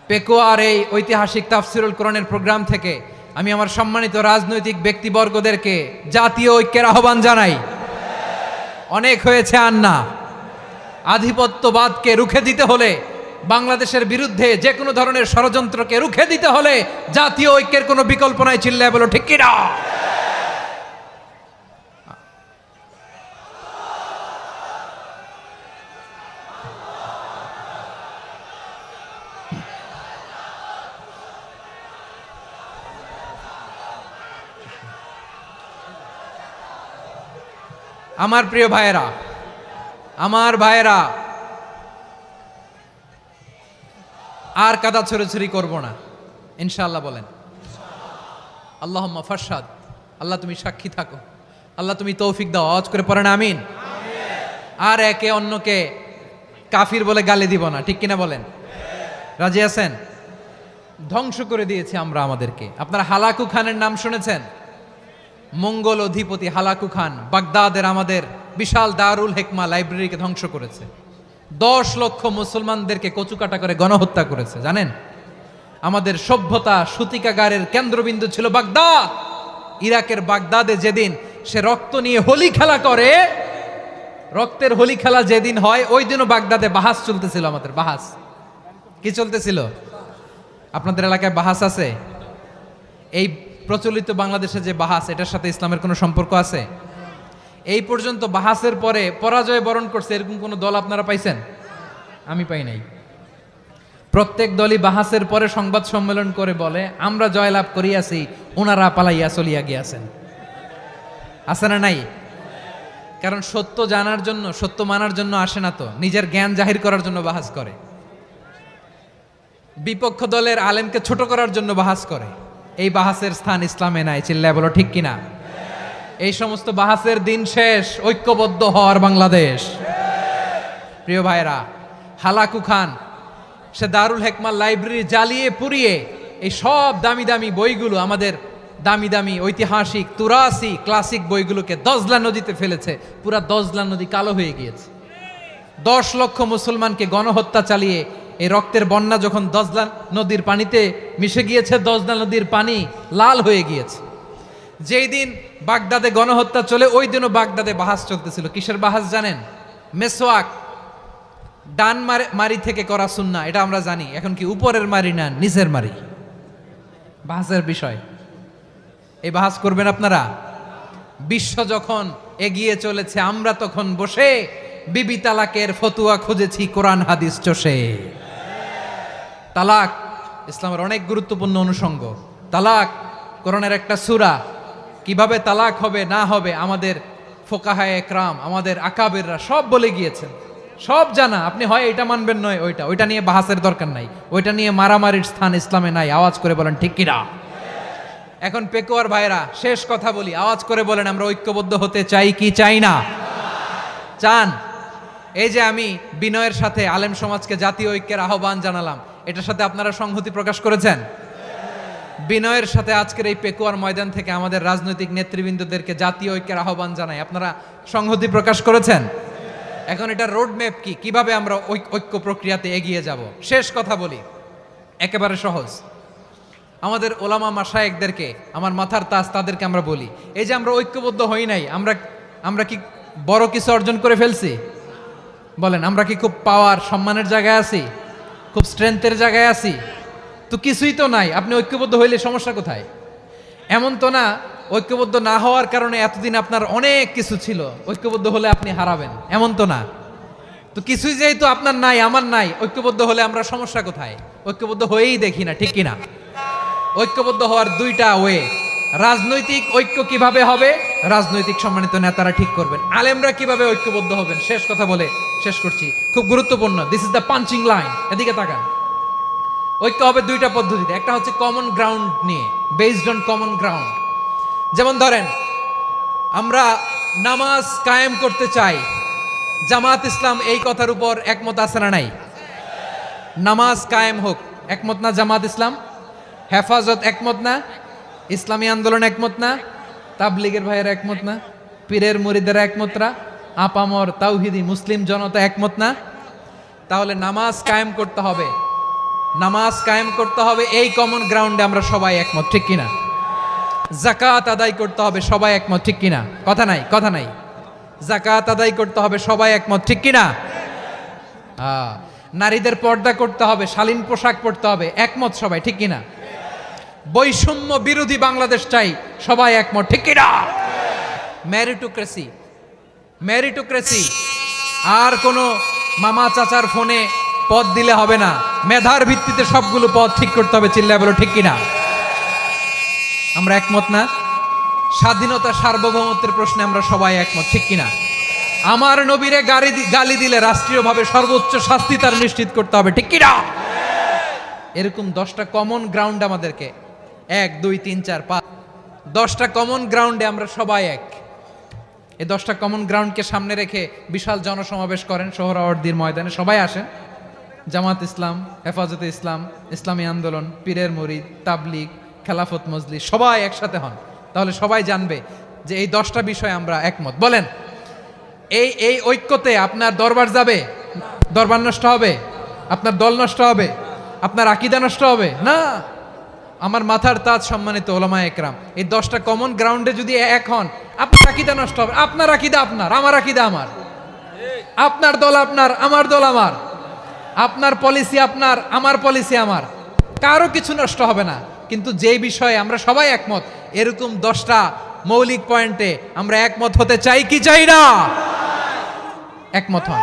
পেকোয়ার এই ঐতিহাসিক তাফসিরুল কোরআনের প্রোগ্রাম থেকে আমি আমার সম্মানিত রাজনৈতিক ব্যক্তিবর্গদেরকে জাতীয় ঐক্যের আহ্বান জানাই। অনেক হয়েছে আন্না। আধিপত্যবাদকে রুখে দিতে হলে, বাংলাদেশের বিরুদ্ধে যে কোনো ধরনের ষড়যন্ত্রকে রুখে দিতে হলে জাতীয় ঐক্যের কোনো বিকল্প নাই। চিল্লায় বলো ঠিক কিনা? আমার প্রিয় ভাইয়েরা, আর কাদা ছড়াছড়ি করব না ইনশাআল্লাহ বলেন। আল্লাহুম্মা ফারশাদ। আল্লাহ তুমি সাক্ষী থাকো, আল্লাহ তুমি তৌফিক দাও। আওয়াজ করে পড়েন আমিন। আর একে অন্যকে কাফির বলে গালি দিব না, ঠিক কিনা বলেন? রাজি আছেন? ধ্বংস করে দিয়েছি আমরা আমাদেরকে। আপনারা হালাকু খানের নাম শুনেছেন? মঙ্গল অধিপতি হালাকু খান বাগদাদের আমাদের বিশাল দারুল হিকমা লাইব্রেরিকে ধ্বংস করেছে। 10 লক্ষ মুসলমানদেরকে কচুকাটা করে গণহত্যা করেছে। জানেন, আমাদের সভ্যতা সূতিকাগারের কেন্দ্রবিন্দু ছিল বাগদাদ। ইরাকের বাগদাদে যেদিন সে রক্ত নিয়ে হোলি খেলা করে, রক্তের হোলি খেলা যেদিন হয়, ওই দিনও বাগদাদে বাহাস চলতেছিল। আমাদের বাহাস কি চলতেছিল? আপনাদের এলাকায় বাহাস আছে? এই প্রচলিত বাংলাদেশে যে বাহাস, এটার সাথে ইসলামের কোনো সম্পর্ক আছে? এই পর্যন্ত বাহাসের পরে পরাজয় বরণ করছে এরকম কোন দল আপনারা পাইছেন? আমি পাই নাই। প্রত্যেক দলই বাহাসের পরে সংবাদ সম্মেলন করে বলে, আমরা জয়লাভ করিয়াছি, ওনারা পালাইয়া চলিয়া গিয়াছেন। আছে না নাই? কারণ সত্য জানার জন্য, সত্য মানার জন্য আসে না তো, নিজের জ্ঞান জাহির করার জন্য বাহাস করে। বিপক্ষ দলের আলেমকে ছোট করার জন্য বাহাস করে। এই বাহাসের স্থান ইসলামে নাই। চিল্লায় বলো ঠিক কিনা? এই সমস্ত বাহাসের দিন শেষ। ঐক্যবদ্ধ হওয়ার বাংলাদেশ। প্রিয় ভাইরা, হালাকু খান সে দারুল হিকমা লাইব্রেরি জ্বালিয়ে পুড়িয়ে এই সব দামি দামি বইগুলো, আমাদের দামি দামি ঐতিহাসিক তুরাসি ক্লাসিক বইগুলোকে দজলা নদীতে ফেলেছে। পুরা দজলা নদী কালো হয়ে গিয়েছে। 10 লক্ষ মুসলমানকে গণহত্যা চালিয়ে এই রক্তের বন্যা যখন দজলা নদীর পানিতে মিশে গিয়েছে, দজলা নদীর পানি লাল হয়ে গিয়েছে। যেই দিন বাগদাদে গণহত্যা চলে, ওই দিনও বাগদাদে বাহাস চলতেছিল। কিসের বাহাস জানেন? মেসওয়াক, ডান মারি থেকে করা সুন্নাহ, এটা আমরা জানি। এখন কি উপরের মারি না নিচের মারি? বাহাসের বিষয়। এই বাহাস করবেন আপনারা? বিশ্ব যখন এগিয়ে চলেছে, আমরা তখন বসে বিবি তালাকের ফতুয়া খুঁজেছি কোরআন হাদিস চষে। তালাক ইসলামের অনেক গুরুত্বপূর্ণ অনুষঙ্গ। তালাক কোরআনের একটা সূরা। কিভাবে তালাক হবে না হবে আমাদের ফোকাহায়ে একরাম, আমাদের আকাবেররা সব বলে গিয়েছেন, সব জানা। আপনি হয় এটা মানবেন নয় ওইটা নিয়ে বাহাসের দরকার নাই, ওইটা নিয়ে মারামারির স্থান ইসলামে নাই। আওয়াজ করে বলেন ঠিক কিনা? এখন পেকুয়ার ভাইরা শেষ কথা বলি, আওয়াজ করে বলেন আমরা ঐক্যবদ্ধ হতে চাই কি চাই না? চান? এই যে আমি বিনয়ের সাথে আলেম সমাজকে জাতীয় ঐক্যের আহ্বান জানালাম, এটার সাথে আপনারা সংহতি প্রকাশ করেছেন? বিনয়ের সাথে আজকের এই পেকুয়ার ময়দান থেকে আমাদের রাজনৈতিক নেতৃবৃন্দদেরকে জাতীয় ঐক্যের আহ্বান জানাই, আপনারা সংহতি প্রকাশ করেছেন? এখন এটা রোড ম্যাপ কি, কিভাবে আমরা ঐক্য প্রক্রিয়াতে এগিয়ে যাব? শেষ কথা বলি, একেবারে সহজ। আমাদের ওলামা মাশায়েখদেরকে, আমার মাথার তাজ, তাদেরকে আমরা বলি, এই যে আমরা ঐক্যবদ্ধ হই নাই, আমরা কি বড় কিছু অর্জন করে ফেলছি? বলেন, আমরা কি খুব পাওয়ার সম্মানের জায়গায় আছি? খুব স্ট্রেংথের জায়গায় আছি? তো কিছুই তো নাই। আপনি ঐক্যবদ্ধ হইলে সমস্যা কোথায়? এমন তো না ঐক্যবদ্ধ না হওয়ার কারণে এতদিন আপনার অনেক কিছু ছিল, ঐক্যবদ্ধ হলে আপনি হারাবেন, এমন তো না। তো কিছুই যেহেতু আপনার নাই, আমার নাই, ঐক্যবদ্ধ হলে আমরা সমস্যা কোথায়? ঐক্যবদ্ধ হয়েই দেখি না, ঠিক কিনা? ঐক্যবদ্ধ হওয়ার দুইটা ওয়ে। রাজনৈতিক ঐক্য কিভাবে হবে? রাজনৈতিক সম্মানিত নেতারা ঠিক করবেন। আলেমরা কিভাবে ঐক্যবদ্ধ হবেন? শেষ কথা বলে শেষ করছি, খুব গুরুত্বপূর্ণ। This is the punching line, এদিকে তাকান। ঐক্য হবে দুইটা পদ্ধতিতে। একটা হচ্ছে কমন গ্রাউন্ড নিয়ে, বেসড অন কমন গ্রাউন্ড। যেমন ধরেন, আমরা নামাজ কায়েম করতে চাই, জামাত ইসলাম এই কথার উপর একমত আছে না নাই? নামাজ কায়েম হোক, একমত না জামাত ইসলাম? হেফাজত একমত না? ইসলামী আন্দোলন একমত না? তাবলিগের ভাইয়ের একমত না? পীরের মুরিদেরা একমত না? আপামর তাওহিদি মুসলিম জনতা একমত না? তাহলে নামাজ কায়েম করতে হবে, নামাজ কায়েম করতে হবে এই কমন গ্রাউন্ডে আমরা সবাই একমত, ঠিক কিনা? যাকাত আদায় করতে হবে, সবাই একমত, ঠিক কিনা? কথা নাই, কথা নাই। যাকাত আদায় করতে হবে, সবাই একমত, ঠিক কিনা? নারীদের পর্দা করতে হবে, শালীন পোশাক পরতে হবে, একমত সবাই, ঠিক কিনা? বৈষম্য বিরোধী বাংলাদেশ চাই, সবাই একমত, ঠিক কিনা? মেরিটোক্রেসি, মেরিটোক্রেসি, আর কোনো মামা চাচার ফোনে পদ দিলে হবে না, মেধার ভিত্তিতে সবগুলো পদ ঠিক করতে হবে, চিল্লায় বলো ঠিক কিনা? আমরা একমত না? স্বাধীনতা সার্বভৌমত্বের প্রশ্নে আমরা সবাই একমত, ঠিক কিনা? আমার নবীরে গালি দিলে রাষ্ট্রীয়ভাবে সর্বোচ্চ শাস্তি তার নিশ্চিত করতে হবে, ঠিক কিনা? এরকম 10টা কমন গ্রাউন্ড আমাদেরকে, 1 2 3 4 5, 10টা কমন গ্রাউন্ডে আমরা সবাই এক। এই 10টা কমন গ্রাউন্ডকে সামনে রেখে বিশাল জনসমাবেশ করেন সোহরাওয়ার্দীর ময়দানে, সবাই আসেন। জামাত ইসলাম, হেফাজতে ইসলাম, ইসলামী আন্দোলন, পীরের মুরিদ, তাবলিগ, খেলাফত মজলিস, সবাই একসাথে হন, তাহলে সবাই জানবে যে এই 10টা বিষয়ে আমরা একমত। বলেন, এই ঐক্যতে আপনার দরবার যাবে? দরবার নষ্ট হবে? আপনার দল নষ্ট হবে? আপনার আকীদা নষ্ট হবে না? আমার মাথার তাজ সম্মানিত ওলামায়ে একরাম, এই 10টা কমন গ্রাউন্ডে যদি এক হন, আপনার আকীদা নষ্ট হবে? আপনার আকীদা আপনার, আমার আকীদা আমার, আপনার দল আপনার, আমার দল আমার, আপনার পলিসি আপনার, আমার পলিসি আমার, কারো কিছু নষ্ট হবে না। কিন্তু যে বিষয়ে আমরা সবাই একমত, এরকম 10টা মৌলিক পয়েন্টে আমরা একমত হতে চাই কি চাই না? একমত হন।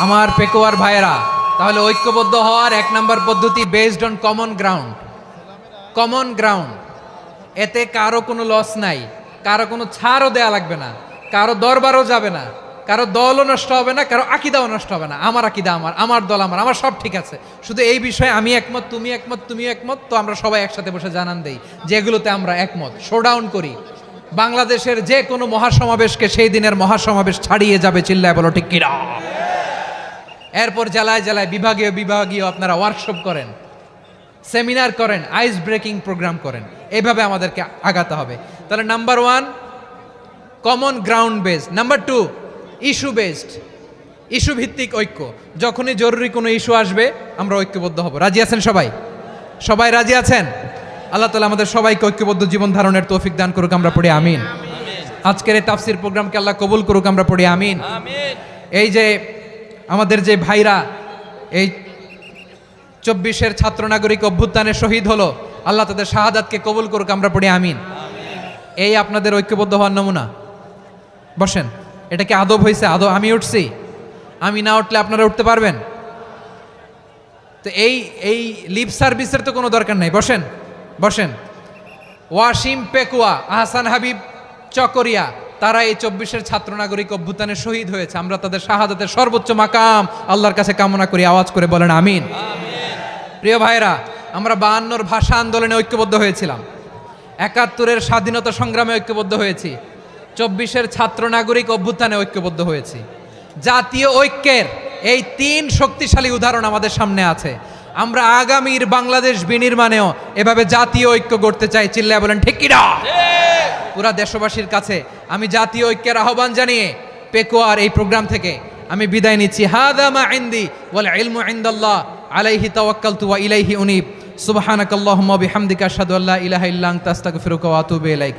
আমার পেকুয়ার ভাইয়েরা, তাহলে ঐক্যবদ্ধ হওয়ার 1 নম্বর পদ্ধতি based on common ground. Common ground, এতে কারো কোনো লস নাই, কারো কোনো ছাড়ও দেয়া লাগবে না, কারো দরবারও যাবে না, কারো দলও নষ্ট হবে না, কারো আকীদাও নষ্ট হবে না। আমার আকীদা আমার, আমার দল আমার, আমার সব ঠিক আছে। শুধু এই বিষয়ে আমি একমত, তুমি একমত, তুমিও একমত, তো আমরা সবাই একসাথে বসে জানান দেই যে এগুলোতে আমরা একমত, শোডাউন করি। বাংলাদেশের যে কোনো মহাসমাবেশকে সেই দিনের মহাসমাবেশ ছাড়িয়ে যাবে, চিল্লায় বলো ঠিক কিনা? এরপর জেলায় জেলায় বিভাগীয় বিভাগীয় আপনারা ওয়ার্কশপ করেন, সেমিনার করেন, আইস ব্রেকিং প্রোগ্রাম করেন, এইভাবে আমাদেরকে আগাতে হবে। তাহলে number 1 common ground based, number 2 issue based, issue ভিত্তিক ঐক্য। যখনই জরুরি কোনো ইস্যু আসবে আমরা ঐক্যবদ্ধ হব। রাজি আছেন সবাই? সবাই রাজি আছেন? আল্লাহ তাআলা আমাদের সবাইকে ঐক্যবদ্ধ জীবন ধারণের তৌফিক দান করুক, আমরা পড়ি আমিন। আজকের এই তাফসীর প্রোগ্রামকে আল্লাহ কবুল করুক, আমরা পড়ি আমিন। এই যে আমাদের যে ভাইরা এই 24-এর ছাত্র নাগরিক অভ্যুত্থানে শহীদ হলো, আল্লাহ তাদের শাহাদাতকে কবুল করুক, আমরা পড়ি আমিন। এই আপনাদের ঐক্যবদ্ধ হওয়ার নমুনা। বসেন, এটা কি আদব হয়েছে? আদব আমি উঠছি, আমি না উঠলে আপনারা উঠতে পারবেন? তো এই লিপ সার্ভিসের তো কোনো দরকার নাই। বসেন বসেন। ওয়াসিম পেকুয়া, আহসান হাবিব চকরিয়া, তারা এই 24-এর ছাত্র নাগরিক অভ্যুত্থানে শহীদ হয়েছে। আমরা তাদের শাহাদাতের সর্বোচ্চ মাকাম আল্লাহর কাছে কামনা করি। আওয়াজ করে বলেন আমিন। প্রিয় ভাইরা, আমরা 52-র ভাষা আন্দোলনে ঐক্যবদ্ধ হয়েছিলাম, 71-এর স্বাধীনতা সংগ্রামে ঐক্যবদ্ধ হয়েছি, 24-এর ছাত্র নাগরিক অভ্যুত্থানে ঐক্যবদ্ধ হয়েছি। জাতীয় ঐক্যের এই 3 শক্তিশালী উদাহরণ আমাদের সামনে আছে। আমরা আগামীর বাংলাদেশ বিনির্মাণেও এভাবে জাতীয় ঐক্য গড়তে চাই। চিল্লায় বলেন ঠিক কিনা? পুরা দেশবাসীর কাছে আমি জাতীয় ঐক্যের আহ্বান জানিয়ে পেকুয়ার এই প্রোগ্রাম থেকে আমি বিদায় নিচ্ছি। হাদা মা ইনদি ওয়াল ইলমু ইনদাল্লাহ আলাইহি তাওয়াক্কালতু ওয়া ইলাইহি উনীব। সুবহানাকাল্লাহুম্মা বিহামদিকা আশহাদু আল্লা ইলাহা ইল্লা আনতা আস্তাগফিরুকা ওয়া আতুবু ইলাইক।